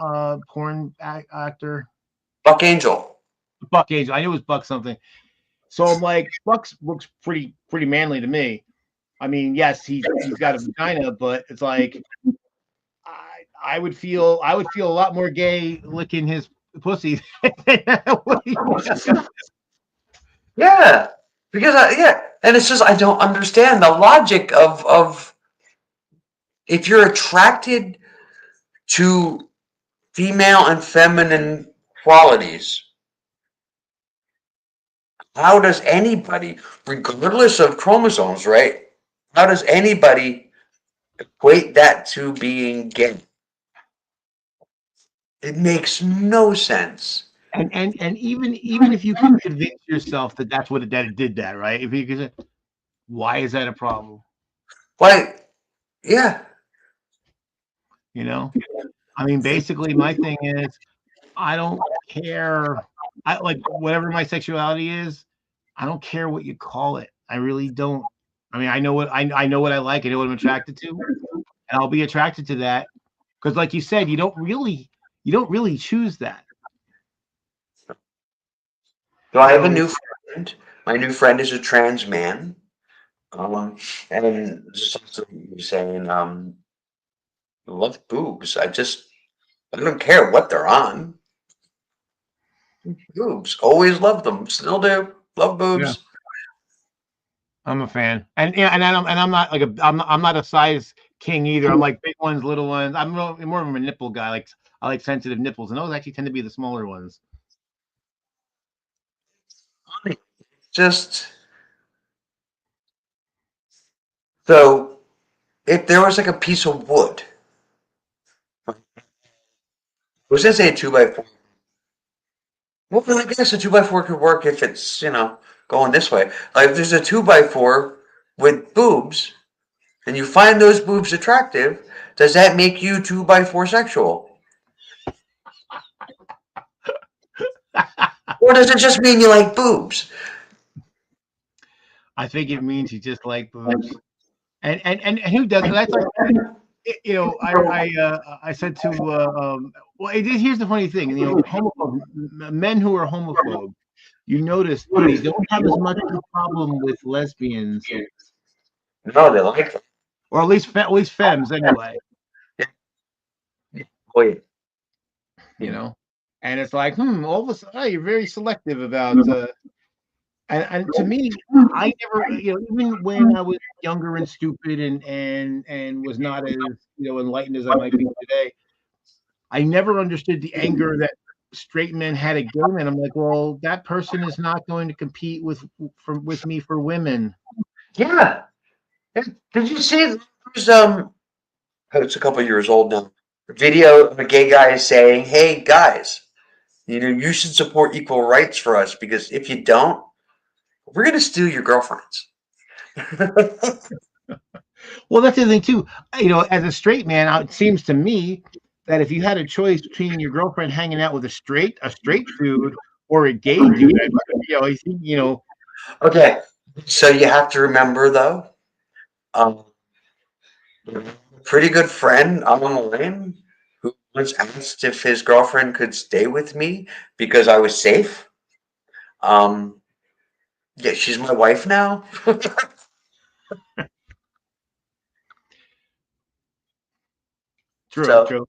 porn actor? Buck Angel. Buck Angel. I knew it was Buck something. So I'm like, Buck looks pretty manly to me. I mean, yes, he's got a vagina, but it's like I would feel a lot more gay licking his pussy. Yeah, because yeah, and it's just I don't understand the logic of if you're attracted to female and feminine qualities, how does anybody, regardless of chromosomes, right? How does anybody equate that to being gay? It makes no sense. And even if you can convince yourself that that's what that it did that, right? If you could, why is that a problem? Like, yeah, You know, I mean, basically, my thing is, I don't care. I like whatever my sexuality is. I don't care what you call it. I really don't. I mean, I know what I like. I know what I'm attracted to, and I'll be attracted to that because, like you said, you don't really choose that. so I have a So new friend. My new friend is a trans man. And just something you're saying, love boobs. I don't care what they're on. Boobs. Always love them. Still do. Love yeah, boobs. I'm a fan, and yeah, and I'm not like I'm not a size king either. I'm like big ones, little ones. I'm more of a nipple guy. Like I like sensitive nipples, and those actually tend to be the smaller ones. Just so if there was like a piece of wood, I was gonna say a two by four. Well, I guess a two by four could work if it's, going this way. Like if there's a two by four with boobs and you find those boobs attractive, does that make you two by four sexual? Or does it just mean you like boobs? I think it means you just like boobs. And who doesn't? That's like I said to well, here's the funny thing. Men who are homophobe, you notice they don't have as much of a problem with lesbians, No, they like them. or at least femmes anyway. Wait. And it's like, all of a sudden, you're very selective about. And to me, I never, even when I was younger and stupid and was not as enlightened as I might be today, I never understood the anger that straight men had at gay men. I'm like, well, that person is not going to compete with me for women. Yeah. Did you see there's it's a couple years old now. A video of a gay guy saying, "Hey guys, you should support equal rights for us because if you don't, we're gonna steal your girlfriends." Well, that's the thing too. As a straight man, it seems to me that if you had a choice between your girlfriend hanging out with a straight dude or a gay dude, I think, Okay, so you have to remember though, um, a pretty good friend online who once asked if his girlfriend could stay with me because I was safe. Um, yeah, she's my wife now. true, So true.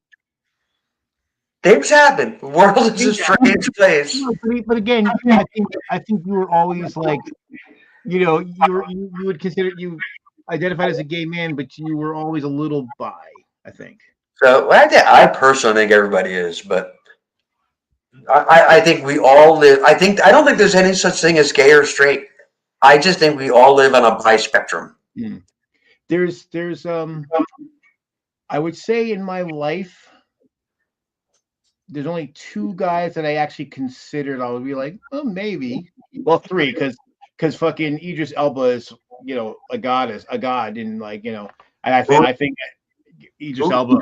things happen. The world is a strange place. But again, I think you were always like, you would consider you identified as a gay man, but you were always a little bi, I think. So I personally think everybody is, but I think we all live. I don't think there's any such thing as gay or straight. I just think we all live on a bi spectrum. Hmm. There's I would say in my life, there's only two guys that I actually considered. I would be like, oh, maybe. Well, three, because fucking Idris Elba is, a goddess, a god, and like, and I think Idris Elba.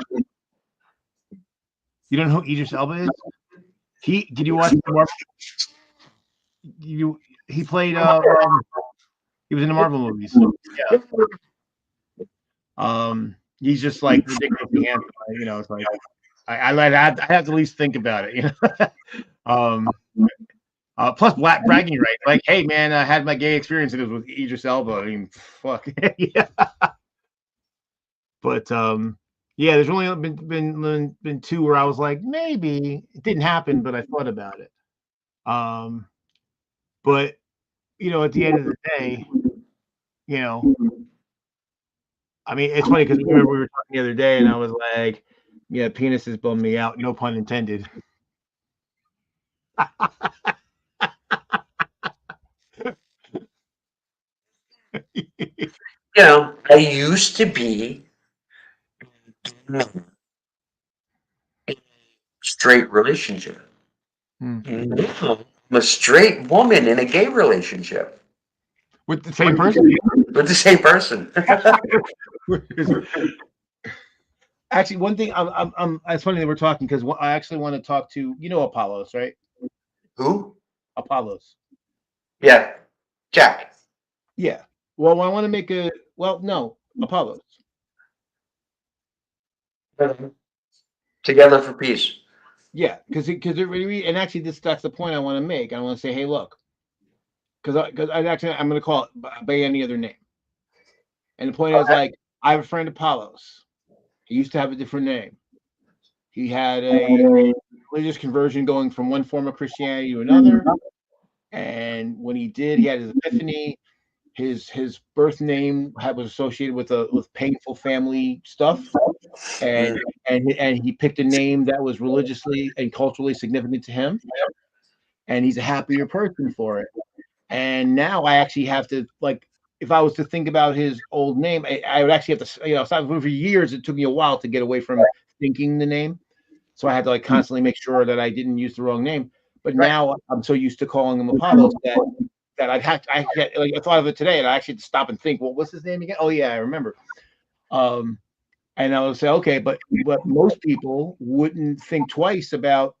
You don't know who Idris Elba is? Did you watch the Marvel? He played he was in the Marvel movies. Yeah. He's just like ridiculously handsome. It's like I have to at least think about it. Um, plus bragging rights. Like, hey man, I had my gay experience and it was with Idris Elba. I mean, fuck. Yeah. But yeah, there's only been two where I was like, maybe it didn't happen, but I thought about it. But at the end of the day, I mean, it's funny because remember we were talking the other day, and I was like, "Yeah, penises bum me out." No pun intended. I used to be in a straight relationship. Hmm. Now I'm a straight woman in a gay relationship With the same person. with the same person. Actually, one thing it's funny that we're talking because I actually want to talk to Apollos, right? Who? Apollos. Yeah, Jack. Yeah. Well, I want to make no, Apollos. Together for peace. Yeah, because it really, and actually that's the point I want to make. I want to say, hey, look, because I'm going to call it by any other name, and the point is like I have a friend Apollos. He used to have a different name. He had a religious conversion going from one form of Christianity to another. And when he did, he had his epiphany. His birth name was associated with painful family stuff, and he picked a name that was religiously and culturally significant to him, and he's a happier person for it. And now I actually have to like, if I was to think about his old name, I would actually have to, for years it took me a while to get away from thinking the name, so I had to like constantly make sure that I didn't use the wrong name. But now I'm so used to calling him Apollos that I thought of it today, and I actually had to stop and think, well, what's his name again? Oh yeah, I remember. And I would say, okay, but most people wouldn't think twice about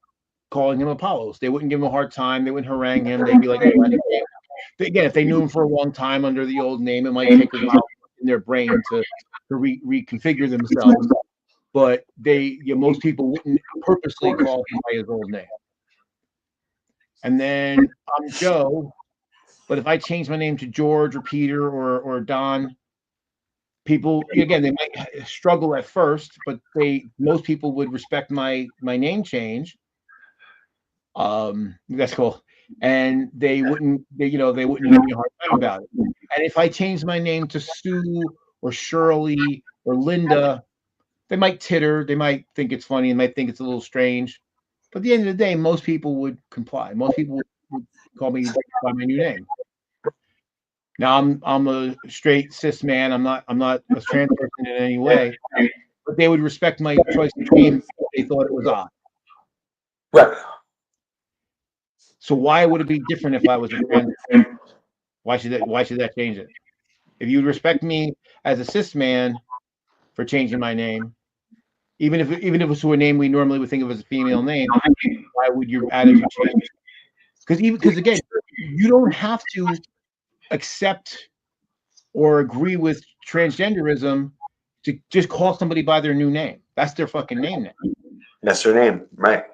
calling him Apollos. They wouldn't give him a hard time. They wouldn't harangue him. They'd be like, hey, again, if they knew him for a long time under the old name, it might take a while in their brain to reconfigure themselves. But most people wouldn't purposely call him by his old name. And then I'm Joe, but if I change my name to George or Peter or Don, people again they might struggle at first, but most people would respect my name change. That's cool, and they wouldn't give me a hard time about it. And if I change my name to Sue or Shirley or Linda, they might titter, they might think it's funny, and might think it's a little strange. But at the end of the day, most people would comply. Most people would call me by my new name. Now I'm a straight cis man. I'm not a trans person in any way, but they would respect my choice of name if they thought it was odd. Right. So why would it be different if I was a trans? Why should that change it? If you would respect me as a cis man for changing my name, even if it was to a name we normally would think of as a female name, why would your attitude change? Because again, you don't have to accept or agree with transgenderism to just call somebody by their new name. That's their fucking name now. That's their name, right?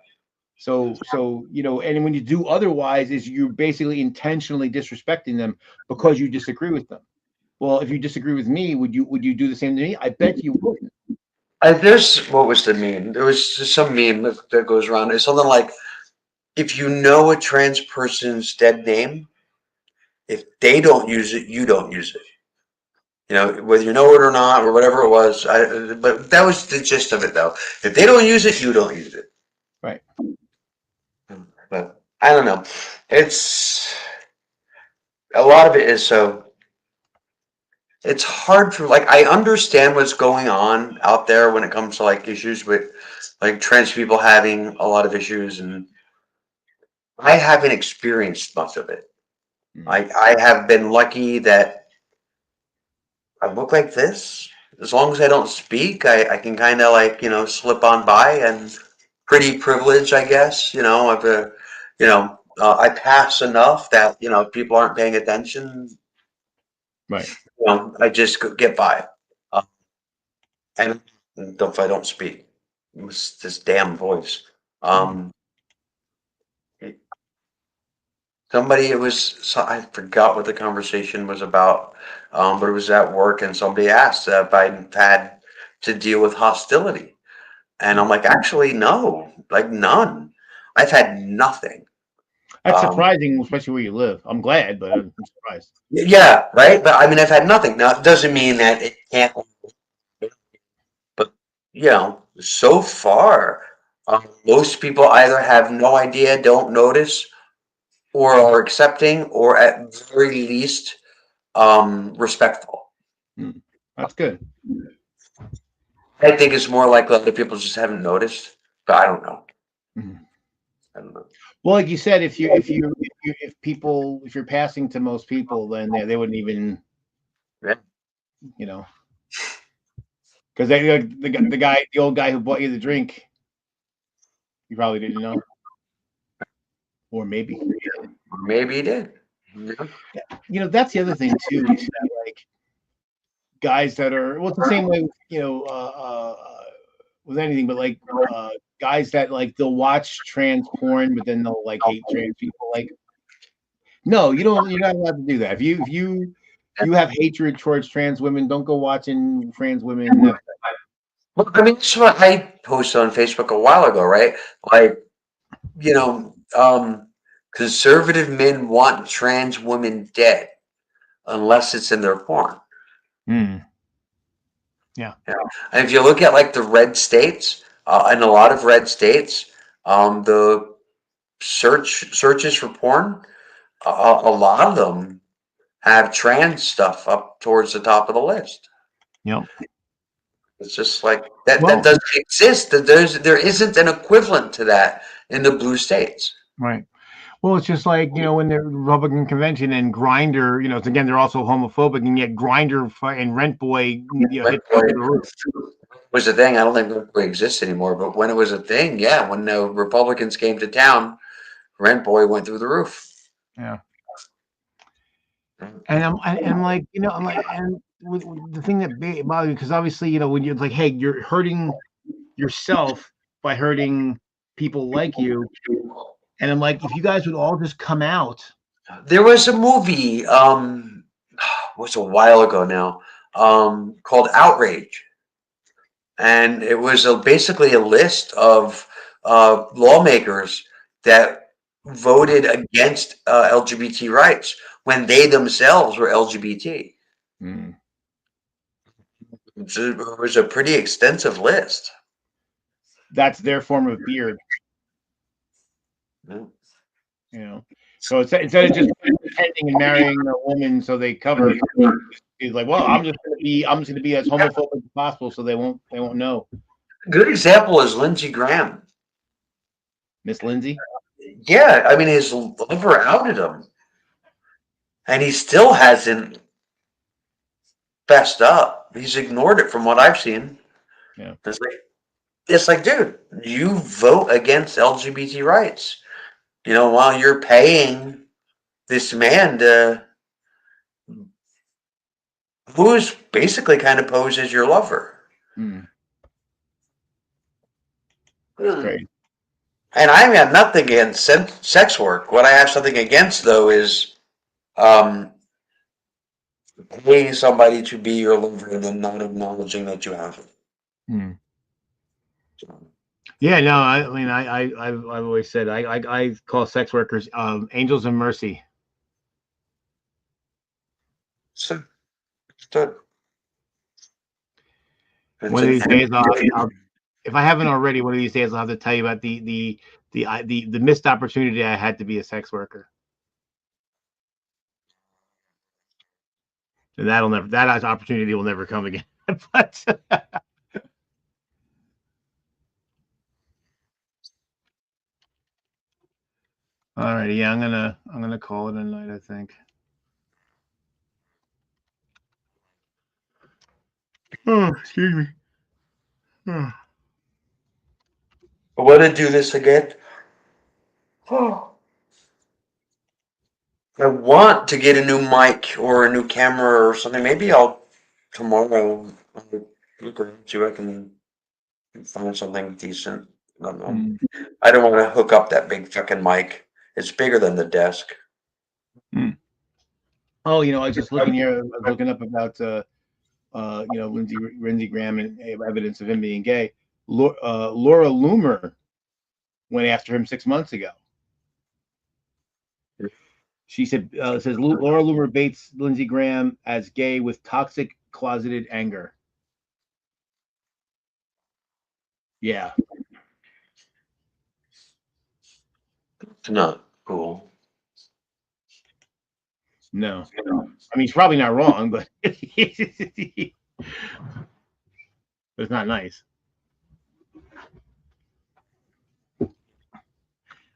So and when you do otherwise, is you're basically intentionally disrespecting them because you disagree with them. Well, if you disagree with me, would you do the same to me? I bet you would. There's what was the meme? There was just some meme that goes around. It's something like, if you know a trans person's dead name, if they don't use it, you don't use it. Whether you know it or not, or whatever it was. But that was the gist of it, though. If they don't use it, you don't use it. Right. But I don't know. It's a lot of it is so. it's hard for like I understand what's going on out there when it comes to like issues with like trans people having a lot of issues, and I haven't experienced much of it. I have been lucky that I look like this. As long as I don't speak, I can kind of like, slip on by, and pretty privileged, I guess. I pass enough that, people aren't paying attention. Right. I just get by. Uh, and if I don't speak, it's this damn voice. Um, Somebody, I forgot what the conversation was about, but it was at work, and somebody asked if I had to deal with hostility. And I'm like, actually, no, like none. I've had nothing. That's Um, surprising, especially where you live. I'm glad, but I'm surprised. yeah, right. But I mean, I've had nothing. Now, it doesn't mean that it can't, but so far, most people either have no idea, don't notice, or are accepting, or at very least, respectful. That's good. I think it's more likely that people just haven't noticed, but I don't know. Mhm. I don't know. Well, like you said, if you're passing to most people, then they wouldn't even, Yeah. Because the old guy who bought you the drink, you probably didn't know, or maybe. Maybe he did. Yeah. That's the other thing too. Is that, like, guys that are, well, it's the same way with, with anything, but like guys that, like, they'll watch trans porn, but then they'll like hate trans people. Like, no, you don't. You're not allowed to do that. If you have hatred towards trans women, don't go watching trans women. Well, I mean, that's what I posted on Facebook a while ago, right? Like, conservative men want trans women dead unless it's in their porn. Yeah. And if you look at like the red states, in a lot of red states, the searches for porn, a lot of them have trans stuff up towards the top of the list. Yep. It's just like that. Well, That doesn't exist. There isn't an equivalent to that in the blue states. right. Well, it's just like, when the Republican convention and Grinder, again, they're also homophobic, and yet Grinder and Rent Boy, hit through the roof. Was a thing. I don't think it really exists anymore. But when it was a thing, yeah, when the Republicans came to town, Rent Boy went through the roof. Yeah. And I'm like, and with the thing that bothers me, because obviously, when you're like, hey, you're hurting yourself by hurting people like you. And I'm like, if you guys would all just come out. There was a movie, was a while ago now, called Outrage, and it was basically a list of lawmakers that voted against LGBT rights when they themselves were LGBT. It was a pretty extensive list. That's their form of beard. Yeah. So instead of just pretending and marrying a woman so they cover, he's like, well, I'm just gonna be as homophobic as possible so they won't know. Good example is Lindsey Graham. Miss Lindsay? Yeah, I mean, his lover outed him, and he still hasn't fessed up. He's ignored it from what I've seen. Yeah. It's like, dude, you vote against LGBT rights, while you're paying this man who's basically kind of posed as your lover. Great. And I have nothing against sex work. What I have something against, though, is paying somebody to be your lover and then not acknowledging that you have it. Yeah, no, I mean, I've always said I call sex workers angels of mercy. So, one of these days, if I haven't already, one of these days I'll have to tell you about the missed opportunity I had to be a sex worker. And that opportunity will never come again. But all right, yeah, I'm gonna call it a night, I think. Oh, excuse me. Oh. I want to do this again. Oh. I want to get a new mic or a new camera or something. Maybe I'll tomorrow look around, see if I can find something decent. I don't want to hook up that big fucking mic. It's bigger than the desk. Oh, I was just looking here. I was looking up about Lindsey Graham and evidence of him being gay. Laura Loomer went after him 6 months ago. She says Laura Loomer baits Lindsey Graham as gay with toxic closeted anger. Yeah. It's not cool. No. I mean, he's probably not wrong, but it's not nice.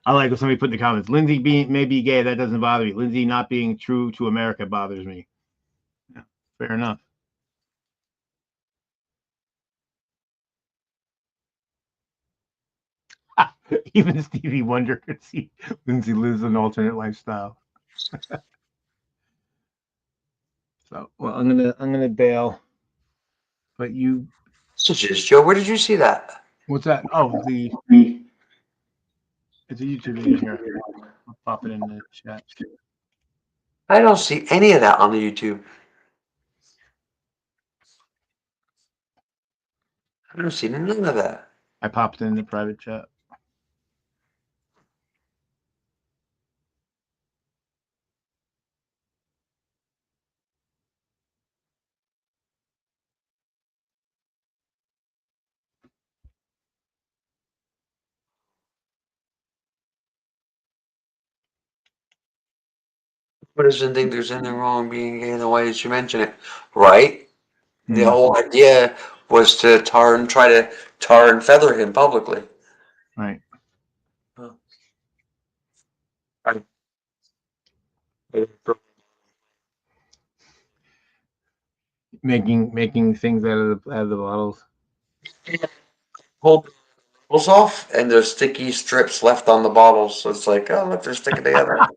I like what somebody put in the comments. Lindsey may be gay. That doesn't bother me. Lindsey not being true to America bothers me. Yeah, fair enough. Even Stevie Wonder could see Lindsey lives an alternate lifestyle. So, well, I'm gonna bail. But you, Messages, Joe. Where did you see that? what's that? Oh, it's a YouTube video here. I'll pop it in the chat. I don't see any of that on the YouTube. I don't see none of that. I popped it in the private chat. Who doesn't think there's anything wrong being gay in the way that you mention it? Right? The Hmm. whole idea was to try to tar and feather him publicly. Right. Making things out of the bottles. Pull the bottles off, and there's sticky strips left on the bottles. So it's like, oh, look, they're sticking together.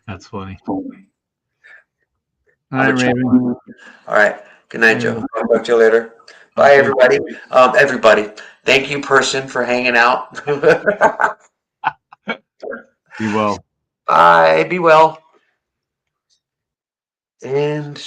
That's funny. All right, Raven. All right. Good night, Joe. I'll talk to you later. Bye, Okay. everybody. Everybody, thank you, person, for hanging out. Be well. Bye. Be well. And